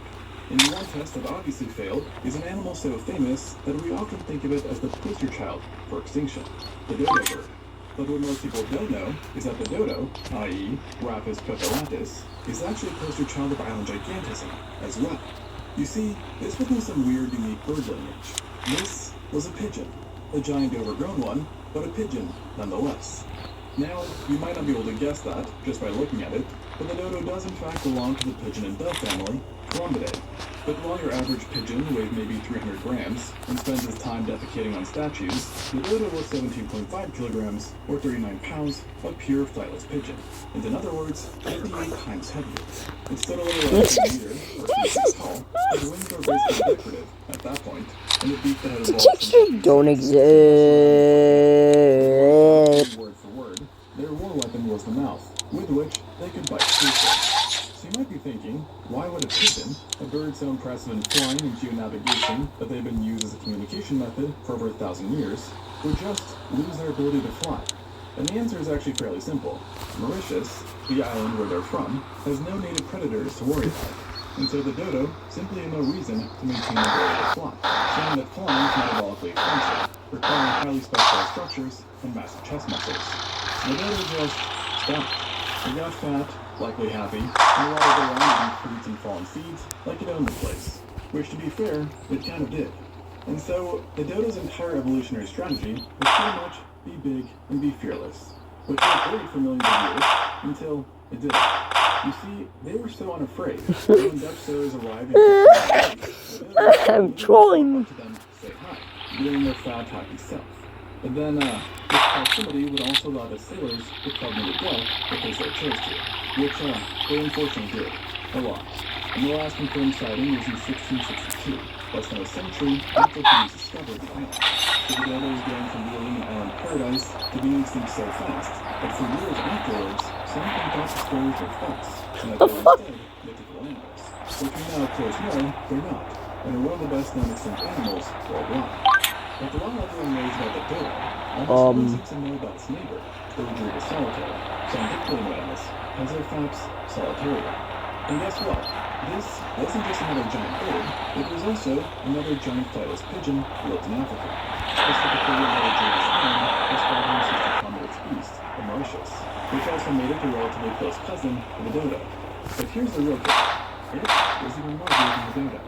S7: And one test that obviously failed is an animal so famous that we often think of it as the poster child for extinction, the dodo bird. But what most people don't know is that the dodo, i.e. Rapus copilatus, is actually a poster child of island gigantism as well. You see, this wasn't some weird, unique bird lineage. This was a pigeon. A giant overgrown one, but a pigeon nonetheless. Now, you might not be able to guess that just by looking at it, but the dodo does in fact belong to the pigeon and dove family, Columbidae. But while your average pigeon weighed maybe 300 grams and spends his time defecating on statues, the dodo was 17.5 kilograms or 39 pounds of pure flightless pigeon. And in other words, 58 times heavier. It stood a little less than a meter or 3 feet tall, but the wings were basically decorative at that point, and the beak that had evolved
S1: Textures don't exist.
S7: Word for word, their war weapon was the mouth, with which they could bite people. So you might be thinking, why would a pigeon, a bird so impressive in flying and geonavigation that they've been used as a communication method for over 1,000 years, would just lose their ability to fly? And the answer is actually fairly simple. Mauritius, the island where they're from, has no native predators to worry about. And so the dodo simply had no reason to maintain the ability to fly, showing that flying is metabolically expensive, requiring highly specialized structures and massive chest muscles. The dodo just stopped. It got fat, likely happy, and waddled around eating fruits and fallen seeds like it owned the place. Which, to be fair, it kind of did. And so, the dodo's entire evolutionary strategy was pretty much be big and be fearless. Which was great for millions of years, until it didn't. You see, they were so unafraid that when Dutch sailors arrived in
S1: I'm trolling.
S7: to them say hi, being their fat, happy self. But then, this proximity would also allow the sailors to club me to death if they so chose to, which, they unfortunately did, a lot. And the last confirmed sighting was in 1662, less than a century after Portuguese discovered the island. So the dodo was going from being an island paradise to being extinct so fast that for years afterwards, some people thought the stories were false, and that they were instead mythical animals. Which we now, of course, know they're not, and are one of the best known extinct animals worldwide. But while everyone knows about the dodo, almost seems to know about its neighbor, the Rodriguez solitaire, scientifically known as Pasiphax solitaria. And guess what? This wasn't just another giant bird, it was also another giant flightless pigeon who lived in Africa. Specifically, the Rodriguez island was 560 kilometers east of Mauritius, which also made it a relatively close cousin to the dodo. But here's the real kicker. It was even larger than the dodo.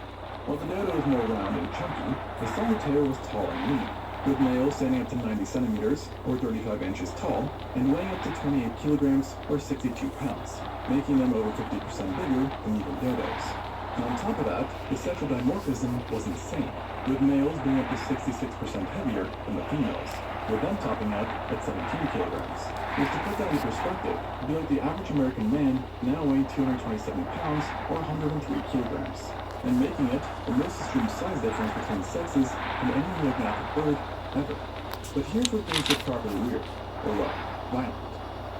S7: While the dodo was more round and chunky, the solitaire was tall and lean, with males standing up to 90 centimeters, or 35 inches tall, and weighing up to 28 kilograms, or 62 pounds, making them over 50% bigger than even dodos. And on top of that, the sexual dimorphism was insane, with males being up to 66% heavier than the females, with them topping out at 17 kilograms. Which, to put that in perspective, would be like the average American man now weighing 227 pounds, or 103 kilograms. And making it the most extreme size difference between sexes in any magnetic bird ever. But here's where things get properly weird, or well, violent.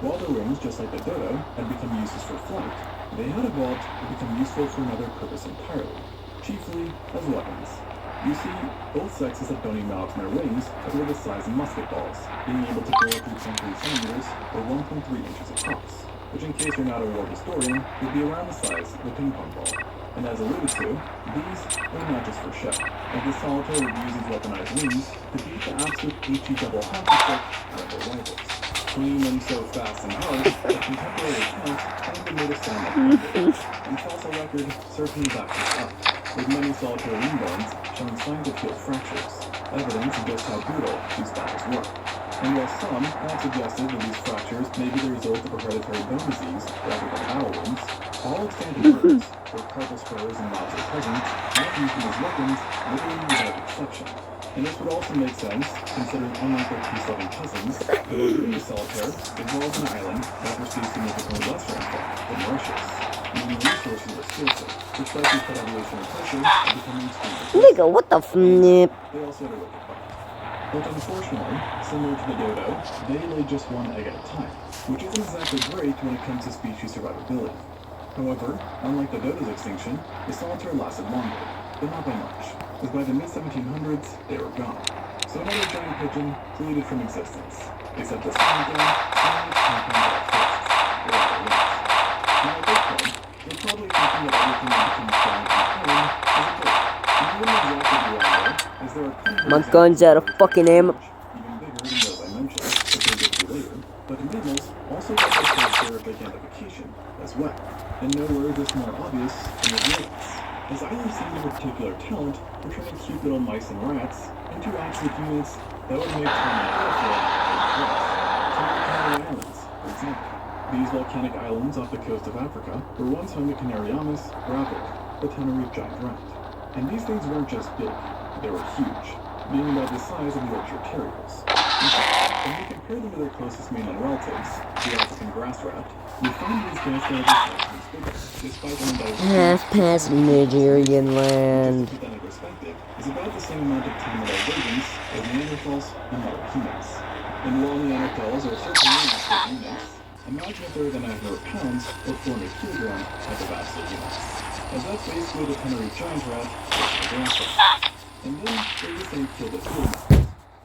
S7: While their wings, just like the dodo, had become useless for flight, they had evolved to become useful for another purpose entirely, chiefly as weapons. You see, both sexes have bony mouths in their wings that were the size of musket balls, being able to grow up to 10 centimeters or 1.3 inches across, which, in case you're not a war historian, would be around the size of a ping pong ball. And as alluded to, these were not just for show, as the solitaire would use these weaponized wings to beat the absolute HE double hockey stick out of their rivals, swinging them so fast and hard that contemporary accounts claim they made a sound like thunder, and fossil record certainly backs this up, with many solitaire wing bones showing signs of field fractures, evidence of just how brutal these battles were. And while some have suggested that these fractures may be the result of a hereditary bone disease rather than battle wounds, all extant birds, where carpal spurs and knobs are present, not used them as weapons, literally without exception. And this would also make sense, considering unlike their two southern cousins, the Rodriguez solitaire evolved an island that received significantly less rainfall than Mauritius, meaning resources were scarcer, which likely put evolutionary pressure on becoming extremely
S1: Nigga, what the flip?
S7: They also had a wicked bite. But unfortunately, similar to the dodo, they lay just one egg at a time, which isn't exactly great when it comes to species survivability. However, unlike the dodo's extinction, the solitaire lasted longer, but not by much, as by the mid-1700s, they were gone. So another giant pigeon deleted from existence, except this time again, giant ping-pong ball first, without their wings. Now at this point, you're probably thinking that everything that becomes giant and plain is a bird. And you wouldn't exactly be wrong there, as there are plenty of
S1: My gun's out of fucking ammo.
S7: even bigger than those I mentioned, which we'll get to later, but mammals also get their characteristic identification as well, and nowhere is this more obvious than with rodents, as either seem a particular talent for turning cute little mice and rats into absolute units that would make Tom and Garfield like rats. Tiny Island, example. These volcanic islands off the coast of Africa were once home to Canariamus gravic, the Tenerife giant rat. And these things weren't just big, they were huge, being about the size of Yorkshire Terriers. In fact, when you compare them to their closest mainland relatives, the African grass rat, you find these guys that are just bigger, despite their diversity.
S1: Half past Nigerian land.
S7: To put that in perspective, is about the same amount of time adult rodents as Neanderthals and modern humans. And while Neanderthals are certainly massive units, imagine if they were the 900 pounds or 400 kilogram type of absolute units. As that's basically the Tenerife giant rat versus the grass rat. And then there's this thing killed its food.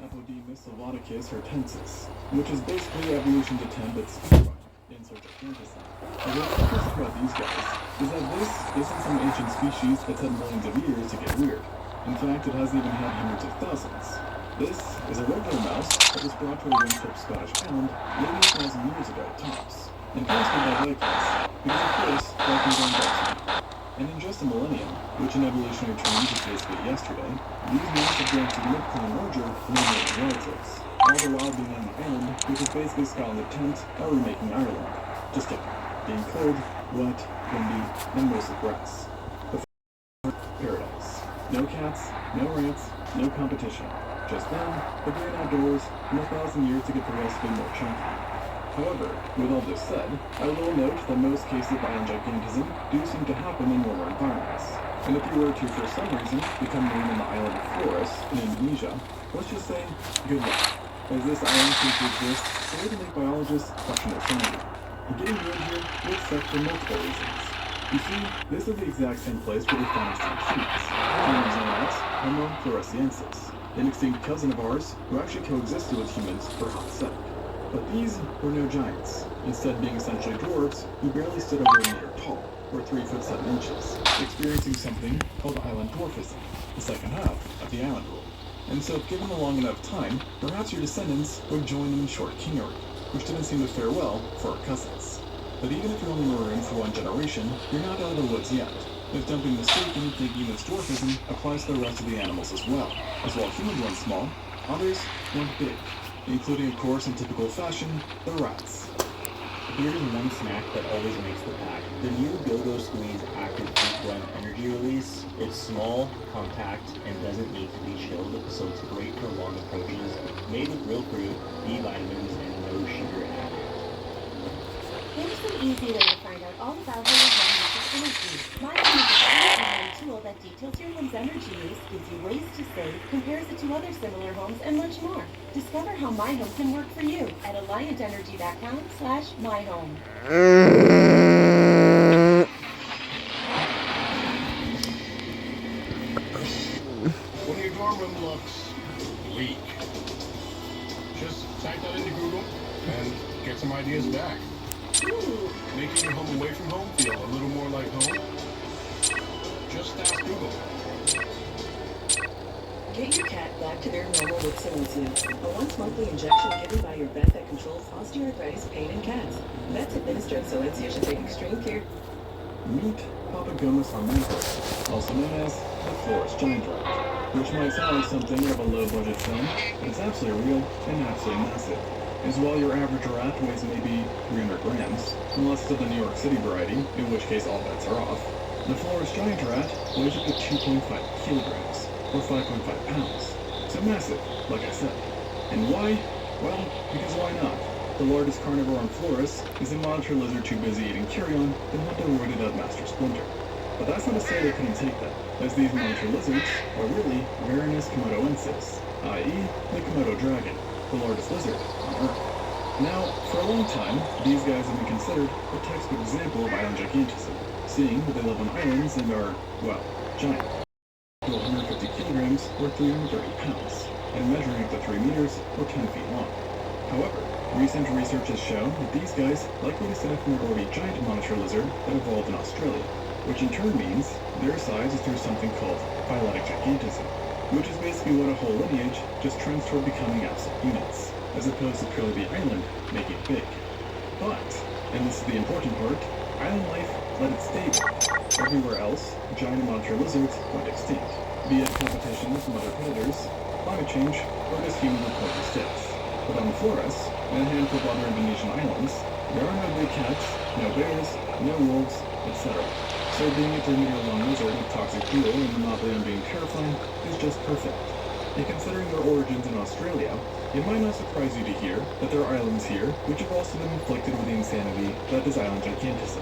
S7: Apodemus sylvaticus hortensis, which is basically evolution to 10 but speedrun in search of fantasy. And what's interesting about these guys is that this isn't some ancient species that's had millions of years to get weird. In fact, it hasn't even had hundreds of thousands. This is a regular mouse that was brought to a windsoap Scottish island maybe 1,000 years ago, tops. And faster by Vikings, because of course, Vikings aren't Dutchmen. And in just a millennium, which in evolutionary terms is basically yesterday, these mice have grown significantly larger than their native relatives, all the while being on an island which is basically Scotland attempt at remaking Ireland. Just kidding. Being cold, wet, windy, and mostly grass. The paradise. No cats, no rats, no competition. Just them, the green outdoors, and 1,000 years to get progressively more chunky. However, with all this said, I will note that most cases of island gigantism do seem to happen in warmer environments. And if you were to, for some reason, become named on the island of Flores in Indonesia, let's just say, good luck, as this island seems to exist solely to make biologists question their sanity. And getting you in here looks suck for multiple reasons. You see, this is the exact same place where they found extinct humans, humans known as Homo floresiensis, an extinct cousin of ours who actually coexisted with humans for a hot sec. But these were no giants, instead being essentially dwarves who barely stood over a meter tall, or 3 foot 7 inches, experiencing something called island dwarfism, the second half of the island rule. And so if given a long enough time, perhaps your descendants would join them in short kingery, which didn't seem to fare well for our cousins. But even if you're only marooned for one generation, you're not out of the woods yet, as don't be mistaken thinking this dwarfism applies to the rest of the animals as well. As while humans went small, others went big, including, of course, in typical fashion, the rats.
S10: Here's one snack that always makes the pack. The new Go-Go Squeeze Active Fruit Blend Energy Release. It's small, compact, and doesn't need to be chilled, so it's great for long approaches. Made with real fruit, B vitamins, and no sugar added.
S21: Here's an easy way to find out all about how your home uses energy. My Home is a free online tool that details your home's energy use, gives you ways to save, compares it to other similar homes, and much more. Discover how My Home can work for you at alliantenergy.com/myhome.
S6: One of your dorm room looks bleak. Just type that into Google and get some ideas back. Making your home away from home feel a little more like home? Just ask Google.
S21: Get your cat back to their normal with Silencia, a once-monthly injection given by your vet that controls osteoarthritis pain in cats. Vets administering Silencia should take extreme care.
S7: Meet Papagomus armentis, also known as the Flores giant rat, which might sound like something of a low-budget film, but it's absolutely real and absolutely massive. As while your average rat weighs maybe 300 grams, unless it's of the New York City variety, in which case all bets are off, the Flores giant rat weighs up to 2.5 kilograms, or 5.5 pounds. So massive, like I said. And why? Well, because why not? The largest carnivore on Flores is a monitor lizard too busy eating carrion to hunt a roided out Master Splinter. But that's not to say they couldn't take that, as these monitor lizards are really Varanus komodoensis, i.e. the Komodo dragon, the largest lizard on Earth. Now, for a long time, these guys have been considered a textbook example of island gigantism, seeing that they live on islands and are, well, giant. 150 kilograms or 330 pounds, and measuring up to 3 meters or 10 feet long. However, recent research has shown that these guys likely descended from an already giant monitor lizard that evolved in Australia, which in turn means their size is through something called phyletic gigantism, which is basically what a whole lineage just trends toward becoming absolute units, as opposed to purely the island making it big. But, and this is the important part, island life let it stay big. Everywhere else, giant monitor lizards went extinct, be it competition from other predators, climate change, or just human reported sticks. But on Flores, and a handful of other Indonesian islands,
S5: There are no big cats, no bears, no wolves, etc. So being a 3-meter-long lizard with toxic fuel and monopoly on being terrifying is just perfect. And considering their origins in Australia, it might not surprise you to hear that there are islands here which have also been inflicted with the insanity that is island gigantism.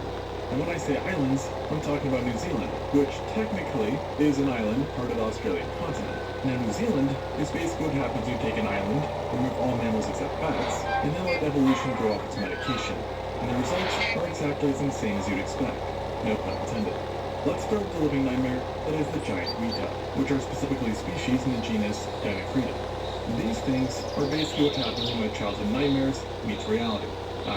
S5: And when I say islands, I'm talking about New Zealand, which technically is an island part of the Australian continent. Now New Zealand is basically what happens when you take an island, remove all mammals except bats, and then let evolution go off its medication. And the results are exactly as insane as you'd expect. No pun intended. Let's start with the living nightmare that is the giant weta, which are specifically species in the genus Dinocreta. These things are basically what happens when my childhood nightmares meets reality,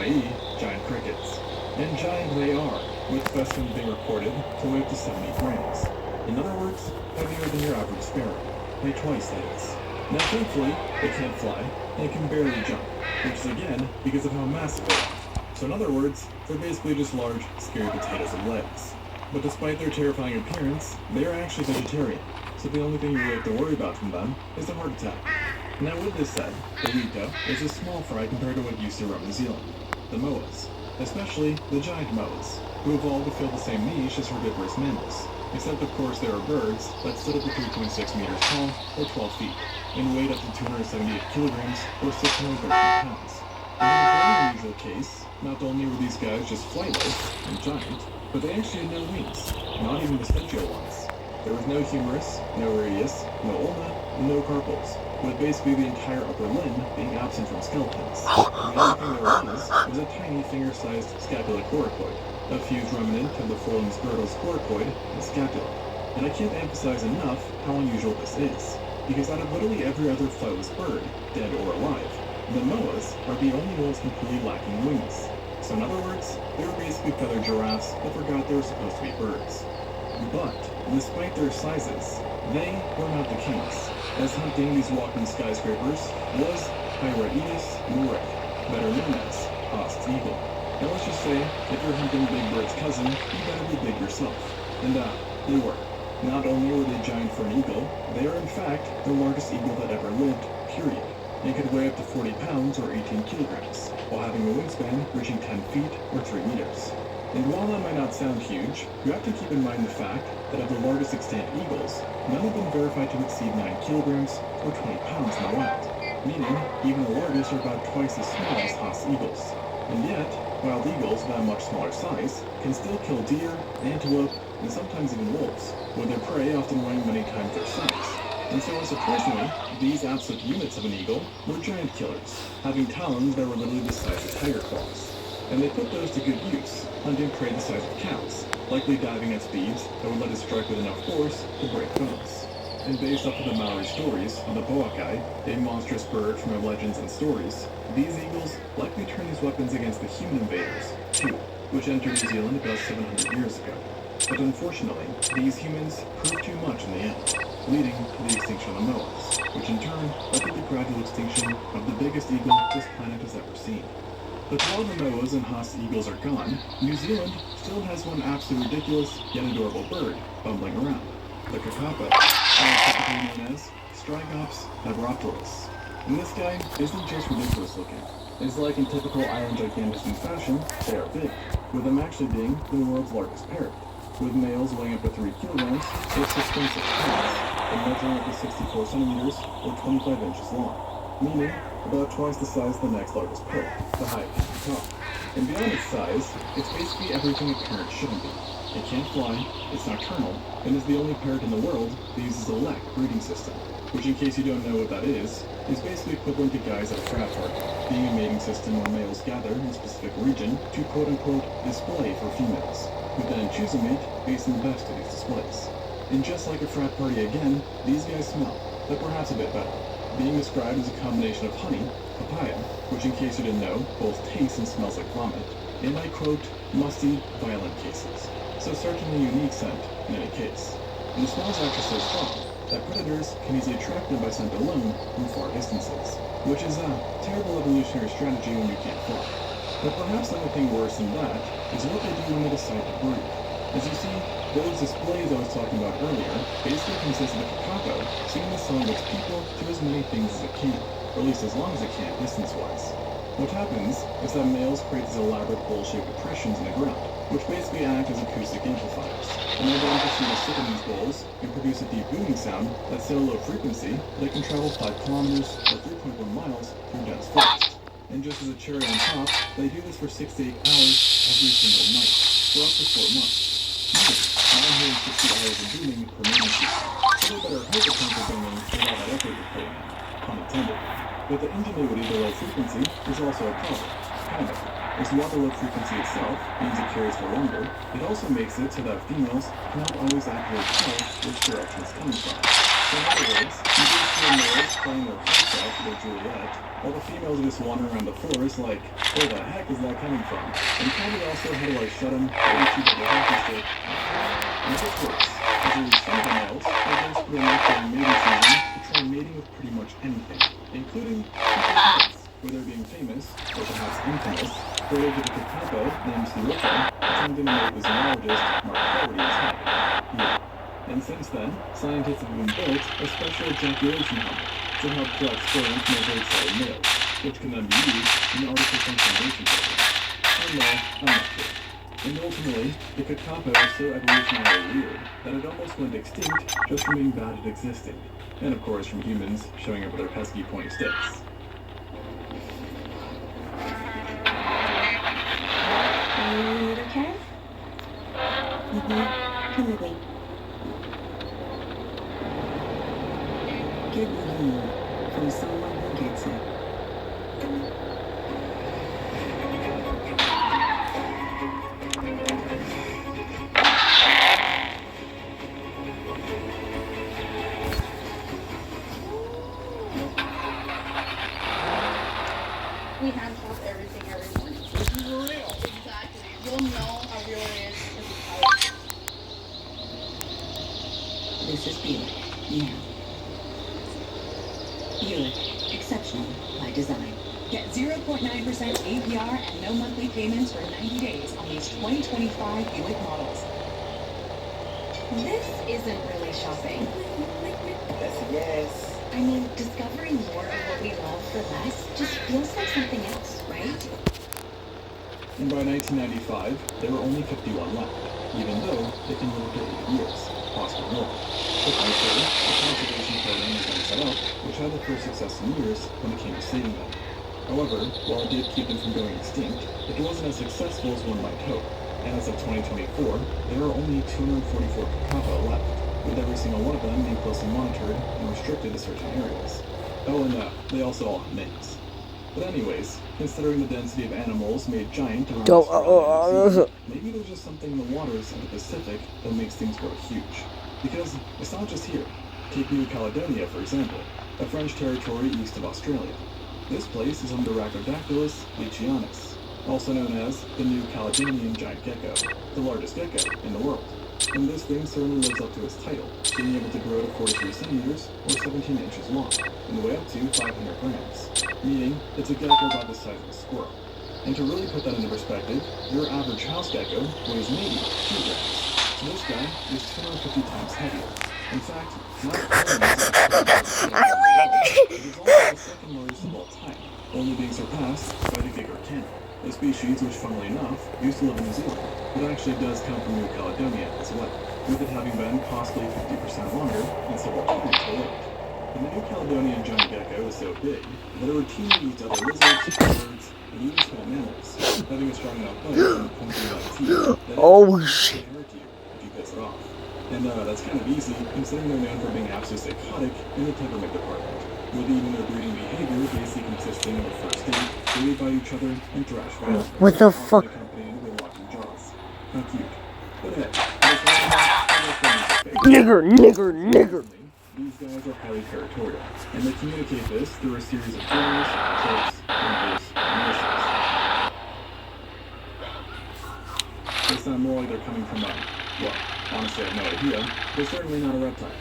S5: i.e. giant crickets. And giant they are, with specimens being reported to weigh up to 70 grams. In other words, heavier than your average sparrow. By twice, that is. Now thankfully, they can't fly, and can barely jump, which is again because of how massive they are. So in other words, they're basically just large, scary potatoes with legs. But despite their terrifying appearance, they are actually vegetarian, so the only thing you really have to worry about from them is a heart attack. Now with this said, the weta is a small fry compared to what used to run New Zealand, the moas, especially the giant moas, who evolved to fill the same niche as herbivorous mammals, except of course there are birds that stood up to 3.6 meters tall, or 12 feet, and weighed up to 278 kilograms, or 613 pounds. And in a very unusual case, not only were these guys just flightless and giant, but they actually had no wings, not even vestigial ones. There was no humerus, no radius, no ulna, and no carpals, with basically the entire upper limb being absent from skeletons. The only thing there was a tiny finger-sized scapulocoracoid, a fused remnant of the forelimbs girdles coracoid and scapula. And I can't emphasize enough how unusual this is, because out of literally every other flightless bird, dead or alive, the moas are the only ones completely lacking wings. So in other words, they were basically feathered giraffes that forgot they were supposed to be birds. But, despite their sizes, they were not the kings, as hunting these walking skyscrapers was Hyraetus murex, better known as Haast's eagle. Now let's just say, if you're hunting Big Bird's cousin, you better be big yourself. And they were. Not only were they giant for an eagle, they are in fact the largest eagle that ever lived, period. It could weigh up to 40 pounds or 18 kilograms, while having a wingspan reaching 10 feet or 3 meters. And while that might not sound huge, you have to keep in mind the fact that of the largest extant eagles, none have been verified to exceed 9 kilograms or 20 pounds in the wild, meaning even the largest are about twice as small as Haast's eagles. And yet, wild eagles of a much smaller size can still kill deer, antelope, and sometimes even wolves, with their prey often weighing many times their size. And so unsurprisingly, these absolute units of an eagle were giant killers, having talons that were literally the size of tiger claws. And they put those to good use, hunting prey the size of cows, likely diving at speeds that would let it strike with enough force to break bones. And based off of the Maori stories of the Boakai, a monstrous bird from their legends and stories, these eagles likely turned these weapons against the human invaders, too, which entered New Zealand about 700 years ago. But unfortunately, these humans proved too much in the end, leading to the extinction of the moas, which in turn led to the gradual extinction of the biggest eagle this planet has ever seen. But while the moas and Haast's eagles are gone, New Zealand still has one absolutely ridiculous yet adorable bird bumbling around, the kakapo, typically known as Strigops avropterus. And this guy isn't just ridiculous looking. It's like in typical island gigantism fashion, they are big, with them actually being the world's largest parrot, with males weighing up to 3 kilograms or 6.6 pounds, and measuring up to 64 centimeters or 25 inches long, meaning about twice the size of the next largest parrot, the high-peaked macaw. And beyond its size, it's basically everything a parrot shouldn't be. It can't fly, it's nocturnal, and is the only parrot in the world that uses a lek breeding system, which in case you don't know what that is basically equivalent to guys at a frat party, being a mating system where males gather in a specific region to quote-unquote display for females, who then choose a mate based on the best of these displays. And just like a frat party again, these guys smell, but perhaps a bit better, being described as a combination of honey, papaya, which in case you didn't know, both tastes and smells like vomit, and I quote, musty, violent cases. So certainly a unique scent in any case. And the smell is actually so strong that predators can easily track them by scent alone from far distances, which is a terrible evolutionary strategy when you can't fly. But perhaps anything worse than that is what they do when they decide to breed. As you see, those displays I was talking about earlier basically consist of the kakapo seeing the sun of its people to as many things as it can, or at least as long as it can distance-wise. What happens is that males create these elaborate bowl-shaped depressions in the ground, which basically act as acoustic amplifiers. And they're going to see the sit in these bowls and produce a deep booming sound that's at a low frequency that can travel 5 kilometers or 3.1 miles through dense forest. And just as a cherry on top, they do this for 6 to 8 hours every single night, for up to 4 months. Meaning, 960 hours of booming per minute. So they better hope it comes to booming with all that effort you're putting in. Pun intended. But the ingenuity of the low frequency is also a problem. Kind of. As while the low frequency itself means it carries for longer, it also makes it so that females cannot always accurately tell which direction it's coming from. So in other words, you just hear males playing their hearts out to their Juliet, while the females are just wandering around the forest like, where the heck is that coming from? And probably also how do I shut them, or shoot the hockey stick. And it gets worse. As a result, some of the males are going to enough during mating season to try mating with pretty much anything, including people's heads, whether being famous, or perhaps infamous, for a particular capo named Sirocco, attempting to make the zoologist Mark Doherty's head. Yeah. And since then, scientists have even built a special ejaculation helmet to help collect sperm from very excited males, which can then be used in artificial insemination programs. And no, I'm not kidding. And ultimately, the kakapo is so evolutionarily weird that it almost went extinct just from being bad at existing. And of course from humans showing up with their pesky pointy sticks.
S21: Another Kev? Come with me. Get what you need from someone who gets it.
S19: We hand shop everything every morning. This is real. Exactly. You'll know how real it is if you try it.
S21: This is Buick. Yeah. Buick. Exceptional by design. Get 0.9% APR and no monthly payments for 90 days on these 2025 Buick models. This isn't really shopping.
S18: Yes.
S21: I mean, discovering more of what we love for less just feels like something else, right?
S5: And by 1995, there were only 51 left, even though they've been lived for 8 years, possibly more. But thankfully, a conservation program was then set up, which had the first success in years when it came to saving them. However, while it did keep them from going extinct, it wasn't as successful as one might hope, and as of 2024, there are only 244 kakapo left, with every single one of them being closely monitored and restricted to certain areas. Oh, and they also all have names. But anyways, considering the density of animals made giant around Australia, maybe there's just something in the waters of the Pacific that makes things grow huge. Because it's not just here. Take New Caledonia, for example, a French territory east of Australia. This place is home to Rhacodactylus leachianus, also known as the New Caledonian giant gecko, the largest gecko in the world. And this thing certainly lives up to its title, being able to grow to 43 centimeters, or 17 inches long, and weigh up to 500 grams, meaning it's a gecko about the size of a squirrel. And to really put that into perspective, your average house gecko weighs maybe 2 grams. So this guy is 250 times heavier. In fact, not only is it is also the second largest of all time, only being surpassed by the Giger Ken, a species which, funnily enough, used to live in New Zealand, but actually does come from New Caledonia as well, with it having been possibly 50% longer and several times the weight. And the New Caledonian giant gecko is so big that it routinely eats other lizards, birds, and even small mammals, having a strong enough bite and pointy-like teeth that it can hurt you if you piss it off. And that's kind of easy, considering they're known for being absolutely psychotic in the temperament department, with even their breeding behavior basically consisting of a first date, they live by each other, and thrash violently.
S1: What the fuck?
S5: Accompanied with locking jaws. How cute. But hey,
S1: Nigger.
S5: these guys are highly territorial, and they communicate this through a series of drums, chirps, whimpers, and whistles. They sound more like they're coming from well, honestly I have no idea, they're certainly not a reptile.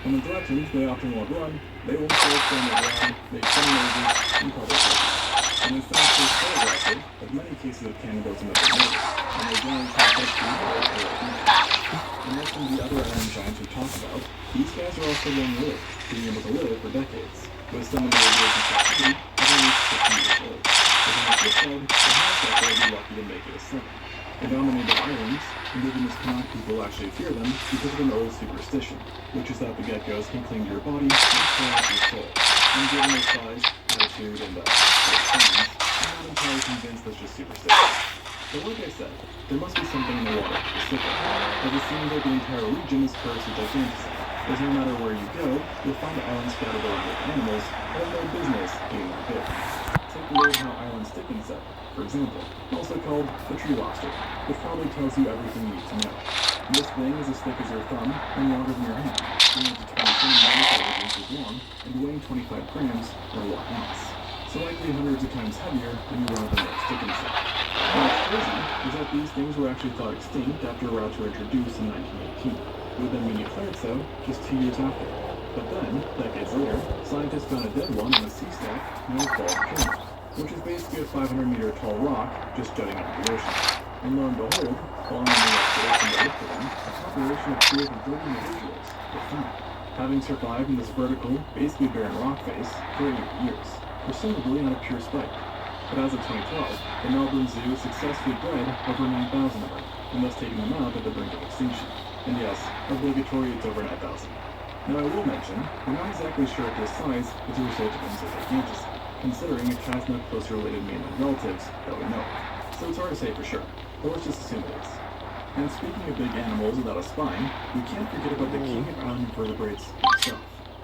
S5: And when threatened, they often won't run, they won't stay on the ground, make funny noises, and probably fight. And in fact, they're so aggressive that many cases of cannibals have been noticed, and they generally contact and like some of the other iron giants we talked about, these guys are also long-lived, being able to live for decades, with some of the years in captivity having reached 50 years old. 7. They dominate the islands. Indigenous Kanak people actually fear them because of an old superstition, which is that the geckos can cling to your body and tear out your soul. And given their size, attitude, and their signs, I'm not entirely convinced that's just superstition. But like I said, there must be something in the water, Pacific, as it seems like the entire region is cursed with gigantism. As no matter where you go, you'll find islands scattered around with animals that have no business being that big. Take a look at how island stick insect, for example, also called the tree lobster, which probably tells you everything you need to know. This thing is as thick as your thumb and longer than your hand, being up to 20 centimeters or inches long, and weighing 25 grams or 1 ounce. So likely hundreds of times heavier than your run-of-the-mill stick insect. What's crazy is that these things were actually thought extinct after rats were introduced in 1918, with them being declared so just 2 years after. But then, decades later, scientists found a dead one on a sea stack known as Bald Pyramid, which is basically a 500-meter tall rock just jutting out of the ocean. And lo and behold, following the expedition that looked for them, a population of 230 individuals were found, having survived in this vertical, basically barren rock face for 8 years, presumably on a pure spike. But as of 2012, the Melbourne Zoo successfully bred over 9,000 of them, and thus taking them out at the brink of extinction. And yes, obligatory, it's over 9,000. Now I will mention, we're not exactly sure if this size is a result of insect gigantism, considering it has no closely related mainland relatives that we know of. So it's hard to say for sure, but let's just assume it is. And speaking of big animals without a spine, we can't forget about the king of island invertebrates himself.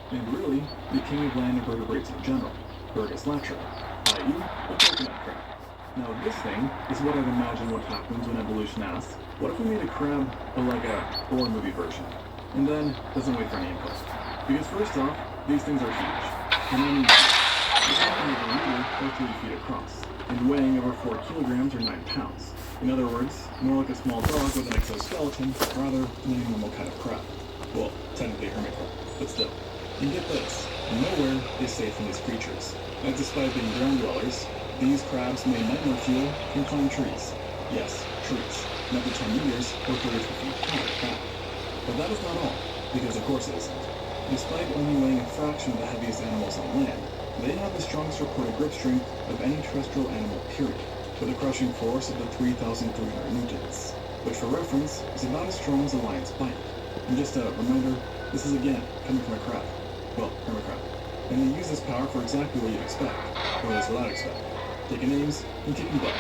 S5: And really, the king of land invertebrates in general, Birgus latro, i.e. the coconut crab. Now this thing is what I'd imagine what happens when evolution asks, what if we made a crab but like a horror movie version? And then doesn't wait for any input. Because first off, these things are huge. And I mean huge. They're not over a meter or 3 feet across, and weighing over 4 kilograms or 9 pounds. In other words, more like a small dog with an exoskeleton rather than a normal kind of crab. Well, technically a hermit crab, but still. And get this, nowhere is safe from these creatures. And despite being ground dwellers, these crabs made nightmare fuel can climb trees. Yes, trees. Up to 10 meters or 33 feet high at that. But that is not all, because of course it isn't. Despite only weighing a fraction of the heaviest animals on land, they have the strongest reported grip strength of any terrestrial animal period, with a crushing force of the 3,300 newtons, which for reference is about as strong as a lion's bite. And just a reminder, this is again coming from a crab. Well, from a crab. And they use this power for exactly what you'd expect, or at least what I'd expect. Taking names and kicking butt.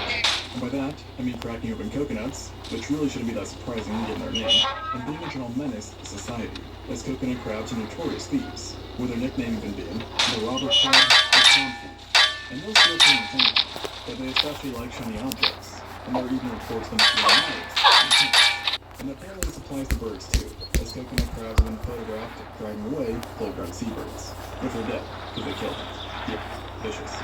S5: And by that, I mean cracking open coconuts, which really shouldn't be that surprising given their name, and being a general menace to society, as coconut crabs are notorious thieves, with their nickname even being the robber crab or clown thief. And they'll steal from anything, but they especially like shiny objects, and there are even reports of them stealing knives. And apparently this applies to birds too, as coconut crabs have been photographed driving away full-grown seabirds, which are dead, because they killed them. Yeah, vicious.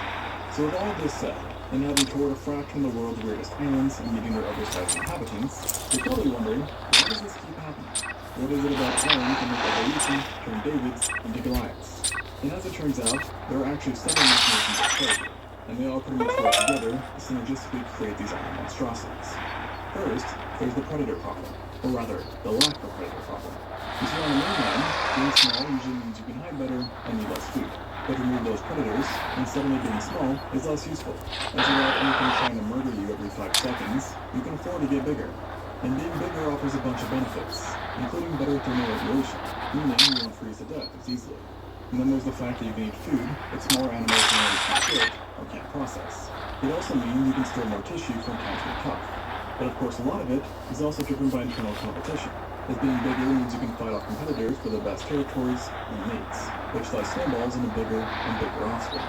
S5: So with all of this said, and having toured a fraction of the world's weirdest islands and meeting their oversized inhabitants, you're probably wondering, why does this keep happening? What is it about islands that make evolution turn Davids into Goliaths? And as it turns out, there are actually several mechanisms at play, and they all pretty much work together to synergistically create these island monstrosities. First, there's the predator problem, or rather, the lack of predator problem. You see, on the mainland, being small usually means you can hide better and need less food. But to remove those predators, and suddenly being small is less useful. As without anything trying to murder you every 5 seconds, you can afford to get bigger. And being bigger offers a bunch of benefits, including better thermal regulation, meaning you won't freeze to death as easily. And then there's the fact that you can eat food that smaller animals generally can't get or can't process. It also means you can store more tissue for times being tough. But of course a lot of it is also driven by internal competition, as being bigger means you can fight off competitors for the best territories and mates, which thus snowballs into bigger and bigger offspring.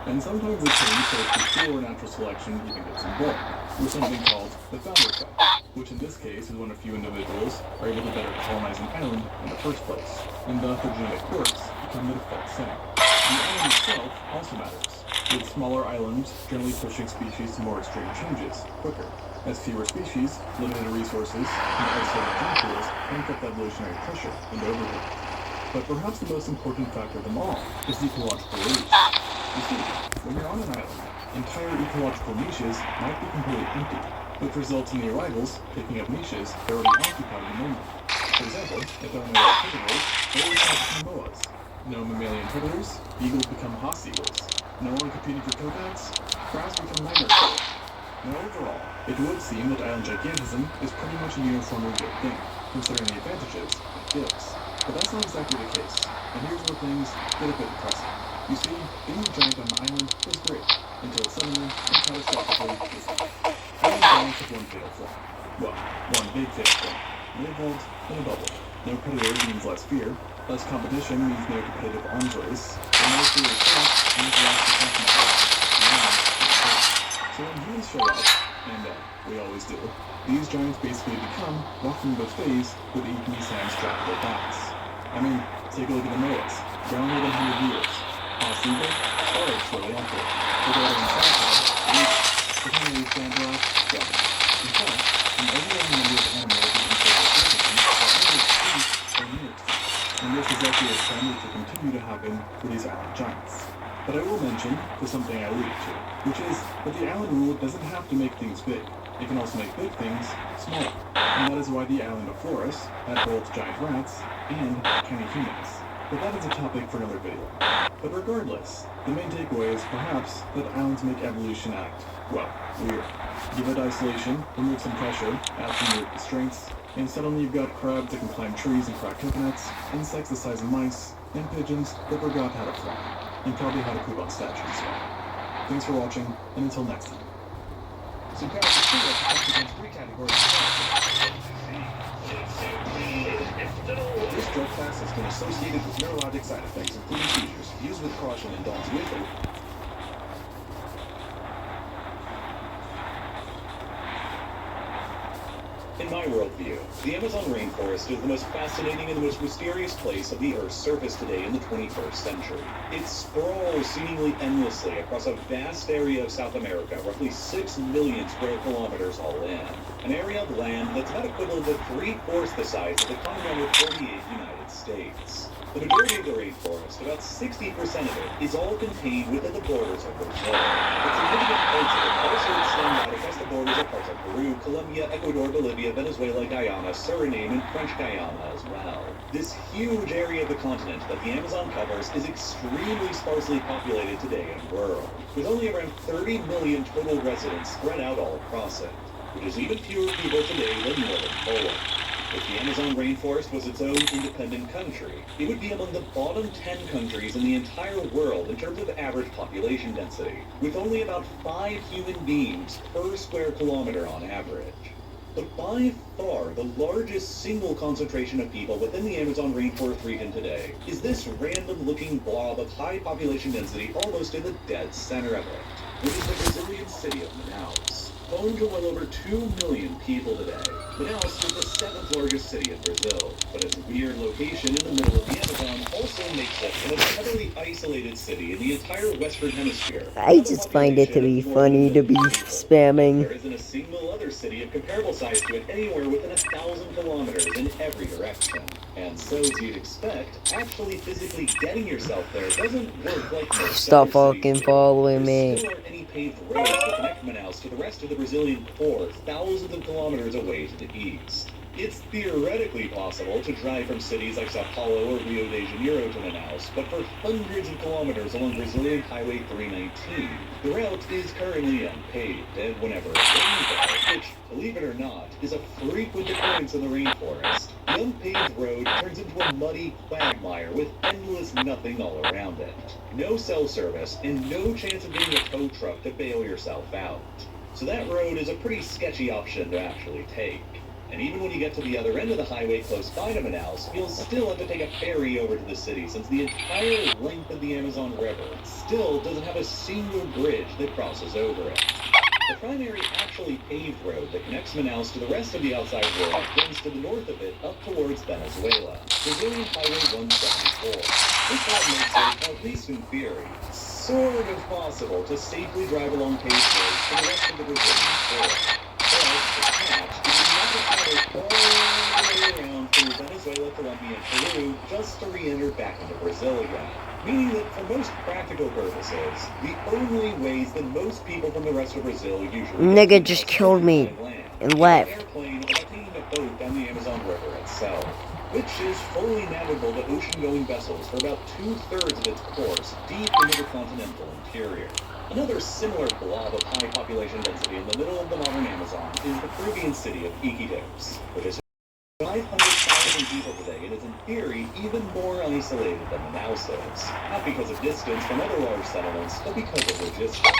S5: And sometimes the change goes before natural selection even gets involved, with something called the founder effect, which in this case is when a few individuals are able to better colonize an island in the first place, and thus the genetic quirks become the default setting. The island itself also matters, with smaller islands generally pushing species to more extreme changes quicker, as fewer species, limited resources, and isolated gene pools crank up the evolutionary pressure into overload. But perhaps the most important factor of them all is ecological reach. You see, when you're on an island, entire ecological niches might be completely empty, which results in the arrivals picking up niches that are already occupied in the mainland. For example, if there are no predators, whales become boas. No mammalian predators, eagles become hoss eagles. No one competing for coconuts, crabs become nightmare fuel. Now overall, it would seem that island gigantism is pretty much a uniformly good thing, considering the advantages it gives. But that's not exactly the case, and here's where things get a bit depressing. You see, being a giant on an island is great, until it suddenly and catastrophically isn't. Island giants have one fatal flaw. Well, one big fatal flaw. They evolved in a bubble. No predators means less fear, less competition means no competitive arms race, and no fear of death means less protection. So when humans show up, and we always do, these giants basically become walking buffets with eating sand strapped to their backs. I mean, take a look at the Moas, around more than 100 years. Possibly, storage slowly after. Without any cycle, becoming a standardized gone. In fact, an overwhelming number of animals and insect organisms are only extinct or near extinct, and this is actually a trend which will continue to happen for these island giants. But I will mention, for something I alluded to, which is that the island rule doesn't have to make things big. It can also make big things smaller. And that is why the island before us had both giant rats and tiny humans. But that is a topic for another video. But regardless, the main takeaway is perhaps that islands make evolution act, well, weird. Give it isolation, remove some pressure, add some weird constraints, and suddenly you've got crabs that can climb trees and crack coconuts, insects the size of mice, and pigeons that forgot how to fly, and probably how to poop on statues as well. Thanks for watching, and until next time.
S6: So guys, the two are against three categories. This drug class has been associated with neurologic side effects, including seizures. Use with caution and don't with it. In my worldview, the Amazon rainforest is the most fascinating and the most mysterious place of the Earth's surface today in the 21st century. It sprawls seemingly endlessly across a vast area of South America, roughly 6 million square kilometers all in. An area of land that's about equivalent to 3/4 the size of the continental 48 United States. The majority of the rainforest, about 60% of it, is all contained within the borders of Brazil. But significant parts of it also extend out across the borders of parts of Peru, Colombia, Ecuador, Bolivia, Venezuela, Guyana, Suriname, and French Guyana as well. This huge area of the continent that the Amazon covers is extremely sparsely populated today and rural, with only around 30 million total residents spread out all across it, which is even fewer people today than northern Poland. If the Amazon rainforest was its own independent country, it would be among the bottom 10 countries in the entire world in terms of average population density, with only about 5 human beings per square kilometer on average. But by far, the largest single concentration of people within the Amazon rainforest region today is this random-looking blob of high population density almost in the dead center of it, which is the Brazilian city of Manaus. Home to well over 2 million people today, Manaus is the 7th largest city in Brazil, but its weird location in the middle of the Amazon also makes it an incredibly isolated city in the entire Western Hemisphere.
S1: I just find it to be funny to be spamming.
S6: There isn't a single other city of comparable size to it anywhere within 1,000 kilometers in every direction. And so, as you'd expect, actually physically getting yourself there doesn't work like most
S1: Stop
S6: other
S1: fucking
S6: cities.
S1: following
S6: There
S1: me.
S6: still aren't any paved roads that connect Manaus to the rest of the Brazilian core, thousands of kilometers away to the east. It's theoretically possible to drive from cities like Sao Paulo or Rio de Janeiro to Manaus, but for hundreds of kilometers along Brazilian Highway 319, the route is currently unpaved, and whenever it rains there, which, believe it or not, is a frequent occurrence in the rainforest, the unpaved road turns into a muddy quagmire with endless nothing all around it. No cell service, and no chance of getting a tow truck to bail yourself out. So that road is a pretty sketchy option to actually take. And even when you get to the other end of the highway close by to Manaus, you'll still have to take a ferry over to the city, since the entire length of the Amazon River still doesn't have a single bridge that crosses over it. The primary actually paved road that connects Manaus to the rest of the outside world runs to the north of it up towards Venezuela, Brazilian Highway 174. This route makes it, at least in theory, sort of possible to safely drive along paved roads to the rest of the Brazilian forest. But the catch is travel all the way around through Venezuela, Colombia, and Peru just to re-enter back into Brazil again. Meaning that for most practical purposes, the only ways that most people from the rest of Brazil usually
S1: Nigga just killed me and left.
S6: airplane or by taking a boat down the Amazon River itself, which is fully navigable to ocean-going vessels for about 2/3 of its course deep into the continental interior.
S11: Another similar blob of high population density in the middle of the modern Amazon is the Peruvian city of Iquitos, which is 500,000 people today and is in theory even more isolated than Manaus is. Not because of distance from other large settlements, but because of logistics.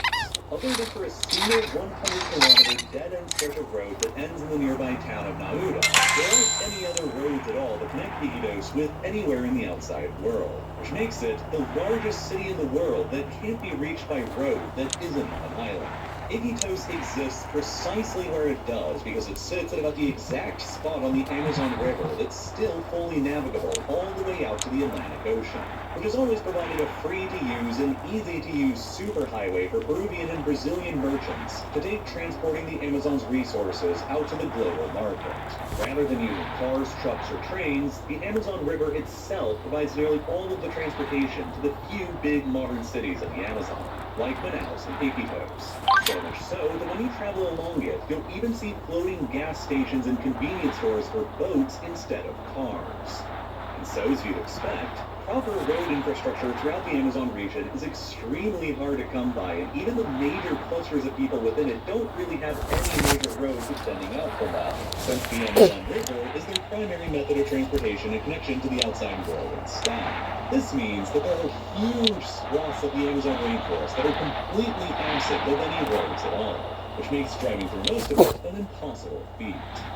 S11: Other than for a single 100-kilometer dead-end stretch of road that ends in the nearby town of Naura, there aren't any other roads at all that connect Iquitos with anywhere in the outside world, which makes it the largest city in the world that can't be reached by road that isn't on an island. Iquitos exists precisely where it does because it sits at about the exact spot on the Amazon River that's still fully navigable all the way out to the Atlantic Ocean, which has always provided a free-to-use and easy-to-use superhighway for Peruvian and Brazilian merchants to take transporting the Amazon's resources out to the global market. Rather than using cars, trucks, or trains, the Amazon River itself provides nearly all of the transportation to the few big modern cities of the Amazon, like Manaus and Iquitos. So much so that when you travel along it, you'll even see floating gas stations and convenience stores for boats instead of cars. And so, as you'd expect, proper road infrastructure throughout the Amazon region is extremely hard to come by, and even the major clusters of people within it don't really have any major roads extending out from them, since the Amazon River is their primary method of transportation and connection to the outside world instead. This means that there are huge swaths of the Amazon rainforest that are completely absent of any roads at all, which makes driving through most of it an impossible feat.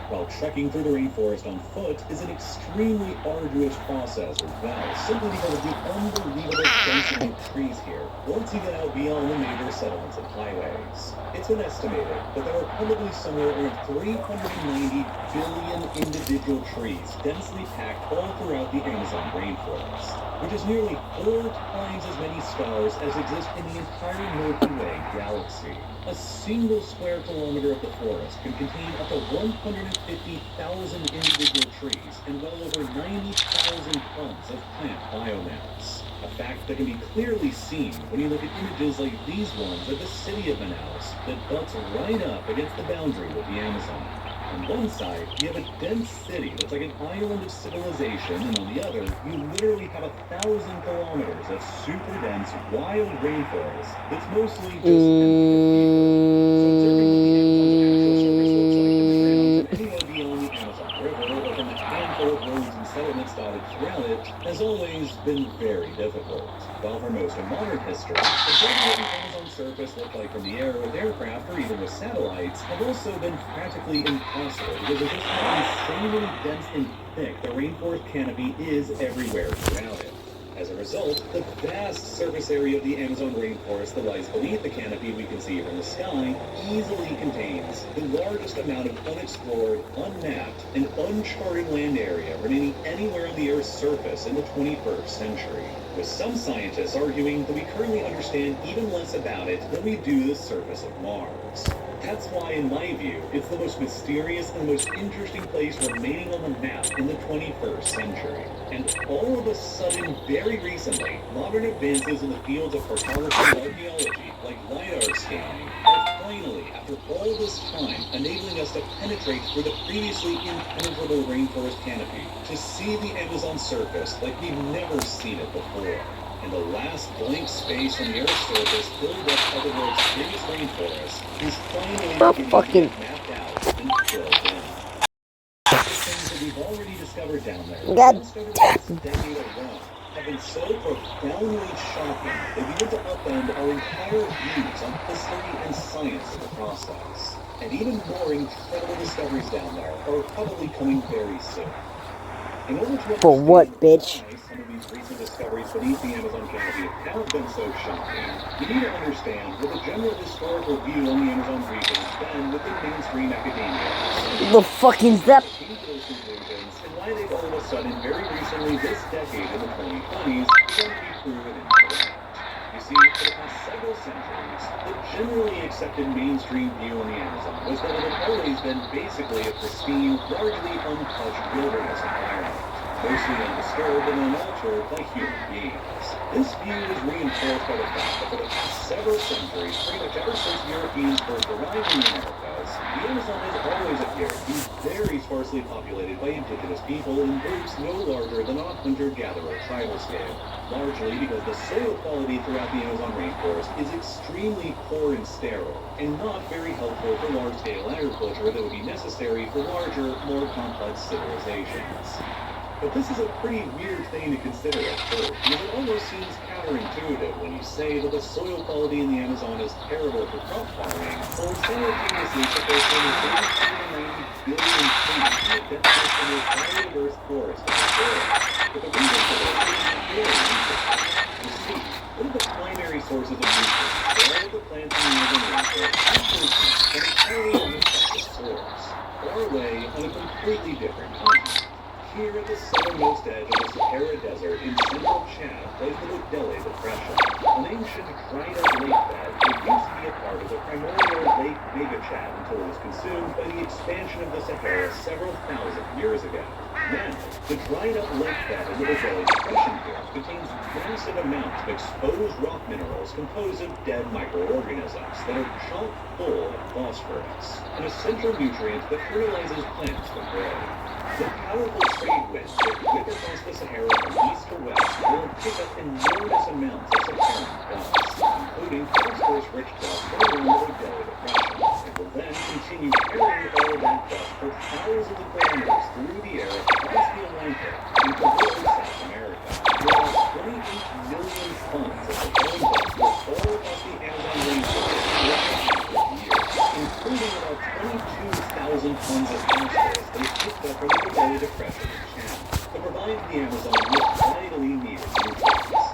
S11: While trekking through the rainforest on foot is an extremely arduous process as well, simply because of the unbelievable density of trees here, once you get out beyond the major settlements and highways. It's been estimated that there are probably somewhere around 390 billion individual trees densely packed all throughout the Amazon rainforest, which is nearly 4 times as many stars as exist in the entire Milky Way galaxy. A single square kilometer of the forest can contain up to 150,000 individual trees and well over 90,000 tons of plant biomass. A fact that can be clearly seen when you look at images like these ones of the city of Manaus that butts right up against the boundary with the Amazon. On one side, you have a dense city that's like an island of civilization, and on the other, you literally have 1,000 kilometers of super dense, wild rainforest that's mostly just anywhere beyond the Amazon River, or from the handful of roads and settlements dotted throughout it, has always been very difficult. While for most of modern history, observing what the Amazon surface looked like from the air with aircraft or even with satellites have also been practically impossible because of just how insanely dense and thick the rainforest canopy is everywhere throughout it. As a result, the vast surface area of the Amazon rainforest that lies beneath the canopy we can see from the sky easily contains the largest amount of unexplored, unmapped, and uncharted land area remaining anywhere on the Earth's surface in the 21st century, with some scientists arguing that we currently understand even less about it than we do the surface of Mars. That's why, in my view, it's the most mysterious and most interesting place remaining on the map in the 21st century. And all of a sudden, very recently, modern advances in the fields of cartography and archaeology, like LiDAR scanning, are finally, after all this time, enabling us to penetrate through the previously impenetrable rainforest canopy, to see the Amazon surface like we've never seen it before. And the last blank space on the Earth's surface filled up by the world's biggest rainforest is finally beginning to get mapped out and filled in. The things that we've already discovered down there, just over the last decade alone, have been so profoundly shocking that we need to upend our entire views on history and science of the process. And even more incredible discoveries down there are probably coming very soon. In order to
S1: For what, bitch?
S11: some of these recent discoveries beneath the Amazon canopy have been so shocking, you need to understand what the general historical view on the Amazon region has been within mainstream academia.
S1: The fucking zap.
S11: And why they've all of a sudden, very recently this decade in the 2020s, begun to be proven incorrect. You see, for the past several centuries, the generally accepted mainstream view on the Amazon was that it had always been basically a pristine, largely untouched wilderness environment. mostly undisturbed and unaltered by human beings. This view is reinforced by the fact that for the past several centuries, pretty much ever since Europeans first arrived in the Americas, the Amazon has always appeared to be very sparsely populated by indigenous people in groups no larger than on a hunter-gatherer tribal scale, largely because the soil quality throughout the Amazon rainforest is extremely poor and sterile, and not very helpful for large-scale agriculture that would be necessary for larger, more complex civilizations. But this is a pretty weird thing to consider at first, because it almost seems counterintuitive when you say that the soil quality in the Amazon is terrible for crop farming, while simultaneously supposed to include 290 billion trees in the densest and most biodiverse forest in the world. But the reason for this is very interesting. You see, one of the primary sources of nutrients for all of the plants in the Amazon rainforest actually comes from entirely unexpected source, far away on a completely different continent. Here at the southernmost edge of the Sahara Desert in central Chad lies the Bodele Depression, an ancient dried-up lake bed that used to be a part of the primordial Lake Vega-Chad until it was consumed by the expansion of the Sahara several thousand years ago. Now, the dried-up lake bed in the Bodele Depression here contains massive amounts of exposed rock minerals composed of dead microorganisms that are chock full of phosphorus, an essential nutrient that fertilizes plants for growth. The powerful trade winds that whip across the Sahara from east to west will pick up enormous amounts of Saharan dust, including phosphorus-rich dust from around the Bodele Depression, and will then continue carrying all that dust for thousands of kilometers through the air across the Atlantic and completely South America. About 28 million tons of Saharan dust will fall across the Amazon rainforest throughout the year, including about 22,000 tons of phosphorus that is picked up from the Bodele Depression in Chad to provide the Amazon with vitally needed nutrients.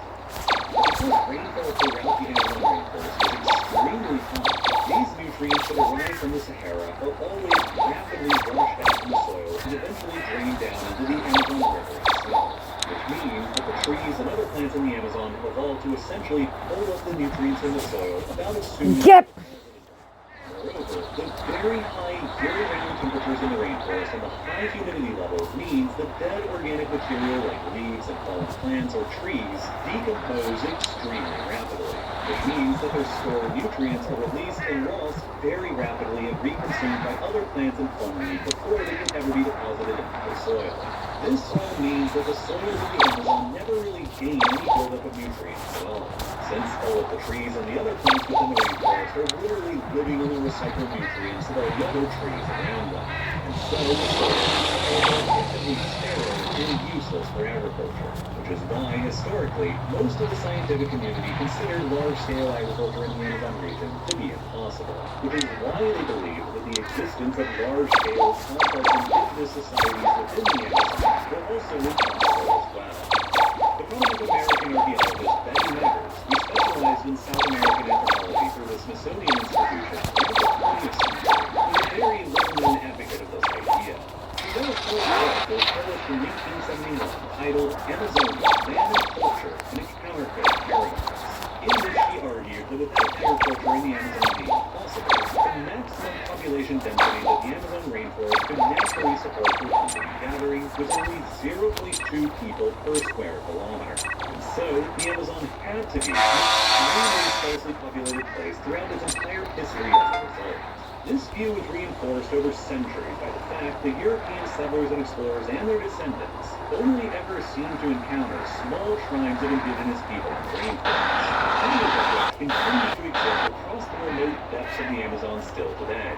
S11: Because rainfall throughout the Amazon rainforest is extremely high, these nutrients that arrive from the Sahara are always rapidly washed out from the soil and eventually drained down into the Amazon River itself, which means that the trees and other plants in the Amazon evolved to essentially hold up the nutrients in the soil about as soon as Moreover, the very high year-round temperatures in the rainforest and the high humidity levels means that dead organic material like leaves and fallen plants or trees decompose extremely rapidly, which means that their stored nutrients are released and lost very rapidly and reconsumed by other plants and fungi before they can ever be deposited into the soil. This all means that the soils of the Amazon never really gain any buildup of nutrients at all, since all of the trees and the other plants within the rainforest are literally living on the recycled nutrients of all the other trees around them. And so the soil is effectively sterile and useless for agriculture, which is why, historically, most of the scientific community considered large-scale agriculture in the Amazon region to be impossible, which is why they believe that the existence of large-scale, complex indigenous societies within the Amazon were also impossible as well. The prominent American archaeologist Betty Meggers, who specialized in South American anthropology through the Smithsonian Institution throughout the 20th century, was a very well-known advocate of this idea. She wrote a full article published in 1971 titled Amazonia, Man and Culture in a Counterfeit Paradox. In this she argued that without agriculture in the Amazon being possible, the maximum population density that the Amazon rainforest could naturally support for hunting and gathering was only 0.2 people per square kilometer. And so, the Amazon had to be an extremely sparsely populated place throughout its entire history as a result. This view was reinforced over centuries by the fact that European settlers and explorers and their descendants only ever seemed to encounter small tribes of indigenous people in the rainforest, many of which continue to exist across the remote depths of the Amazon still today.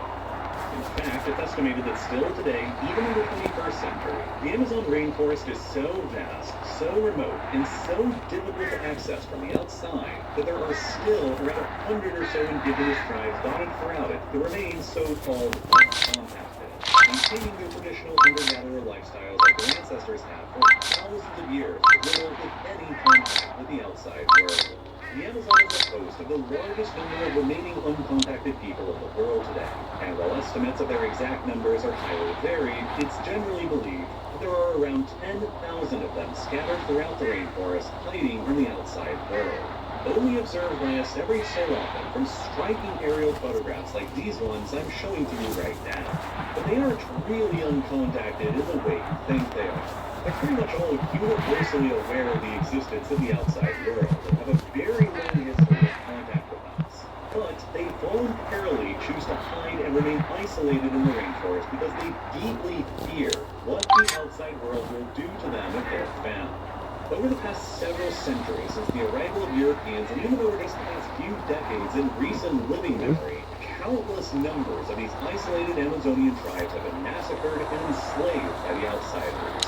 S11: In fact, it's estimated that still today, even in the 21st century, the Amazon rainforest is so vast, so remote, and so difficult to access from the outside that there are still around 100 or so indigenous tribes dotted throughout it that remain so-called uncontacted, maintaining their traditional hunter-gatherer lifestyles like their ancestors have for thousands of years with little, if any, contact with the outside world. The Amazon is the host of the largest number of remaining uncontacted people in the world today, and while estimates of their exact numbers are highly varied, it's generally believed that there are around 10,000 of them scattered throughout the rainforest, hiding from the outside world. Only observed by us every so often from striking aerial photographs like these ones I'm showing to you right now. But they aren't really uncontacted in the way you think they are. They're pretty much all universally aware of the existence of the outside world and have a very long history of contact with us. But they voluntarily choose to hide and remain isolated in the rainforest because they deeply fear what the outside world will do to them if they're found. Over the past several centuries, since the arrival of Europeans, and even over just the past few decades in recent living memory, countless numbers of these isolated Amazonian tribes have been massacred and enslaved by the outsiders.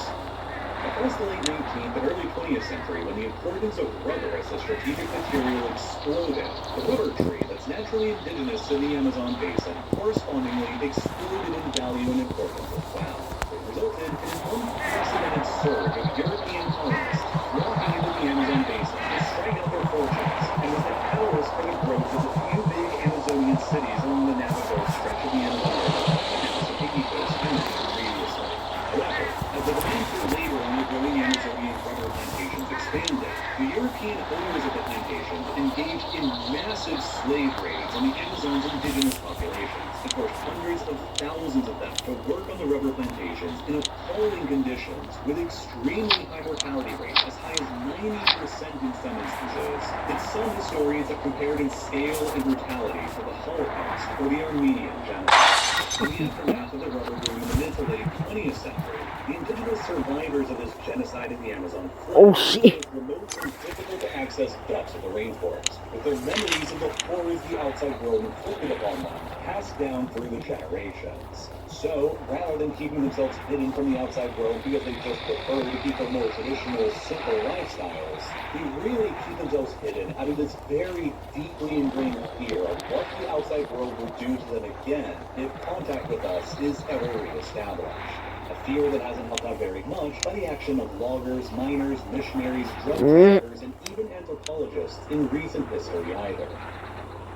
S11: Across the late 19th and early 20th century, when the importance of rubber as a strategic material exploded, the rubber tree that's naturally indigenous to the Amazon basin correspondingly exploded in value and importance as well. It resulted in an unprecedented surge of European colonists flocking into the Amazon basin to strike out their fortunes, and was the catalyst for the growth of a few big Amazonian cities along the Navajo stretch of the Amazon River, announced the Iggy Coast mentioned previously. However, as the demand for labor on the growing Amazonian rubber plantations expanded, the European owners of the plantations engaged in massive slave raids on the Amazon's indigenous populations and forced hundreds of thousands of them to work on the rubber plantations in appalling conditions with extremely high mortality rates as high as 90% in some instances. It's some historians have compared in scale and brutality to the Holocaust or the Armenian genocide. In the aftermath of the rubber boom in the mid to late 20th century, the indigenous survivors of this genocide in the Amazon fled to remote and difficult to access depths of the rainforest, with their memories of the horrors the outside world inflicted upon them passed down through the generations. So, rather than keeping themselves hidden from the outside world because they just prefer to keep a more traditional, simple lifestyles, they really keep themselves hidden out of this very deeply ingrained fear of what the outside world will do to them again if contact with us is ever reestablished. A fear that hasn't helped out very much by the action of loggers, miners, missionaries, drug traffickers, and even anthropologists in recent history either.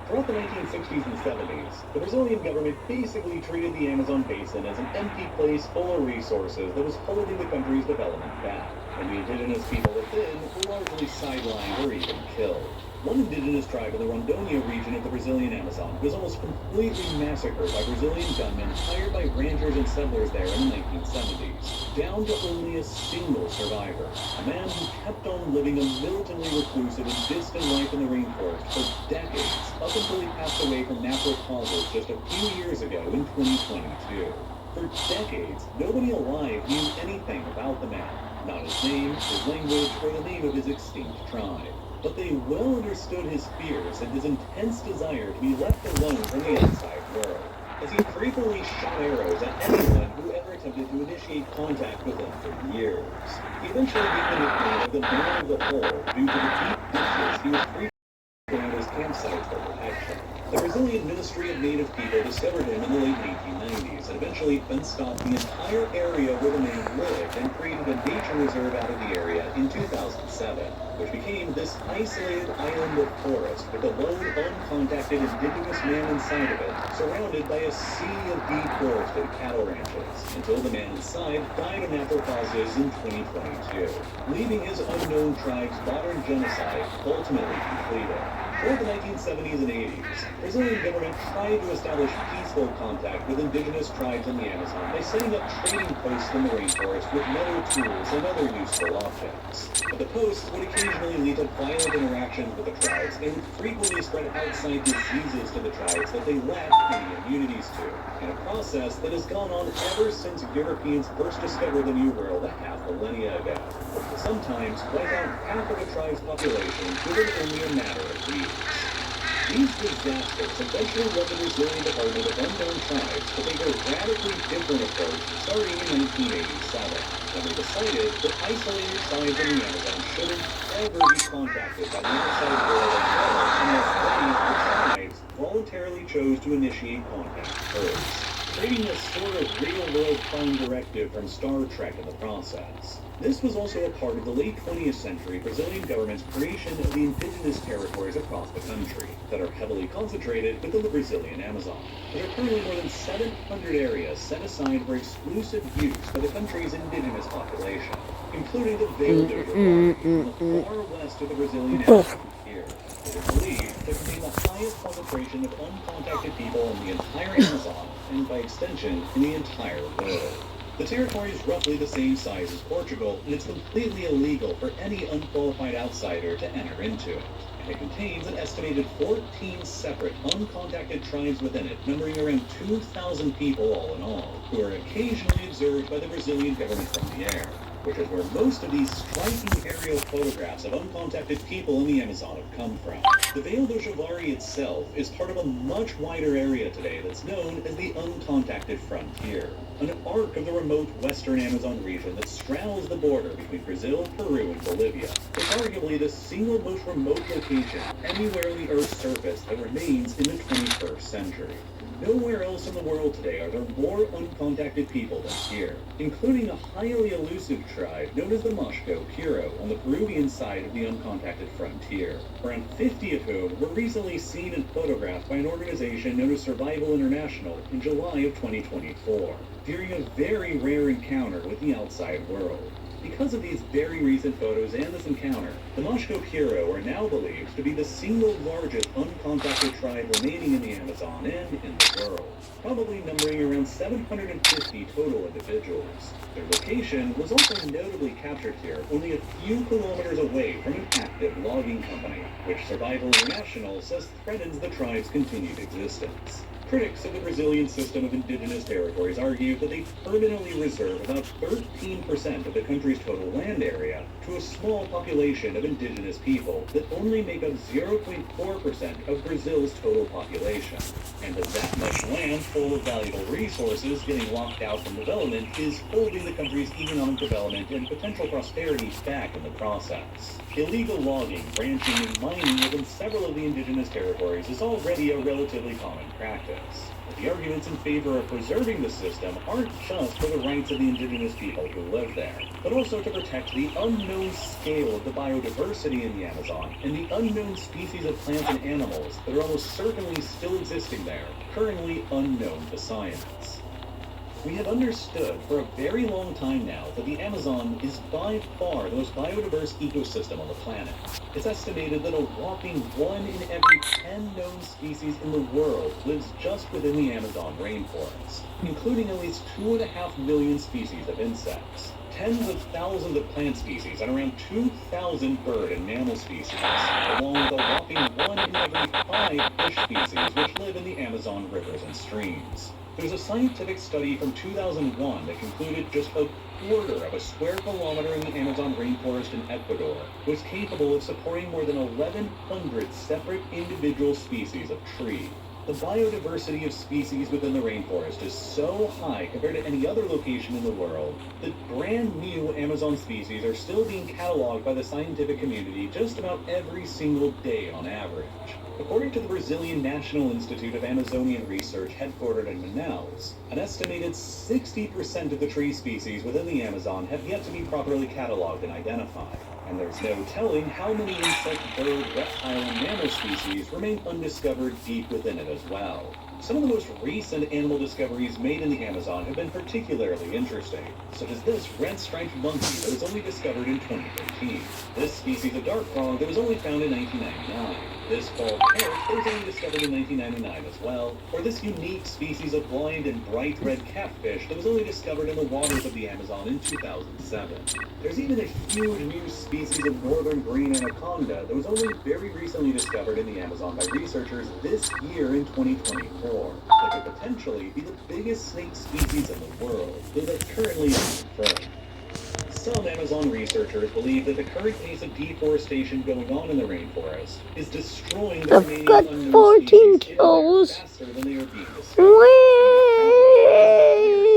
S11: Throughout the 1960s and 70s, the Brazilian government basically treated the Amazon basin as an empty place full of resources that was holding the country's development back, and the indigenous people within were largely sidelined or even killed. One indigenous tribe in the Rondônia region of the Brazilian Amazon was almost completely massacred by Brazilian gunmen hired by ranchers and settlers there in the 1970s, down to only a single survivor, a man who kept on living a militantly reclusive and distant life in the rainforest for decades, up until he passed away from natural causes just a few years ago in 2022. For decades, nobody alive knew anything about the man, not his name, his language, or the name of his extinct tribe. But they well understood his fears and his intense desire to be left alone from the outside world, as he frequently shot arrows at anyone who ever attempted to initiate contact with him for years. He eventually became the nickname of the Man of the Hole due to the deep ditches he was frequently around his campsites for protection. The Brazilian Ministry of Native People discovered him in the late 1890s and eventually fenced off the entire area where the man lived and created a nature reserve out of the area in 2007, which became this isolated island of forest with a lone, uncontacted indigenous man inside of it, surrounded by a sea of deforested cattle ranches, until the man inside died of natural causes in 2022, leaving his unknown tribe's modern genocide ultimately completed. Throughout the 1970s and 80s, Brazilian government tried to establish peaceful contact with indigenous tribes in the Amazon by setting up trading posts in the rainforest with metal tools and other useful objects. But the posts would occasionally lead to violent interactions with the tribes and would frequently spread outside diseases to the tribes that they lacked any immunities to, in a process that has gone on ever since Europeans first discovered the New World a half millennia ago, which will sometimes wipe out half of a tribe's population within only a matter of weeks. These disasters eventually led the Brazilian Department of Unknown Tribes to take a radically different approach starting in 1987, when they decided that isolated tribes in the Amazon shouldn't ever be contacted by the outside world unless any of the tribes voluntarily chose to initiate contact first, creating a sort of real-world crime directive from Star Trek in the process. This was also a part of the late 20th century Brazilian government's creation of the indigenous territories across the country that are heavily concentrated within the Brazilian Amazon. There are currently more than 700 areas set aside for exclusive use by the country's indigenous population, including the Vale do Javari, in the far west of the Brazilian Amazon here. It is believed to contain the highest concentration of uncontacted people in the entire Amazon, and by extension, in the entire world. The territory is roughly the same size as Portugal, and it's completely illegal for any unqualified outsider to enter into it. And it contains an estimated 14 separate, uncontacted tribes within it, numbering around 2,000 people all in all, who are occasionally observed by the Brazilian government from the air, which is where most of these striking aerial photographs of uncontacted people in the Amazon have come from. The Vale do Javari itself is part of a much wider area today that's known as the uncontacted frontier, an arc of the remote western Amazon region that straddles the border between Brazil, Peru, and Bolivia. It's arguably the single most remote location anywhere on the Earth's surface that remains in the 21st century. Nowhere else in the world today are there more uncontacted people than here, including a highly elusive tribe known as the Mashco Puro on the Peruvian side of the uncontacted frontier, around 50 of whom were recently seen and photographed by an organization known as Survival International in July of 2024, during a very rare encounter with the outside world. Because of these very recent photos and this encounter, the Mashco Puro are now believed to be the single largest uncontacted tribe remaining in the Amazon and in the world, probably numbering around 750 total individuals. Their location was also notably captured here, only a few kilometers away from an active logging company, which Survival International says threatens the tribe's continued existence. Critics of the Brazilian system of indigenous territories argue that they permanently reserve about 13% of the country's total land area to a small population of indigenous people that only make up 0.4% of Brazil's total population. And that much land full of valuable resources getting locked out from development is holding the country's economic development and potential prosperity back in the process. Illegal logging, ranching, and mining within several of the indigenous territories is already a relatively common practice. But the arguments in favor of preserving the system aren't just for the rights of the indigenous people who live there, but also to protect the unknown scale of the biodiversity in the Amazon and the unknown species of plants and animals that are almost certainly still existing there, currently unknown to science. We have understood for a very long time now that the Amazon is by far the most biodiverse ecosystem on the planet. It's estimated that a whopping 1 in every 10 known species in the world lives just within the Amazon rainforest, including at least 2.5 million species of insects, tens of thousands of plant species, and around 2,000 bird and mammal species, along with a whopping 1 in every 5 fish species which live in the Amazon rivers and streams. There's a scientific study from 2001 that concluded just a quarter of a square kilometer in the Amazon rainforest in Ecuador was capable of supporting more than 1,100 separate individual species of tree. The biodiversity of species within the rainforest is so high compared to any other location in the world that brand new Amazon species are still being cataloged by the scientific community just about every single day on average. According to the Brazilian National Institute of Amazonian Research headquartered in Manaus, an estimated 60% of the tree species within the Amazon have yet to be properly cataloged and identified. And there's no telling how many insect, bird, reptile, and mammal species remain undiscovered deep within it as well. Some of the most recent animal discoveries made in the Amazon have been particularly interesting, such as this red-striped monkey that was only discovered in 2013, this species of dart frog that was only found in 1999, this bald parrot that was only discovered in 1999 as well, or this unique species of blind and bright red catfish that was only discovered in the waters of the Amazon in 2007. There's even a huge new species of northern green anaconda that was only very recently discovered in the Amazon by researchers this year in 2024, that could potentially be the biggest snake species in the world, though that's currently unconfirmed. Some Amazon researchers believe that the current pace of deforestation going on in the rainforest is destroying the remaining unknown
S1: 14 kills.
S11: faster than they are being discovered.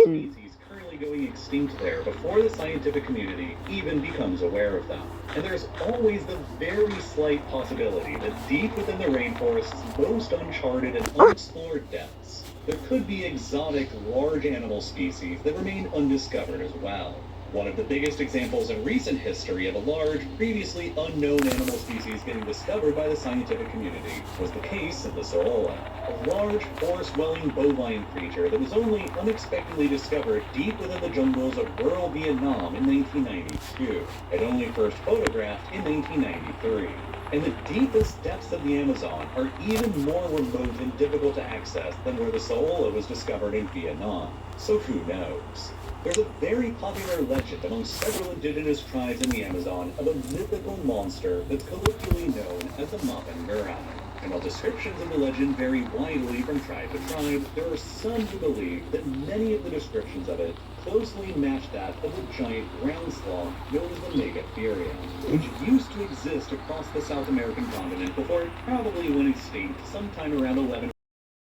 S11: Species currently going extinct there before the scientific community even becomes aware of them. And there's always the very slight possibility that deep within the rainforest's most uncharted and unexplored depths, there could be exotic large animal species that remain undiscovered as well. One of the biggest examples in recent history of a large, previously unknown animal species getting discovered by the scientific community was the case of the Sorolla, a large, forest-dwelling bovine creature that was only unexpectedly discovered deep within the jungles of rural Vietnam in 1992, and only first photographed in 1993. And the deepest depths of the Amazon are even more remote and difficult to access than where the Saola was discovered in Vietnam. So who knows? There's a very popular legend among several indigenous tribes in the Amazon of a mythical monster that's colloquially known as the Mapinguari. And while descriptions of the legend vary widely from tribe to tribe, there are some who believe that many of the descriptions of it closely match that of the giant ground sloth known as the Megatherium, which used to exist across the South American continent before it probably went extinct sometime around 11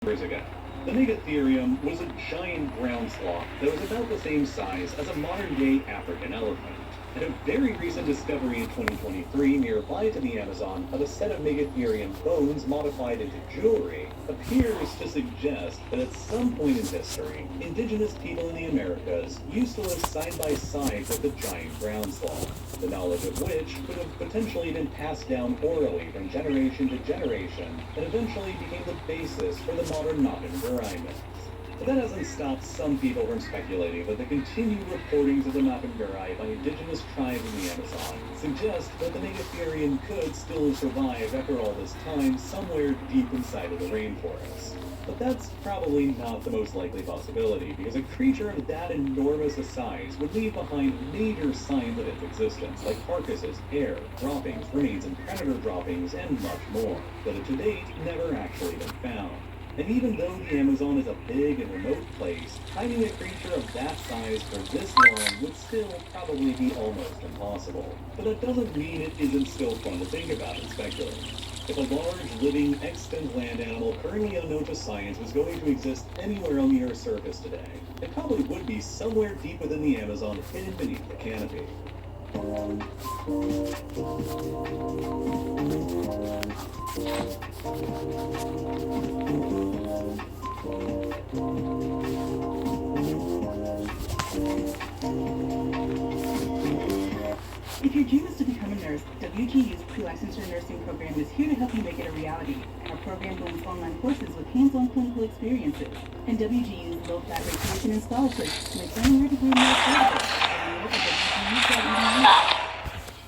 S11: years ago. The Megatherium was a giant ground sloth that was about the same size as a modern-day African elephant. And a very recent discovery in 2023 nearby to the Amazon of a set of Megatherium bones modified into jewelry appears to suggest that at some point in history, indigenous people in the Americas used to live side by side with the giant ground sloth, the knowledge of which could have potentially been passed down orally from generation to generation and eventually became the basis for the modern Mapinguari myth. But that hasn't stopped some people from speculating that the continued reportings of the Mapinguari by indigenous tribes in the Amazon suggest that the Megatherium could still have survived after all this time somewhere deep inside of the rainforest. But that's probably not the most likely possibility, because a creature of that enormous a size would leave behind major signs of its existence, like carcasses, hair, droppings, remains and predator droppings, and much more, that have to date never actually been found. And even though the Amazon is a big and remote place, hiding a creature of that size for this long would still probably be almost impossible. But that doesn't mean it isn't still fun to think about and speculate. If a large, living, extant land animal currently unknown to science was going to exist anywhere on the Earth's surface today, it probably would be somewhere deep within the Amazon, hidden beneath the canopy.
S21: If your dream is to become a nurse, WGU's pre-licensure nursing program is here to help you make it a reality. Our program blends online courses with hands-on clinical experiences, and WGU's low-flat rate tuition and scholarships make earning your degree more affordable.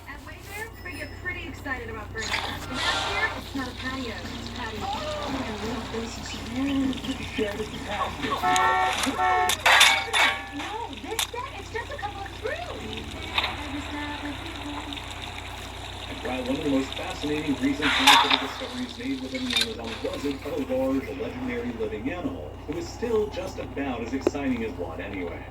S12: At Wayfair, we get pretty excited about furniture. And out here, it's not a patio, it's a patio. No, this set, it's just a couple of screws.
S11: While one of the most fascinating recent scientific discoveries made within the Amazon wasn't of a large, legendary living animal, it was still just about as exciting as one anyway.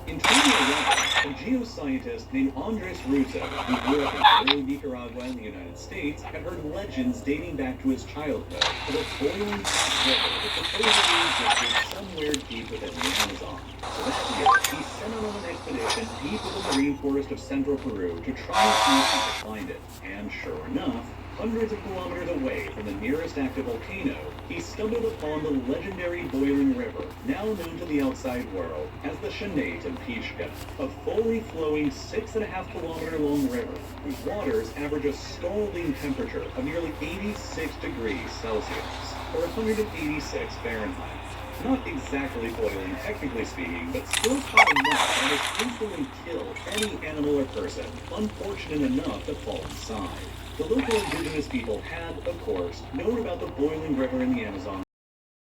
S11: In 2011, a geoscientist named Andres Russo, who grew up in early Nicaragua in the United States, had heard legends dating back to his childhood of a boiling river that supposedly existed somewhere deep within the Amazon. So that year, he set out on an expedition deep within the rainforest of central Peru to try and see if he could find it. And sure enough, hundreds of kilometers away from the nearest active volcano, he stumbled upon the legendary boiling river, now known to the outside world as the Xeneitampichka, a fully flowing 6.5 kilometer long river whose waters average a scalding temperature of nearly 86 degrees Celsius, or 186 Fahrenheit. Not exactly boiling, technically speaking, but still hot enough that it would instantly kill any animal or person unfortunate enough to fall inside. The local indigenous people had, of course, known about the boiling river in the Amazon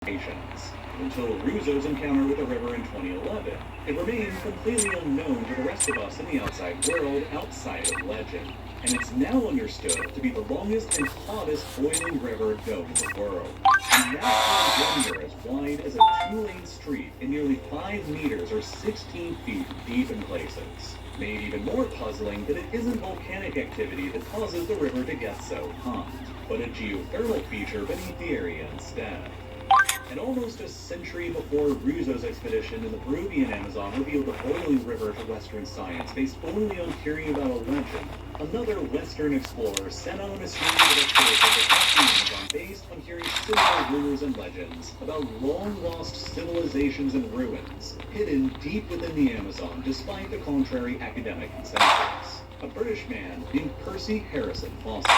S11: nations. Until Russo's encounter with the river in 2011, it remained completely unknown to the rest of us in the outside world outside of legend. And it's now understood to be the longest and hottest boiling river known in the world. And that's wonder as wide as a 2-lane street and nearly 5 meters or 16 feet deep in places. Made even more puzzling that it isn't volcanic activity that causes the river to get so hot, but a geothermal feature beneath the area instead. And almost a century before Russo's expedition in the Peruvian Amazon revealed the boiling river to Western science based only on hearing about a legend, another Western explorer set out on a series of expeditions across the Amazon based on hearing similar rumors and legends about long-lost civilizations and ruins hidden deep within the Amazon despite the contrary academic consensus. A British man named Percy Harrison Fawcett.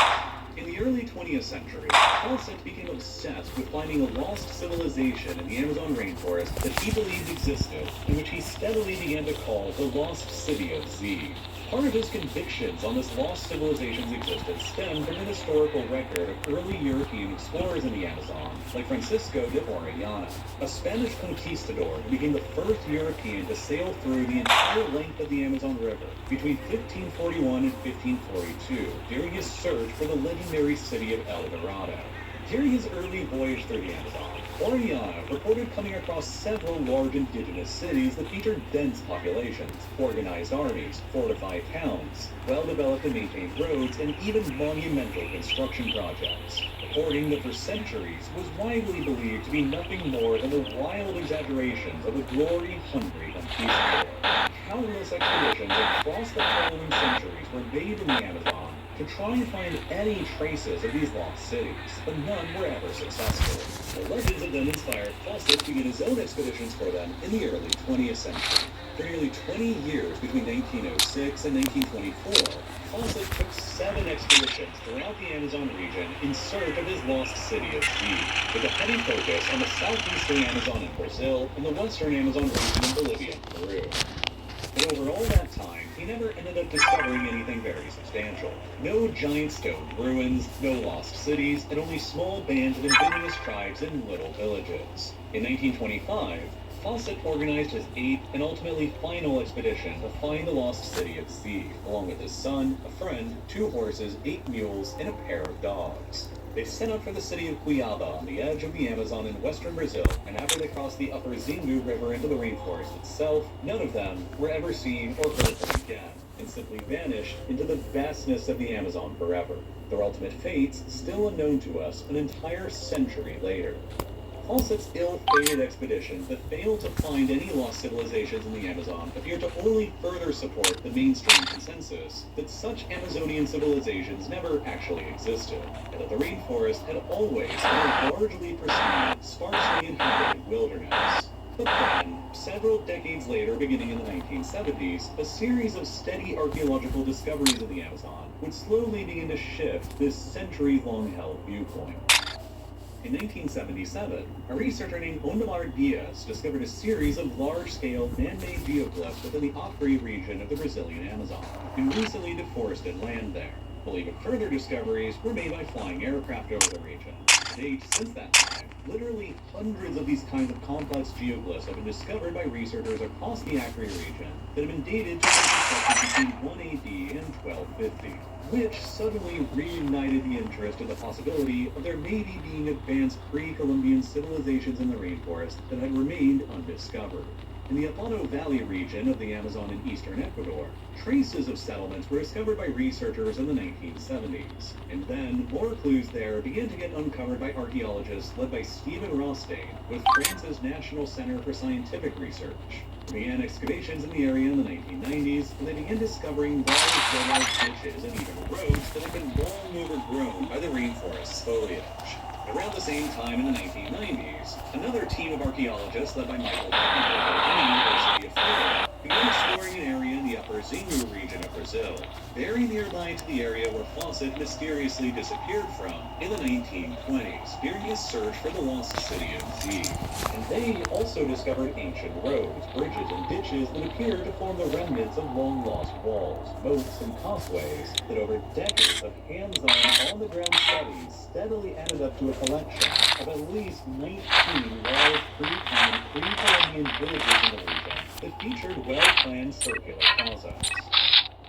S11: In the early 20th century, Fawcett became obsessed with finding a lost civilization in the Amazon rainforest that he believed existed, and which he steadily began to call the Lost City of Z. Part of his convictions on this lost civilization's existence stemmed from an historical record of early European explorers in the Amazon, like Francisco de Orellana, a Spanish conquistador who became the first European to sail through the entire length of the Amazon River between 1541 and 1542 during his search for the legendary city of El Dorado. During his early voyage through the Amazon, Orellana reported coming across several large indigenous cities that featured dense populations, organized armies, fortified towns, well-developed and maintained roads, and even monumental construction projects. Reporting that for centuries was widely believed to be nothing more than the wild exaggerations of a glory-hungry conquistador. Countless expeditions across the following centuries were made in the Amazon to try and find any traces of these lost cities, but none were ever successful. The legends have then inspired Fawcett to begin his own expeditions for them in the early 20th century. For nearly 20 years between 1906 and 1924, Fawcett took 7 expeditions throughout the Amazon region in search of his lost city of Z, with a heavy focus on the southeastern Amazon in Brazil and the western Amazon region in Bolivia and Peru. But over all that time, he never ended up discovering anything very substantial. No giant stone ruins, no lost cities, and only small bands of indigenous tribes and little villages. In 1925, Fawcett organized his 8th and ultimately final expedition to find the lost city of Z, along with his son, a friend, 2 horses, 8 mules, and a pair of dogs. They set out for the city of Cuiabá on the edge of the Amazon in western Brazil, and after they crossed the upper Xingu River into the rainforest itself, none of them were ever seen or heard from again, and simply vanished into the vastness of the Amazon forever. Their ultimate fates still unknown to us an entire century later. Fawcett's ill-fated expedition that failed to find any lost civilizations in the Amazon appeared to only further support the mainstream consensus that such Amazonian civilizations never actually existed, and that the rainforest had always been a largely pristine, sparsely inhabited wilderness. But then, several decades later, beginning in the 1970s, a series of steady archaeological discoveries in the Amazon would slowly begin to shift this centuries-long held viewpoint. In 1977, a researcher named Ondamar Dias discovered a series of large-scale man-made geoglyphs within the Acre region of the Brazilian Amazon, in recently deforested land there. Believed further discoveries were made by flying aircraft over the region. To date, since that time, literally hundreds of these kinds of complex geoglyphs have been discovered by researchers across the Acre region that have been dated to between 1 AD and 1250. Which suddenly reignited the interest in the possibility of there maybe being advanced pre-Columbian civilizations in the rainforest that had remained undiscovered. In the Apano Valley region of the Amazon in eastern Ecuador, traces of settlements were discovered by researchers in the 1970s, and then more clues there began to get uncovered by archaeologists led by Stephen Rothstein with France's National Center for Scientific Research. They began excavations in the area in the 1990s, and they began discovering large ditches and even roads that had been long overgrown by the rainforest's foliage. Around the same time in the 1990s, another team of archaeologists led by Michael Beckenbauer from the University of Florida began exploring an area in the upper Xingu region of Brazil, very nearby to the area where Fawcett mysteriously disappeared from in the 1920s during his search for the lost city of Z. And they also discovered ancient roads, bridges, and ditches that appeared to form the remnants of long-lost walls, moats, and causeways that over decades of hands-on, on-the-ground studies steadily added up to a collection of at least 19 large pre-common, pre-Columbian villages in the region that featured well-planned circular plazas.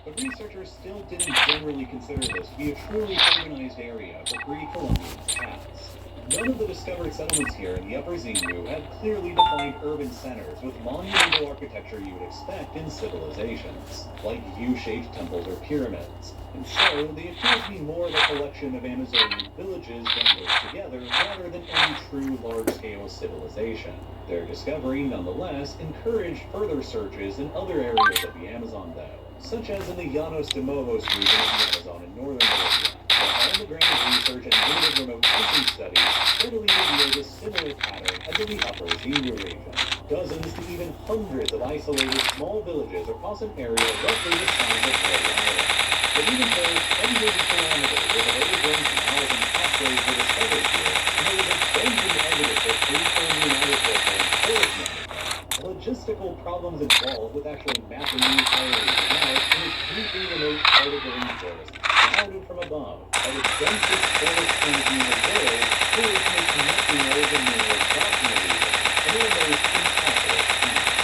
S11: But researchers still didn't generally consider this to be a truly urbanized area of the pre-Columbian past. None of the discovered settlements here in the Upper Xingu had clearly defined urban centers with monumental architecture you would expect in civilizations, like U-shaped temples or pyramids. And so, they appear to be more of a collection of Amazonian villages bundled together rather than any true large-scale civilization. Their discovery, nonetheless, encouraged further searches in other areas of the Amazon, though, such as in the Llanos de Movos region of the Amazon in northern Bolivia. On-the-ground research and limited remote sensing studies steadily revealed a similar pattern as in the upper Xingu region. Dozens to even hundreds of isolated small villages across an area roughly the size of Rhode Island. But even though hundreds of kilometers of overgrown canals and pathways were discovered here, and there was abundant evidence of pre-Columbian agriculture and forest management, the logistical problems involved with actually mapping the entire region out in a deeply remote part of the rainforest, surrounded from above by the densest forest canopy in the world, proved to make connecting all of the minerals dropped in the region an almost impossible task.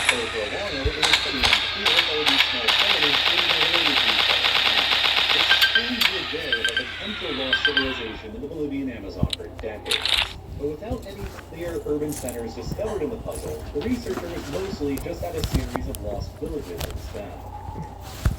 S11: So for a while, it was pretty unclear if all these small settlements were even related to each other. It seems there of a potential lost civilization in the Bolivian Amazon for decades. But without any clear urban centers discovered in the puzzle, the researchers mostly just had a series of lost villages instead.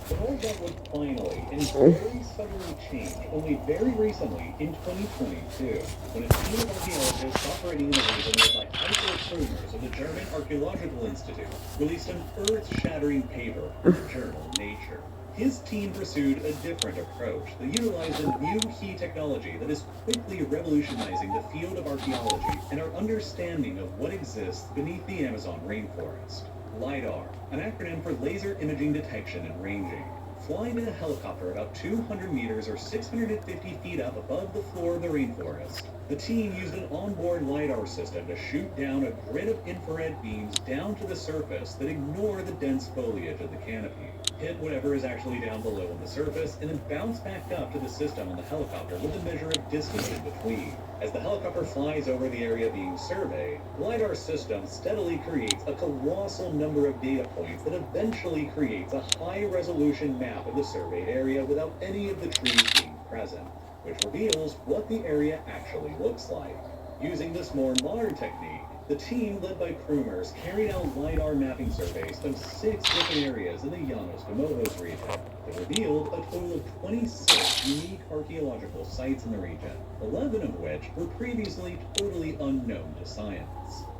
S11: But all that would finally and very suddenly change only very recently in 2022, when a team of archaeologists operating in the region led by Heiko Krumers of the German Archaeological Institute released an earth-shattering paper in the journal Nature. His team pursued a different approach that utilized a new key technology that is quickly revolutionizing the field of archaeology and our understanding of what exists beneath the Amazon rainforest. LiDAR, an acronym for Laser Imaging Detection and Ranging. Flying in a helicopter about 200 meters or 650 feet up above the floor of the rainforest, the team used an onboard LiDAR system to shoot down a grid of infrared beams down to the surface that ignore the dense foliage of the canopy, hit whatever is actually down below on the surface, and then bounce back up to the system on the helicopter with a measure of distance in between. As the helicopter flies over the area being surveyed, the LiDAR system steadily creates a colossal number of data points that eventually creates a high-resolution map of the surveyed area without any of the trees being present, which reveals what the area actually looks like. Using this more modern technique, the team led by Krumers carried out LiDAR mapping surveys of 6 different areas in the Llanos de Mojos region that revealed a total of 26 unique archaeological sites in the region, 11 of which were previously totally unknown to science.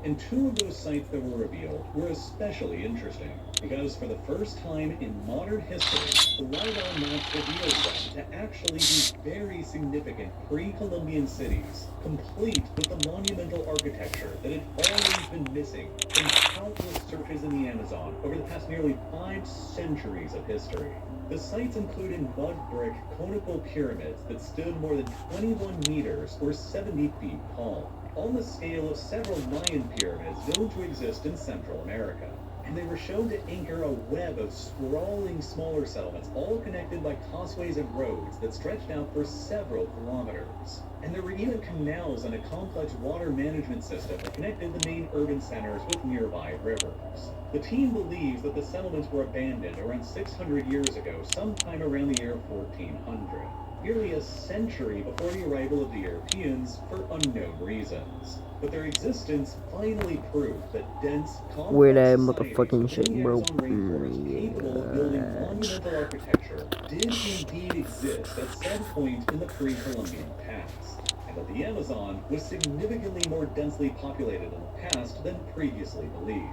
S11: And 2 of those sites that were revealed were especially interesting, because for the first time in modern history, the LiDAR maps revealed them to actually be very significant pre-Columbian cities, complete with the monumental architecture that had always been missing from countless searches in the Amazon over the past nearly 5 centuries of history. The sites included mud brick conical pyramids that stood more than 21 meters or 70 feet tall, on the scale of several Mayan pyramids known to exist in Central America. And they were shown to anchor a web of sprawling smaller settlements, all connected by causeways and roads that stretched out for several kilometers. And there were even canals and a complex water management system that connected the main urban centers with nearby rivers. The team believes that the settlements were abandoned around 600 years ago, sometime around the year 1400. Nearly a century before the arrival of the Europeans for unknown reasons. But their existence finally proved that dense,
S1: Weird
S11: complex
S1: motherfucking
S11: societies
S1: shit,
S11: in the
S1: bro.
S11: Amazon rainforest capable of building monumental architecture did indeed exist at some point in the pre-Columbian past, and that the Amazon was significantly more densely populated in the past than previously believed.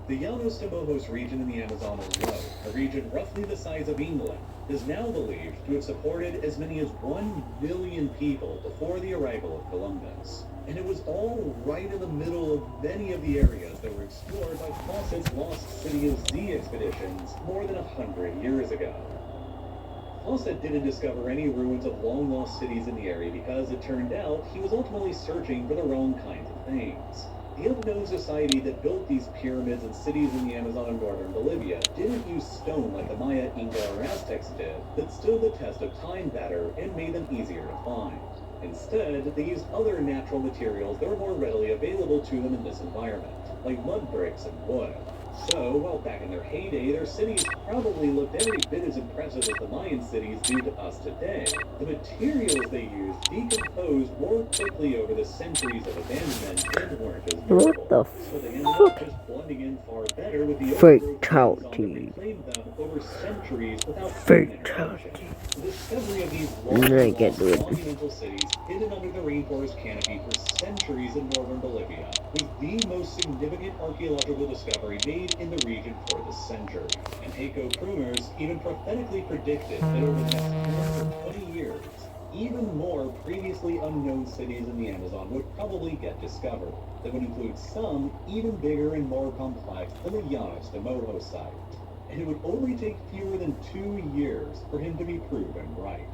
S11: The Llanos de Mojos region in the Amazon alone, a region roughly the size of England, is now believed to have supported as many as 1 million people before the arrival of Columbus. And it was all right in the middle of many of the areas that were explored by Fawcett's Lost City of Z expeditions more than 100 years ago. Fawcett didn't discover any ruins of long-lost cities in the area because, it turned out, he was ultimately searching for the wrong kinds of things. The unknown society that built these pyramids and cities in the Amazon and northern Bolivia didn't use stone like the Maya, Inca, or Aztecs did that stood the test of time better and made them easier to find. Instead, they used other natural materials that were more readily available to them in this environment, like mud bricks and wood. So, while back in their heyday, their cities probably looked every bit as impressive as the Mayan cities do to us today, the materials they used decomposed more quickly over the centuries of abandonment and weren't as durable.
S1: What the
S11: So they ended up just blending in far better with the
S1: fatality?
S11: reclaimed them over centuries without
S1: Fatality.
S11: the discovery of these
S1: I get to it.
S11: monumental cities hidden under the rainforest canopy for centuries in northern Bolivia was the most significant archaeological discovery made in the region for the century. And Heiko Krumers even prophetically predicted that over the next 20 years, even more previously unknown cities in the Amazon would probably get discovered, that would include some even bigger and more complex than the Llanos de Mojos site. and it would only take fewer than 2 years for him to be proven right.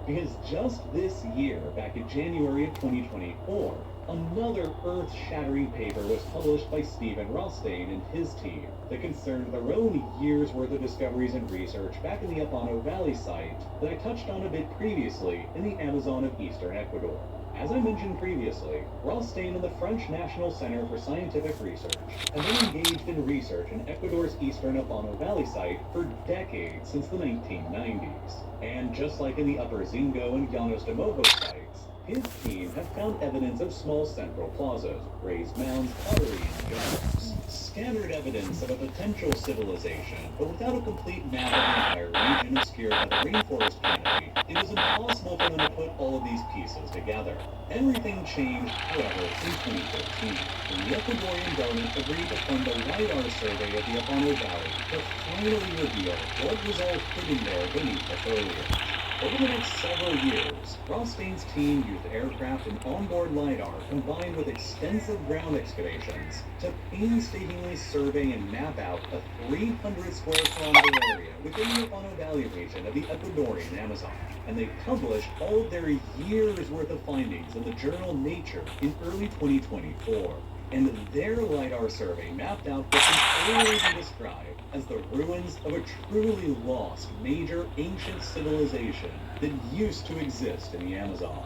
S11: Because just this year, back in January of 2024, another earth-shattering paper was published by Stephen Rothstein and his team that concerned their own years' worth of discoveries and research back in the Apano Valley site that I touched on a bit previously in the Amazon of eastern Ecuador. As I mentioned previously, Rothstein and the French National Center for Scientific Research have been engaged in research in Ecuador's eastern Apano Valley site for decades since the 1990s. And just like in the Upper Zingo and Llanos de Mojo sites, his team have found evidence of small central plazas, raised mounds, pottery, and jars. Scattered evidence of a potential civilization, but without a complete map of the entire region obscured by the rainforest canopy, it was impossible for them to put all of these pieces together. Everything changed, however, in 2013, when the Ecuadorian government agreed to fund a LiDAR survey of the Apano Valley to finally reveal what was all hidden there beneath the foliage. Over the next several years, Rothstein's team used aircraft and onboard LiDAR combined with extensive ground excavations to painstakingly survey and map out a 300 square kilometer area within the Apano Valley region of the Ecuadorian Amazon. And they published all of their years' worth of findings in the journal Nature in early 2024. And their LiDAR survey mapped out what can only be described as the ruins of a truly lost major ancient civilization that used to exist in the Amazon.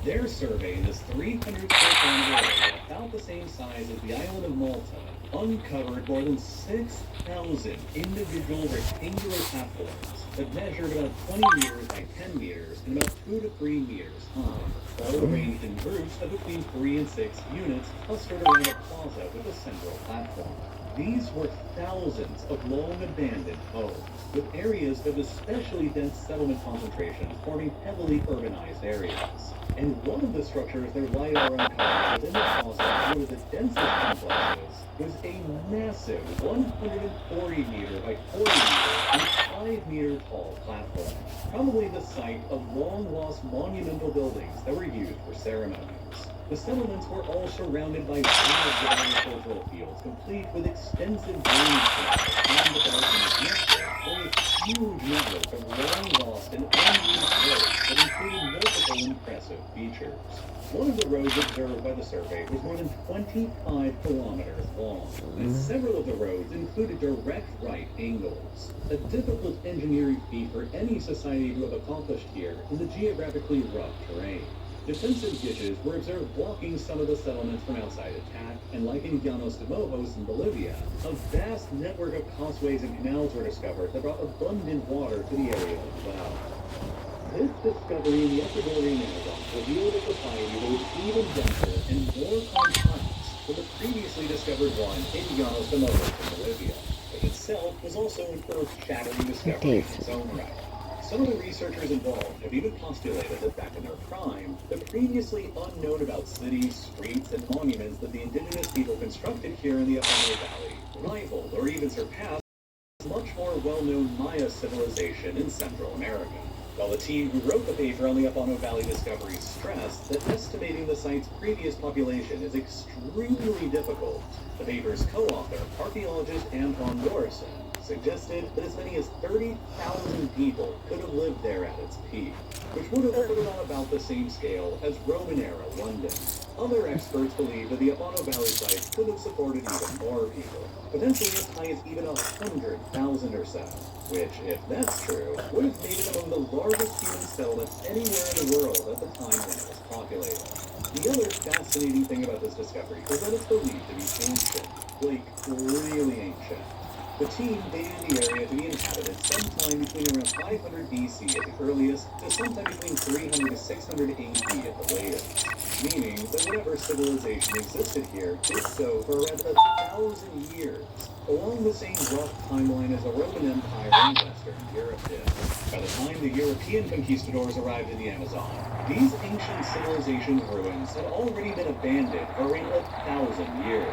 S11: Their survey in this 300 square kilometer area, about the same size as the island of Malta, uncovered more than 6,000 individual rectangular platforms that measured about 20 meters by 10 meters and about 2 to 3 meters high, all arranged in groups of between 3 and 6 units clustered around a plaza with a central platform. These were thousands of long-abandoned homes, with areas of especially dense settlement concentrations forming heavily urbanized areas. And one of the structures their LiDAR uncovered within the plaza, one of the densest complexes, was a massive 140 meter by 40 meter and 5 meter tall platform, probably the site of long-lost monumental buildings that were used for ceremonies. The settlements were all surrounded by vast agricultural fields, complete with extensive drainage canals and a huge network of long-lost and unused roads that included multiple impressive features. One of the roads observed by the survey was more than 25 kilometers long, and several of the roads included direct right angles, a difficult engineering feat for any society to have accomplished here in the geographically rough terrain. Defensive ditches were observed blocking some of the settlements from outside attack, and like in Llanos de Mojos in Bolivia, a vast network of causeways and canals were discovered that brought abundant water to the area as well. This discovery in the Ecuadorian Amazon revealed a society that was even denser and more complex than the previously discovered one in Llanos de Mojos in Bolivia, which itself was also an earth-shattering discovery in its own right. Some of the researchers involved have even postulated that back in their prime, the previously unknown about cities, streets, and monuments that the indigenous people constructed here in the Apano Valley rivaled or even surpassed the much more well-known Maya civilization in Central America. While the team who wrote the paper on the Apano Valley discovery stressed that estimating the site's previous population is extremely difficult, the paper's co-author, archaeologist Anton Dorison, suggested that as many as 30,000 people could have lived there at its peak, which would have put it on about the same scale as Roman-era London. Other experts believe that the Apano Valley site could have supported even more people, potentially as high as even 100,000 or so, which, if that's true, would have made it among the largest human settlements anywhere in the world at the time when it was populated. The other fascinating thing about this discovery is that it's believed to be ancient, like really ancient. The team dated the area to be inhabited sometime between around 500 BC at the earliest to sometime between 300 to 600 AD at the latest, meaning that whatever civilization existed here did so for around 1,000 years, along the same rough timeline as the Roman Empire in Western Europe did. By the time the European conquistadors arrived in the Amazon, these ancient civilization ruins had already been abandoned for around 1,000 years,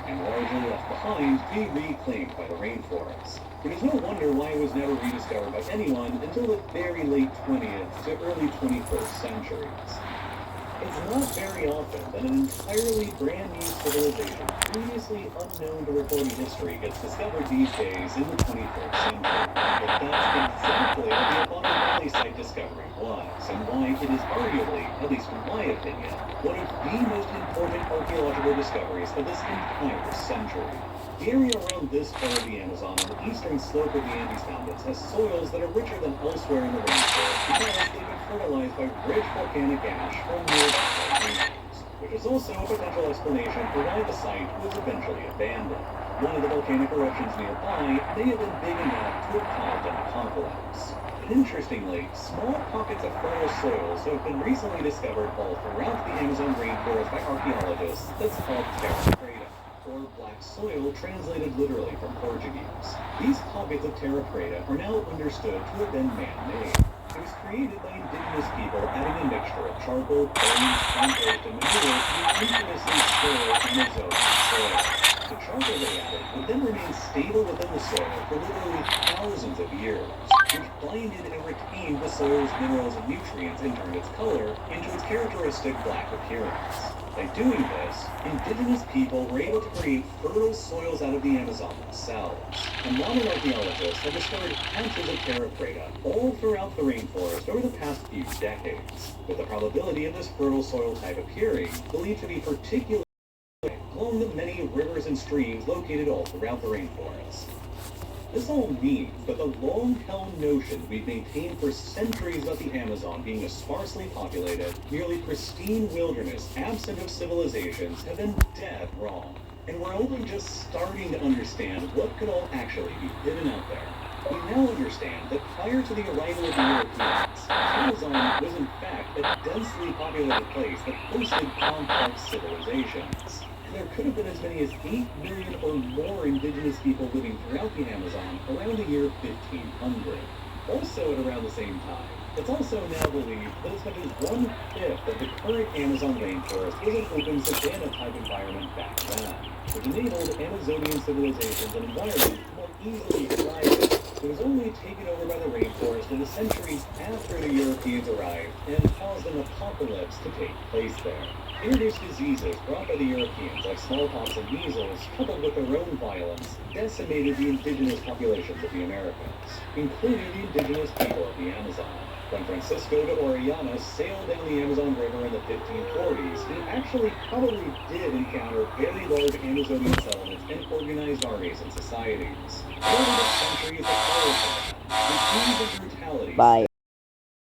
S11: and largely left behind to be reclaimed by the rainforest. It is no wonder why it was never rediscovered by anyone until the very late 20th to early 21st centuries. It's not very often that an entirely brand new civilization previously unknown to recorded history gets discovered these days in the 21st century. But that's exactly what the Abundant Valley site discovery was, and why it is arguably, at least in my opinion, one of the most important archaeological discoveries of this entire century. The area around this part of the Amazon on the eastern slope of the Andes Mountains has soils that are richer than elsewhere in the rainforest because they've been fertilized by rich volcanic ash from nearby volcanoes, which is also a potential explanation for why the site was eventually abandoned. One of the volcanic eruptions nearby may have been big enough to have caused an apocalypse. But interestingly, small pockets of fertile soils have been recently discovered all throughout the Amazon rainforest by archaeologists that's called terra preta, or black soil translated literally from Portuguese. These pockets of terra preta are now understood to have been man-made. It was created by indigenous people adding a mixture of charcoal, bones, compost, and manure to the infamously sterile Amazonian soil. The charcoal they added would then remain stable within the soil for literally thousands of years, which binded and retained the soil's minerals and nutrients and turned its color into its characteristic black appearance. By doing this, indigenous people were able to create fertile soils out of the Amazon themselves. And modern archaeologists have discovered patches of terra preta all throughout the rainforest over the past few decades, with the probability of this fertile soil type appearing believed to be particularly along the many rivers and streams located all throughout the rainforest. This all means that the long-held notion we've maintained for centuries about the Amazon being a sparsely populated, nearly pristine wilderness absent of civilizations have been dead wrong. And we're only just starting to understand what could all actually be hidden out there. We now understand that prior to the arrival of the Europeans, the Amazon was in fact a densely populated place that hosted complex civilizations. There could have been as many as 8 million or more indigenous people living throughout the Amazon around the year 1500. Also at around the same time, it's also now believed that as much as 1/5 of the current Amazon rainforest was an open savanna-type environment back then, which enabled Amazonian civilizations and environments to more easily thrive. It was only taken over by the rainforest in the centuries after the Europeans arrived and caused an apocalypse to take place there. Introduced diseases brought by the Europeans like smallpox and measles, coupled with their own violence, decimated the indigenous populations of the Americas, including the indigenous people of the Amazon. When Francisco de Orellana sailed down the Amazon River in the 1540s, he actually probably did encounter very large Amazonian settlements and organized armies and societies. Over the centuries of horror, disease and brutality.
S1: Bye.